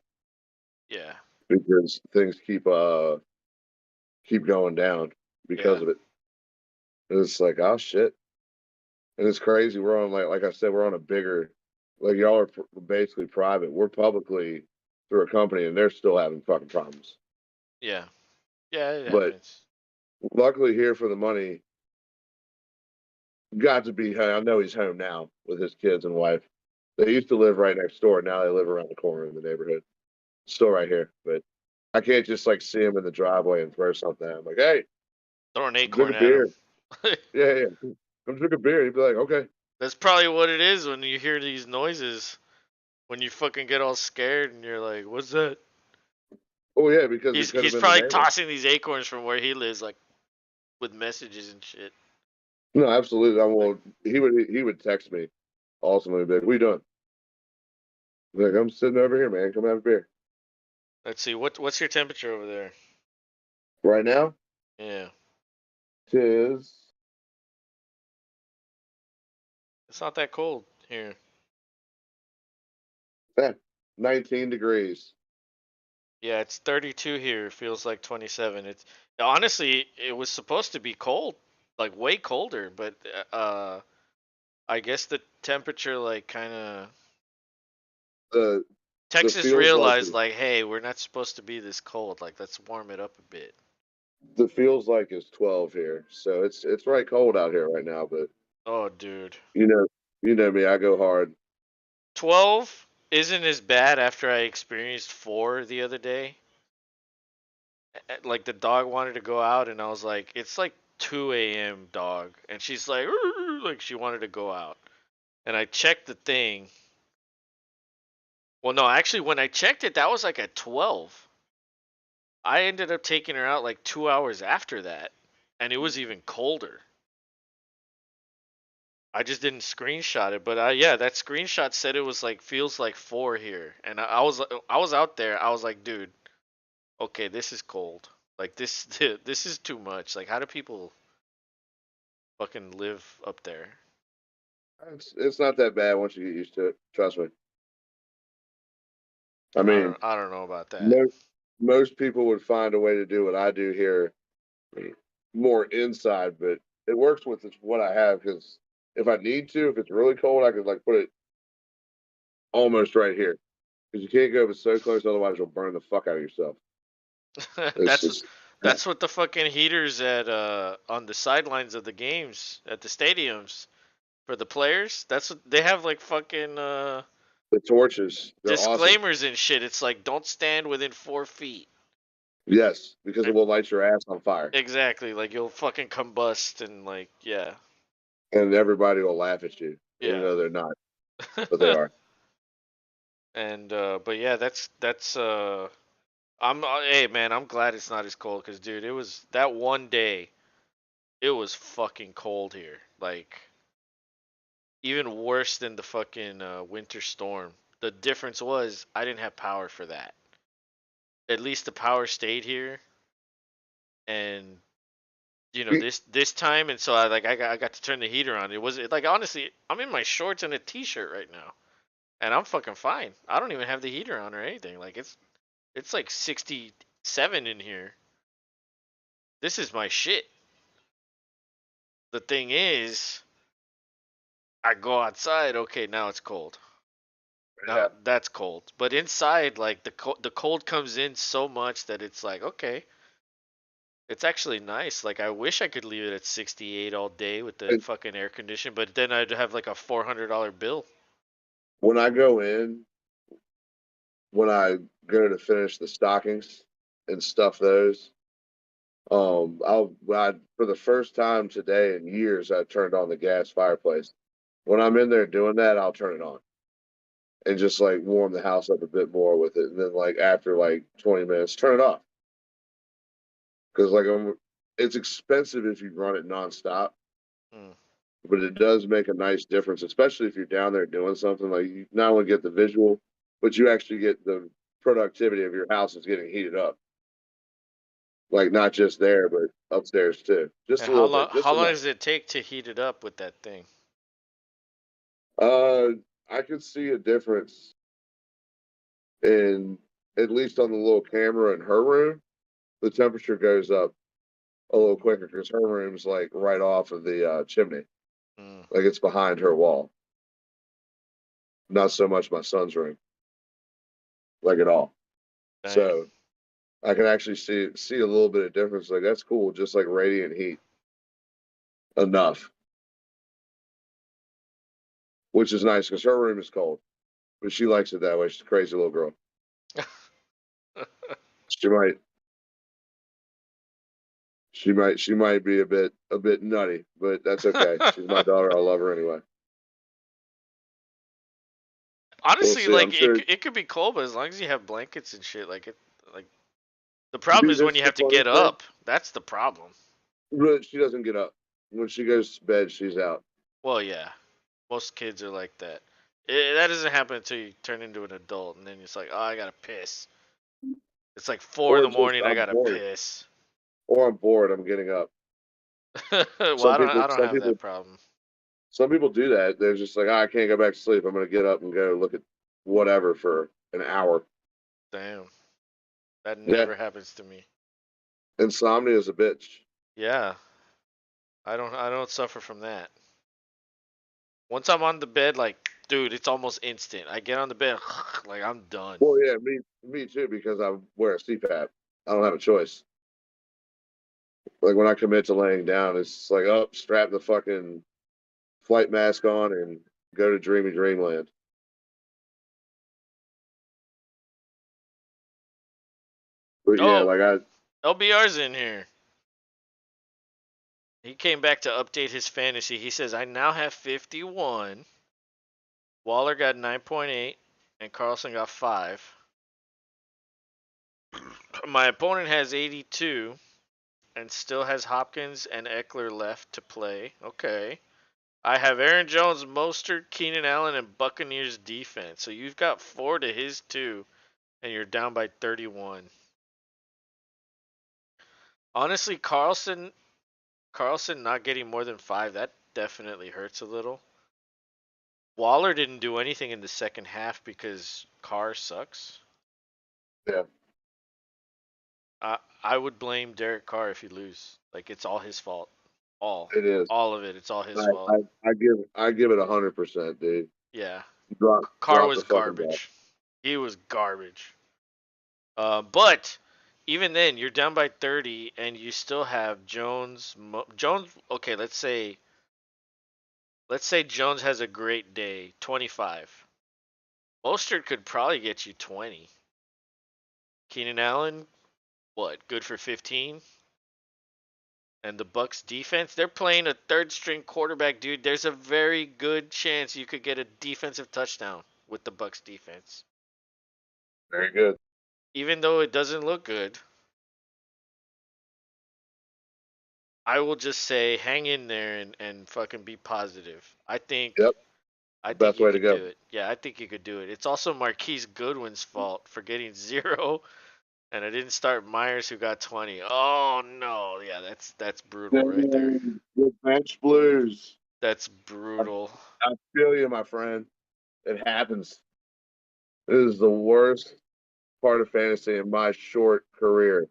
Yeah, because things keep going down yeah, because of it. And it's like, oh shit, and it's crazy. We're on like I said, we're on a bigger, like y'all are basically private. We're publicly through a company, and they're still having fucking problems. yeah, yeah. It But happens. luckily, here for the money, got to be. I know he's home now with his kids and wife. They used to live right next door. Now they live around the corner in the neighborhood. Still right here, but I can't just like see him in the driveway and throw something at him. Like, hey, Throw an come drink a acorn at him. beer. Yeah, yeah. Come drink a beer. He'd be like, okay. That's probably what it is when you hear these noises. When you fucking get all scared and you're like, "What's that?" Oh yeah, because it could have He's been the probably neighbor. tossing these acorns from where he lives, like with messages and shit. No, absolutely. I Like, will. He would text me ultimately, be like, "We done?" Like, I'm sitting over here, man. Come have a beer. let's see, what's your temperature over there? Right now, Yeah, tis it's not that cold here. eh, 19 degrees. Yeah, it's 32 here. It feels like 27. It's honestly, it was supposed to be cold, like way colder, but I guess the temperature like kind of The the Texas feels like realized like, hey, we're not supposed to be this cold. Like, let's warm it up a bit. the feels like is 12 here, so it's right cold out here right now. But Oh, dude. you know, you know me. I go hard. 12 isn't as bad after I experienced 4 the other day. Like the dog wanted to go out and I was like, it's like 2 a.m. dog, and she's like, "Rrr," like she wanted to go out. And I checked the thing. Well, no, actually when I checked it, that was like at 12. I ended up taking her out like 2 hours after that, and it was even colder. I just didn't screenshot it, but yeah, that screenshot said it was like feels like 4 here. And I was out there. I was like, dude, okay, this is cold. Like this this is too much. Like how do people fucking live up there? It's not that bad once you get used to it. Trust me. I mean, I don't know about that. most most people would find a way to do what I do here more inside, but it works with what I have because if I need to, if it's really cold, I could like put it almost right here because you can't go if it's so close, otherwise you'll burn the fuck out of yourself. It's that's just that's what the fucking heaters at on the sidelines of the games at the stadiums for the players. That's what they have, like fucking the torches. They're awesome. disclaimers and shit. It's like don't stand within 4 feet. Yes, because it And will light your ass on fire, exactly, like you'll fucking combust and like yeah, and everybody will laugh at you, even yeah. though they're not, but they are. And but yeah, that's I'm hey man, I'm glad it's not as cold because dude, it was that one day. It was fucking cold here. Like even worse than the fucking winter storm. The difference was I didn't have power for that. At least the power stayed here, and this time, and so I got to turn the heater on. It was like honestly, I'm in my shorts and a t-shirt right now, and I'm fucking fine. I don't even have the heater on or anything. Like it's like 67 in here. This is my shit. The thing is, I go outside. Okay, now it's cold. Yeah. Now that's cold. But inside, like the cold comes in so much that it's like, okay, it's actually nice. Like I wish I could leave it at 68 all day with the And fucking air condition, but then I'd have like a $400 bill. when I go in, when I go to finish the stockings and stuff those, for the first time today in years, I turned on the gas fireplace. When I'm in there doing that, I'll turn it on and just like warm the house up a bit more with it. And then like after like 20 minutes, turn it off because it's expensive if you run it nonstop, Mm, but it does make a nice difference, especially if you're down there doing something. Like you not only get the visual, but you actually get the productivity of your house is getting heated up. Like not just there, but upstairs too. Just And a little bit, just how long enough. does it take to heat it up with that thing? Uh, I could see a difference in at least on the little camera in her room. The temperature goes up a little quicker because her room's like right off of the chimney, Mm, like it's behind her wall. Not so much my son's room, like at all. damn. So I can actually see a little bit of difference. Like that's cool, just like radiant heat enough, which is nice because her room is cold, but she likes it that way. She's a crazy little girl. She might she might be a bit nutty, but that's okay. She's my daughter. I love her anyway. We'll Honestly, see. I'm like sure. it could be cold, but as long as you have blankets and shit, like the problem Dude, is when this is you the have to funny get thing. up. That's the problem. But she doesn't get up. When she goes to bed, she's out. Well, yeah, most kids are like that. That doesn't happen until you turn into an adult, and then it's like, oh, I gotta piss. It's like 4 in Or the just morning. I I'm gotta bored. piss. Or I'm bored. I'm getting up. Well, Some I people, don't some have people, that problem. some people do that. They're just like, I can't go back to sleep. I'm gonna get up and go look at whatever for an hour. Damn, that Yeah, never happens to me. insomnia is a bitch. Yeah, I don't suffer from that. Once I'm on the bed, like, dude, it's almost instant. I get on the bed, like I'm done. Well, yeah, me too, because I wear a CPAP. I don't have a choice. Like when I commit to laying down, it's like, oh, strap the fucking flight mask on and go to dreamy dreamland. But yeah, Oh, like I LBR's in here. He came back to update his fantasy. He says, I now have 51. Waller got 9.8, and Carlson got 5. My opponent has 82 and still has Hopkins and Eckler left to play. Okay. I have Aaron Jones, Mostert, Keenan Allen, and Buccaneers defense. So you've got 4 to his 2, and you're down by 31. Honestly, Carlson not getting more than 5, that definitely hurts a little. Waller didn't do anything in the second half because Carr sucks. yeah, I would blame Derek Carr if you lose. Like it's all his fault. All. it is. All of it. It's all his I, fault. I, I give it 100%, dude. Yeah. Carr Drop the was fucking ball. garbage. He was garbage. But even then, you're down by 30, and you still have Jones. Jones. Okay, let's say Jones has a great day, 25. Mostert could probably get you 20. Keenan Allen, what? Good for 15. And the Bucks defense, they're playing a third string quarterback, dude. There's a very good chance you could get a defensive touchdown with the Bucks defense. Very good. Even though it doesn't look good, I will just say hang in there and fucking be positive. Yep, I think best you way to could go. do it. Yeah, I think you could do it. It's also Marquise Goodwin's fault for getting 0, and I didn't start Myers who got 20. Oh no, yeah, that's brutal right there. Dang, good bench blues. That's I, brutal. I feel you, my friend. It happens. It is the worst part of fantasy in my short career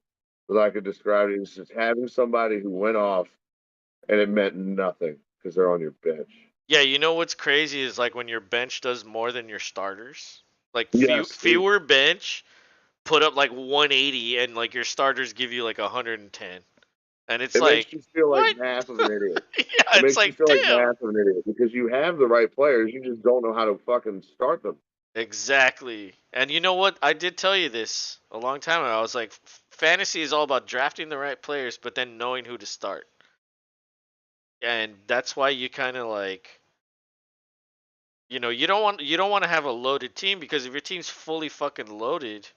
that I could describe it. Is just having somebody who went off and it meant nothing because they're on your bench. Yeah, you know what's crazy is like when your bench does more than your starters. Like Yes, fewer bench put up like 180 and like your starters give you like 110. And it's it makes like, you feel like what? half of an idiot. Yeah, It it's makes you like, feel like damn. half of an idiot because you have the right players, you just don't know how to fucking start them. Exactly. And you know what? I did tell you this a long time ago. I was like, fantasy is all about drafting the right players, but then knowing who to start. And that's why you kind of like, you don't want to have a loaded team because if your team's fully fucking loaded,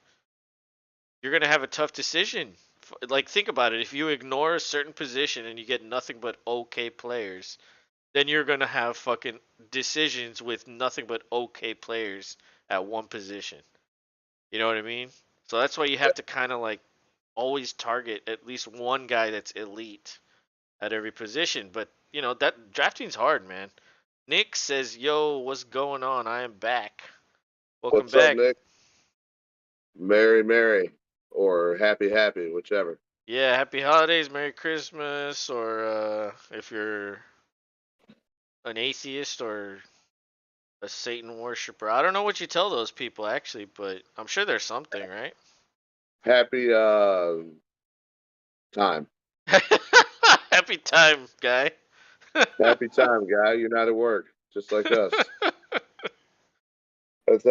you're gonna have a tough decision. Like think about it. If you ignore a certain position and you get nothing but okay players, then you're gonna have fucking decisions with nothing but okay players at one position. You know what I mean? So that's why you have to kind of like always target at least one guy that's elite at every position. But that drafting's hard, man. Nick says, "Yo, what's going on? I am back. Welcome What's up, back." Nick? Merry, merry, or happy, happy, whichever. Yeah, happy holidays, Merry Christmas, or if you're an atheist or a Satan worshiper. I don't know what you tell those people actually, but I'm sure there's something, right? Happy time. Happy time, guy. Happy time, guy. You're not at work, just like us. That's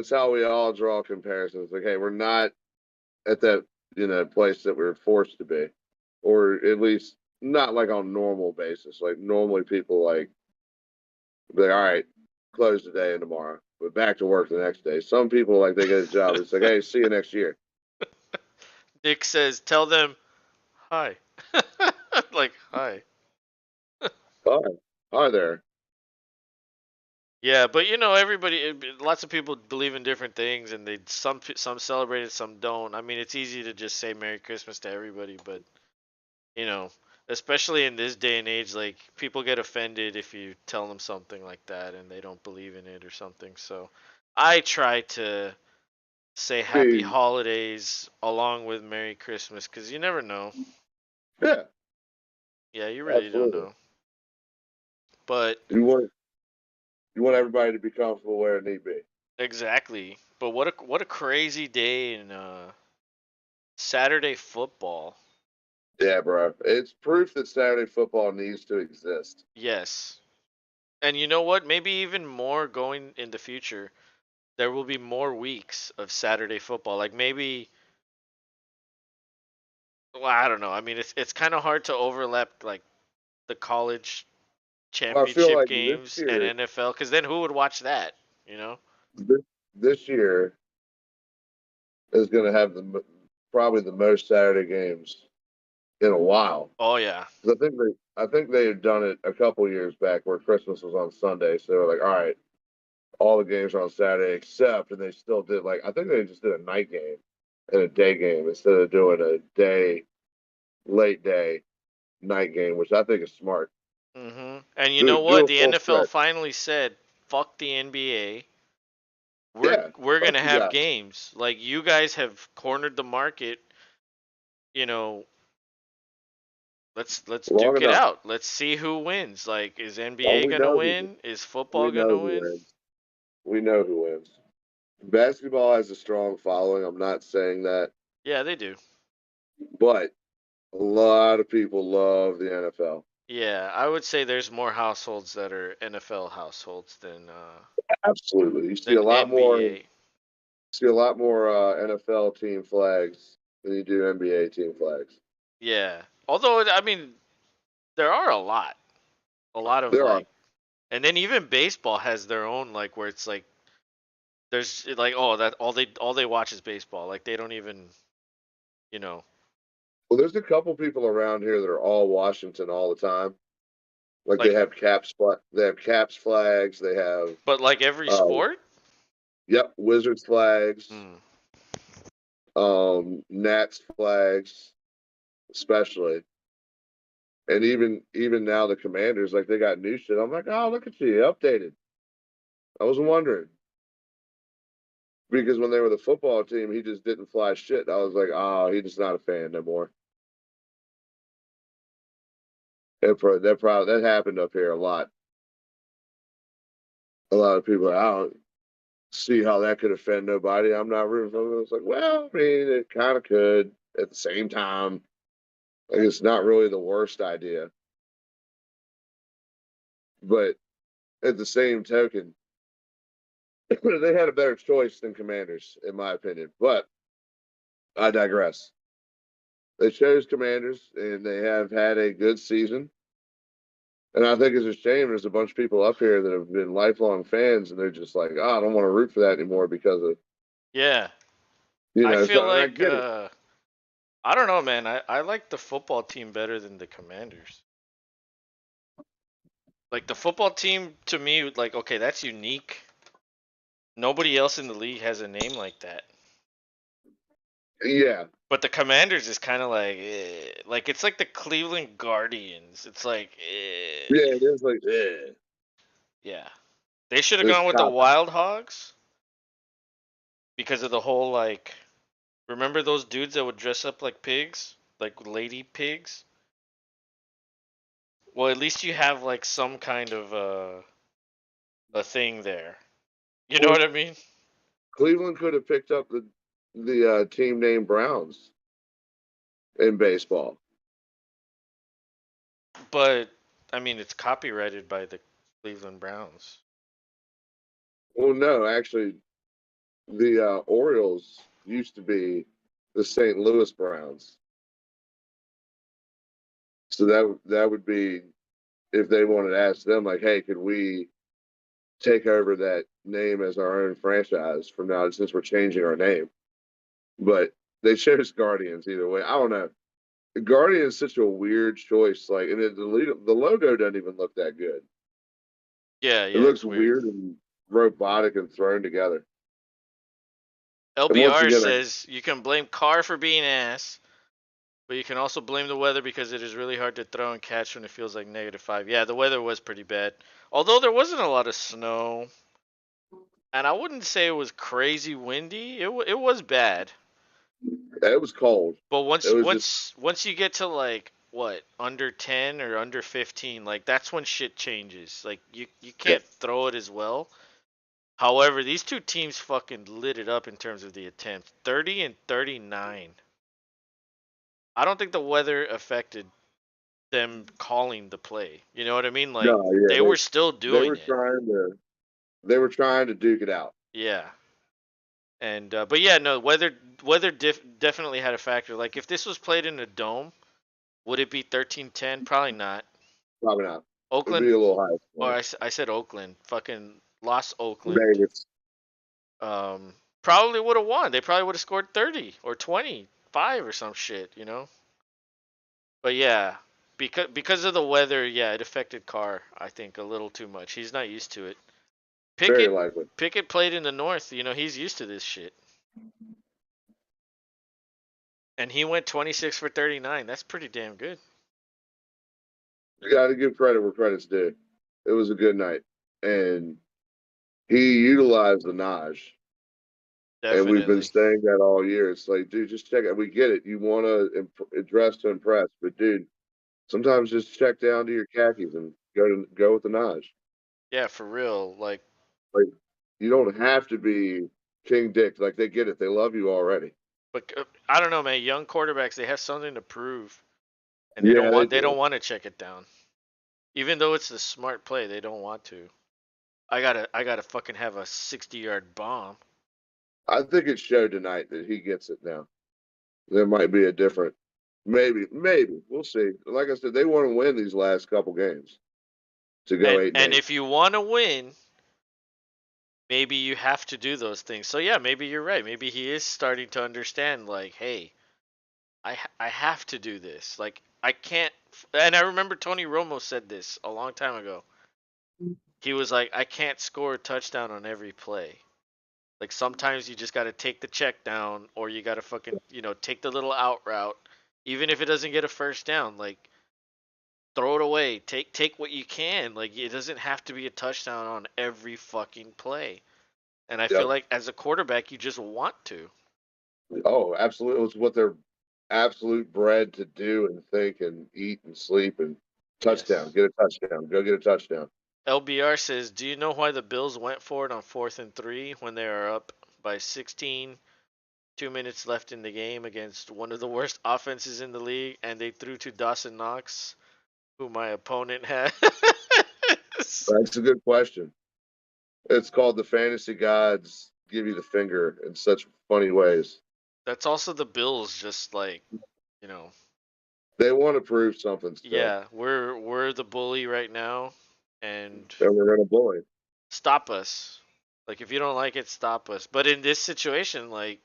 how we all draw comparisons. Like, hey, we're not at that place that we're forced to be, or at least not like on normal basis. Like normally people like be all right, close today and tomorrow, but back to work the next day. Some people like they get a job. It's like, hey, see you next year. Nick says, "Tell them hi." Like hi. Hi, hi there. Yeah, but everybody, lots of people believe in different things, and some celebrate it, some don't. I mean, it's easy to just say Merry Christmas to everybody, but you know, especially in this day and age, like people get offended if you tell them something like that and they don't believe in it or something. So I try to say I Happy mean, Holidays along with Merry Christmas, because you never know. yeah, Yeah, you really don't absolutely. know. But You want everybody to be comfortable where it need be. exactly. But what a crazy day in Saturday football. Yeah, bro. It's proof that Saturday football needs to exist. Yes. And you know what? Maybe even more going in the future. There will be more weeks of Saturday football. Like maybe, well, I don't know. I mean, it's kind of hard to overlap like the college Well, I feel championship like games and NFL, because then who would watch that? You know? this, this year is going to have probably the most Saturday games in a while. Oh yeah. 'Cause I think they had done it a couple years back where Christmas was on Sunday, so they were like, all right, all the games are on Saturday except, and they still did like I think they just did a night game and a day game instead of doing a late day night game, which I think is smart. And you know Do what? a The full NFL stretch. finally said, "Fuck the NBA. We're Yeah, we're fuck gonna you have guys. games. Like you guys have cornered the market. You know, let's Long duke it enough. out. Let's see who wins. Like, is Oh, NBA gonna win? Is football we know gonna who win? wins. We know who wins. Basketball has a strong following. I'm not saying that, Yeah, they do. but a lot of people love the NFL. Yeah, I would say there's more households that are NFL households Absolutely. than NBA. See a lot more NFL team flags than you do NBA team flags. Yeah. Although I mean, there are a lot of There are. like, and then even baseball has their own like where it's like there's like oh that all they watch is baseball. Like they don't even you know. Well, there's a couple people around here that are all Washington all the time. Like Like they have caps flags. They have but like every uh, sport. yep, Wizards flags, Hmm. Nats flags, especially. And even now the Commanders like they got new shit. I'm like, oh look at you, updated. I was wondering because when they were the football team, he just didn't fly shit. I was like, oh, he's just not a fan no more. That happened up here a lot. A lot of people, I don't see how that could offend nobody. I'm not rooting for them. It's like, well, I mean, it kind of could at the same time. Like, it's not really the worst idea, but at the same token, they had a better choice than Commanders, in my opinion. But I digress. They chose Commanders, and they have had a good season. And I think it's a shame there's a bunch of people up here that have been lifelong fans, and they're just like, oh, I don't want to root for that anymore because of, Yeah, you I know. feel So, and I like get it. I don't know, man. I like the football team better than the Commanders. Like the football team to me, like okay, that's unique. Nobody else in the league has a name like that. Yeah, But the Commanders is kind of like, like it's like the Cleveland Guardians. It's like, yeah, it is like, yeah, yeah, they should have it's gone with the cop. Wild Hogs because of the whole like. Remember those dudes that would dress up like pigs, like lady pigs? Well, at least you have like some kind of a thing there. You know Well, what I mean? Cleveland could have picked up the team name Browns in baseball. But I mean, it's copyrighted by the Cleveland Browns. Well, no, actually, the Orioles used to be the St. Louis Browns, so that would be if they wanted to ask them, like, hey, could we take over that name as our own franchise from now since we're changing our name? But they chose Guardians either way. I don't know. Guardian is such a weird choice. Like, and the logo doesn't even look that good. Yeah, It yeah, looks it's weird. weird and robotic and thrown together. And once LBR again, says you can blame Carr for being ass, but you can also blame the weather because it is really hard to throw and catch when it feels like -5. Yeah, the weather was pretty bad. Although there wasn't a lot of snow, and I wouldn't say it was crazy windy. It was bad. it was cold. But It was just once you get to like what under 10 or under 15, like that's when shit changes. Like you yeah, can't throw it as well. However, these two teams fucking lit it up in terms of the attempts. 30 and 39. I don't think the weather affected them calling the play. You know what I mean? Like no, yeah, they were still they doing were it. trying to they were trying to duke it out. Yeah. And but yeah, no, weather definitely had a factor. Like if this was played in a dome, would it be 13-10? Probably not. Probably not. It'd be Oakland a little high or point. I said Oakland, fucking lost Oakland. Vegas. Probably would have won. They probably would have scored 30 or 25 or some shit, you know? But yeah, because of the weather, yeah, it affected Carr, I think, a little too much. He's not used to it. Very Pickett likely. Pickett played in the north, you know, he's used to this shit. And he went 26 for 39. That's pretty damn good. You got to give credit where credit's due. It was a good night, and he utilized the Naj, and we've been Definitely. saying that all year. It's like, dude, just check it. We get it. You want to dress to impress, but dude, sometimes just check down to your khakis and go with the Naj. Yeah, for real. Like, you don't have to be King Dick. Like, they get it. They love you already. But I don't know, man. Young quarterbacks, they have something to prove, and Yeah, they they do. don't want to check it down. Even though it's the smart play, they don't want to. I gotta fucking have a 60-yard bomb. I think it showed tonight that he gets it now. There might be a different, maybe we'll see. Like I said, they want to win these last couple games to go eight and And eight. if you want to win, maybe you have to do those things. So yeah, maybe you're right. Maybe he is starting to understand like, hey, I have to do this. Like I can't and I remember Tony Romo said this a long time ago. He was like, I can't score a touchdown on every play. Like sometimes you just got to take the check down or you got to fucking, take the little out route even if it doesn't get a first down. Like throw it away. Take what you can. Like it doesn't have to be a touchdown on every fucking play. And I feel Yep. like as a quarterback, you just want to. Oh, absolutely. It's what they're absolute bred to do and think and eat and sleep. And Touchdown. Yes. Get a touchdown. Go get a touchdown. LBR says, "Do you know why the Bills went for it on 4th and 3 when they are up by 16, 2 minutes left in the game against one of the worst offenses in the league, and they threw to Dawson Knox, who my opponent has?" That's a good question. It's called the fantasy gods give you the finger in such funny ways. That's also the Bills, just like, you know, They want to prove something still, yeah, we're the bully right now, and and we're going to bully. stop us. Like, if you don't like it, stop us. But in this situation, like,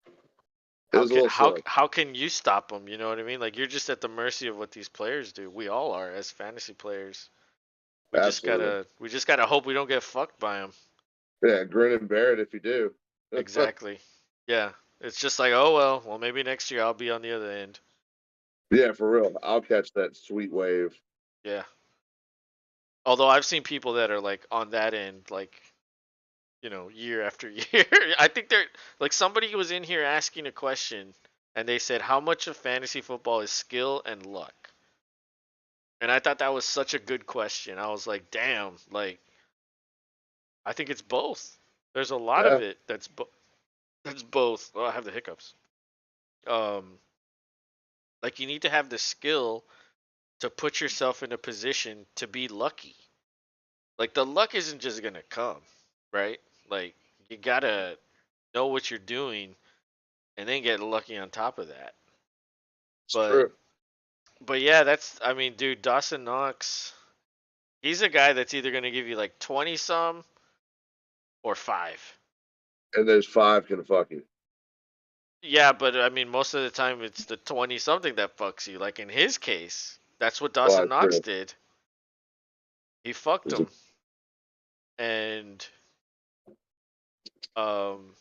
It how was a can little silly. how can you stop them? You know what I mean? Like, you're just at the mercy of what these players do. We all are as fantasy players. Absolutely. We just gotta hope we don't get fucked by them. Yeah, grin and bear it if you do. Exactly. Yeah. It's just like, oh well, maybe next year I'll be on the other end. Yeah, for real. I'll catch that sweet wave. Yeah. Although I've seen people that are like on that end, like, year after year. I think they're like, somebody was in here asking a question, and they said, how much of fantasy football is skill and luck? And I thought that was such a good question. I was like, damn, like, I think it's both. There's a lot Yeah, of it that's both. Oh, I have the hiccups. Um, like, you need to have the skill to put yourself in a position to be lucky. Like, the luck isn't just gonna come, right? Like, you gotta know what you're doing and then get lucky on top of that. it's But true. yeah, I mean, dude, Dawson Knox, he's a guy that's either gonna give you like 20 some or five. And those five can fuck you. Yeah, but I mean, most of the time it's the 20 something that fucks you. Like in his case, that's what Well, Dawson that's Knox true. did. He fucked It's a, him. And um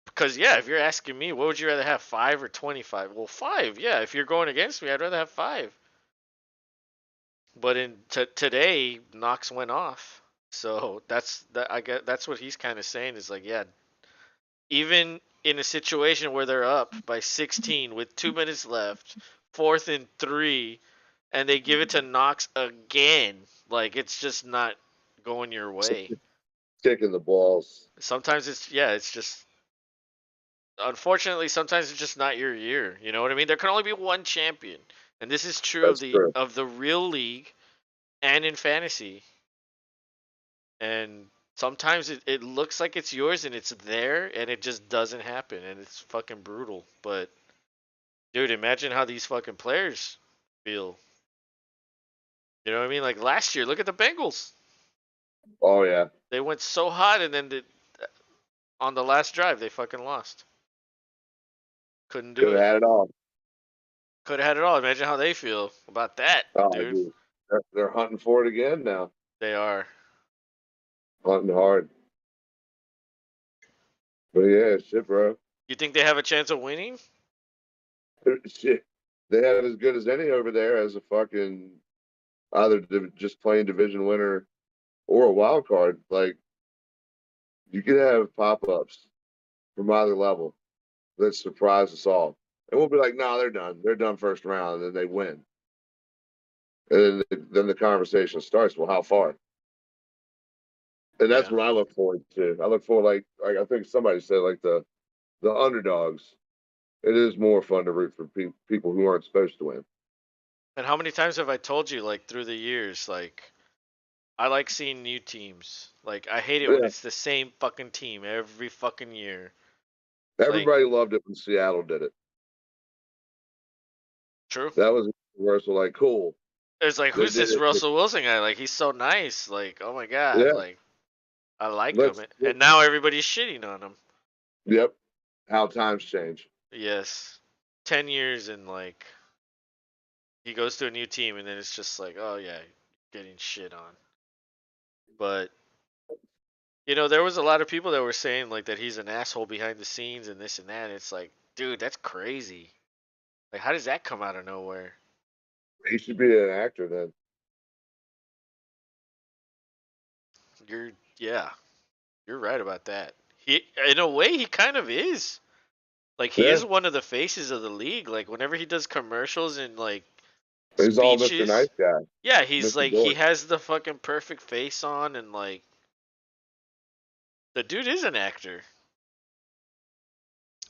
because yeah, if you're asking me, what would you rather have, 5 or 25? Well, 5. Yeah, if you're going against me, I'd rather have 5. But in today, Knox went off. So I get that's what he's kind of saying is like, yeah, even in a situation where they're up by 16 with 2 minutes left, 4th and 3, and they give it to Knox again, like, it's just not going your way. kicking the balls. Sometimes it's just, unfortunately, sometimes it's just not your year. You know what I mean? There can only be one champion, and this is true That's true. of the real league and in fantasy. And sometimes it looks like it's yours and it's there, and it just doesn't happen, and it's fucking brutal. But dude, imagine how these fucking players feel. You know what I mean? Like last year, look at the Bengals. Oh yeah, They went so hot, and then on the last drive, they fucking lost. Couldn't do could have it. had it all. Could have had it all. Imagine how they feel about that, Oh, dude. dude, they're hunting for it again now. They are. Hunting hard. But yeah, shit, bro. You think they have a chance of winning? Shit, they have as good as any over there as a fucking either just plain division winner or a wild card. Like you could have pop ups from either level that surprise us all. And we'll be like, no, they're done. They're done first round, and then they win. And then the conversation starts. Well, how far? And that's Yeah. what I look forward to. I look for like I think somebody said like the underdogs. It is more fun to root for people who aren't supposed to win. And how many times have I told you, like, through the years, like, I like seeing new teams. Like, I hate it when Yeah, it's the same fucking team every fucking year. Like, everybody loved it when Seattle did it. true. That was universal. Like, cool, It's like, they who's did this it. Russell Wilson guy? Like, he's so nice. Like, oh my god. Yeah, Like, I like him. let's. And now everybody's shitting on him. Yep, how times change. Yes. 10 years and, like, he goes to a new team, and then it's just like, oh yeah, getting shit on. But, there was a lot of people that were saying, like, that he's an asshole behind the scenes and this and that. And it's like, dude, that's crazy. Like, how does that come out of nowhere? He should be an actor then. Yeah, you're right about that. He, in a way, he kind of is. Like, he Yeah, is one of the faces of the league. Like, whenever he does commercials and, like, He's all Mr. speeches. Nice Guy, Yeah, he's Mr. like he Dork. has the fucking perfect face on, and like the dude is an actor.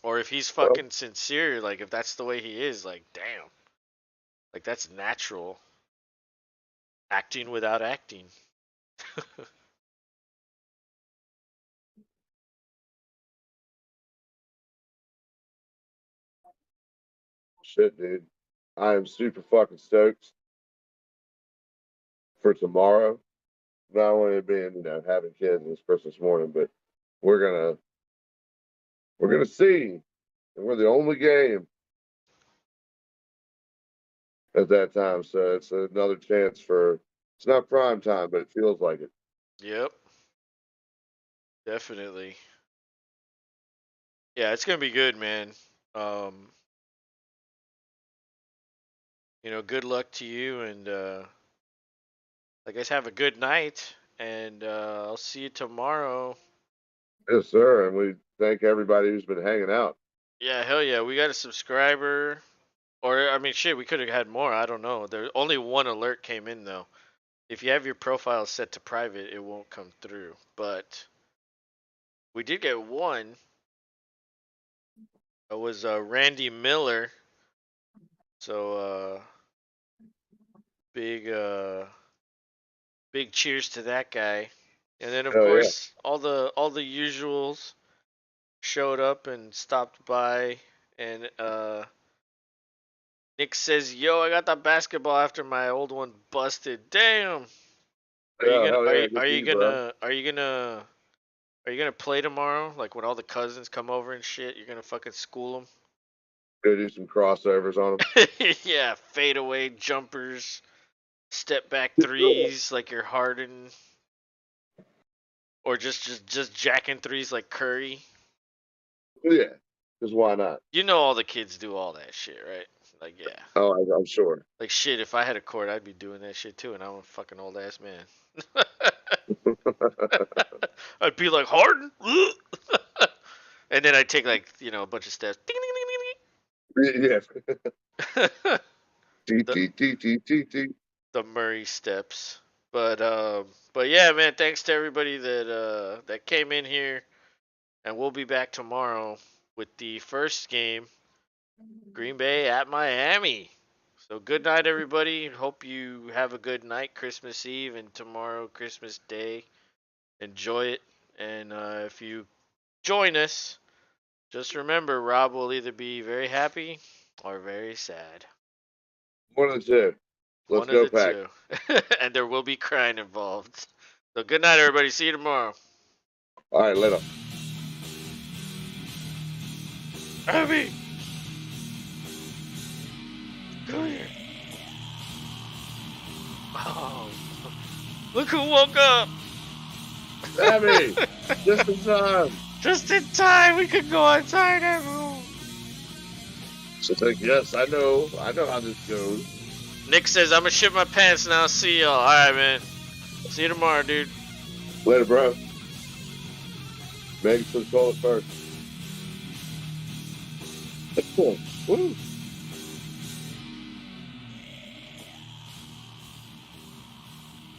Or if he's Well, fucking sincere, like if that's the way he is, like damn, like that's natural. Acting without acting. shit, dude. I am super fucking stoked for tomorrow. Not only being, having kids this Christmas morning, but we're gonna we're gonna see. And we're the only game at that time, so it's another chance for. It's not prime time, but it feels like it. Yep, definitely. Yeah, it's gonna be good, man. Um, good luck to you, and I guess have a good night, and I'll see you tomorrow. Yes, sir. And we thank everybody who's been hanging out. Yeah, hell yeah, we got a subscriber, or I mean, shit, we could have had more. I don't know. There only one alert came in though. If you have your profile set to private, it won't come through. But we did get one. It was Randy Miller. So big big cheers to that guy. And then of Oh yeah, course all the usuals showed up and stopped by, and Nick says, "Yo, I got the basketball after my old one busted. Damn. Are you yeah, gonna hell are yeah. you Good are for you you, bro. gonna are you gonna are you gonna play tomorrow? Like when all the cousins come over and shit, you're gonna fucking school Go do some crossovers on them? Yeah, fadeaway jumpers, step back them. threes like you're Harden, or just jacking threes like Curry. Yeah, because why not? You know all the kids do all that shit, right? Like yeah, Oh, I'm sure. like shit. If I had a court, I'd be doing that shit too, and I'm a fucking old ass man. I'd be like Harden, and then I'd take like a bunch of steps. Ding, Yes. ding, ding, ding. T the T T T T T. the Murray steps. But yeah, man. Thanks to everybody that came in here, and we'll be back tomorrow with the first game, Green Bay at Miami. So good night, everybody. Hope you have a good night, Christmas Eve, and tomorrow, Christmas Day. Enjoy it, and if you join us, just remember, Rob will either be very happy or very sad. One of the two. Let's One of go, the Pack. two. And there will be crying involved. So good night, everybody. See you tomorrow. All right, later. Abby, come here. Oh, look who woke up. Abby, just in time. Just in time. We could go outside, everyone. She's like, yes, I know how this goes. Nick says, I'm going to shit my pants now. See y'all. All right, man. See you tomorrow, dude. Later, bro. Make sure to call it first. Woo.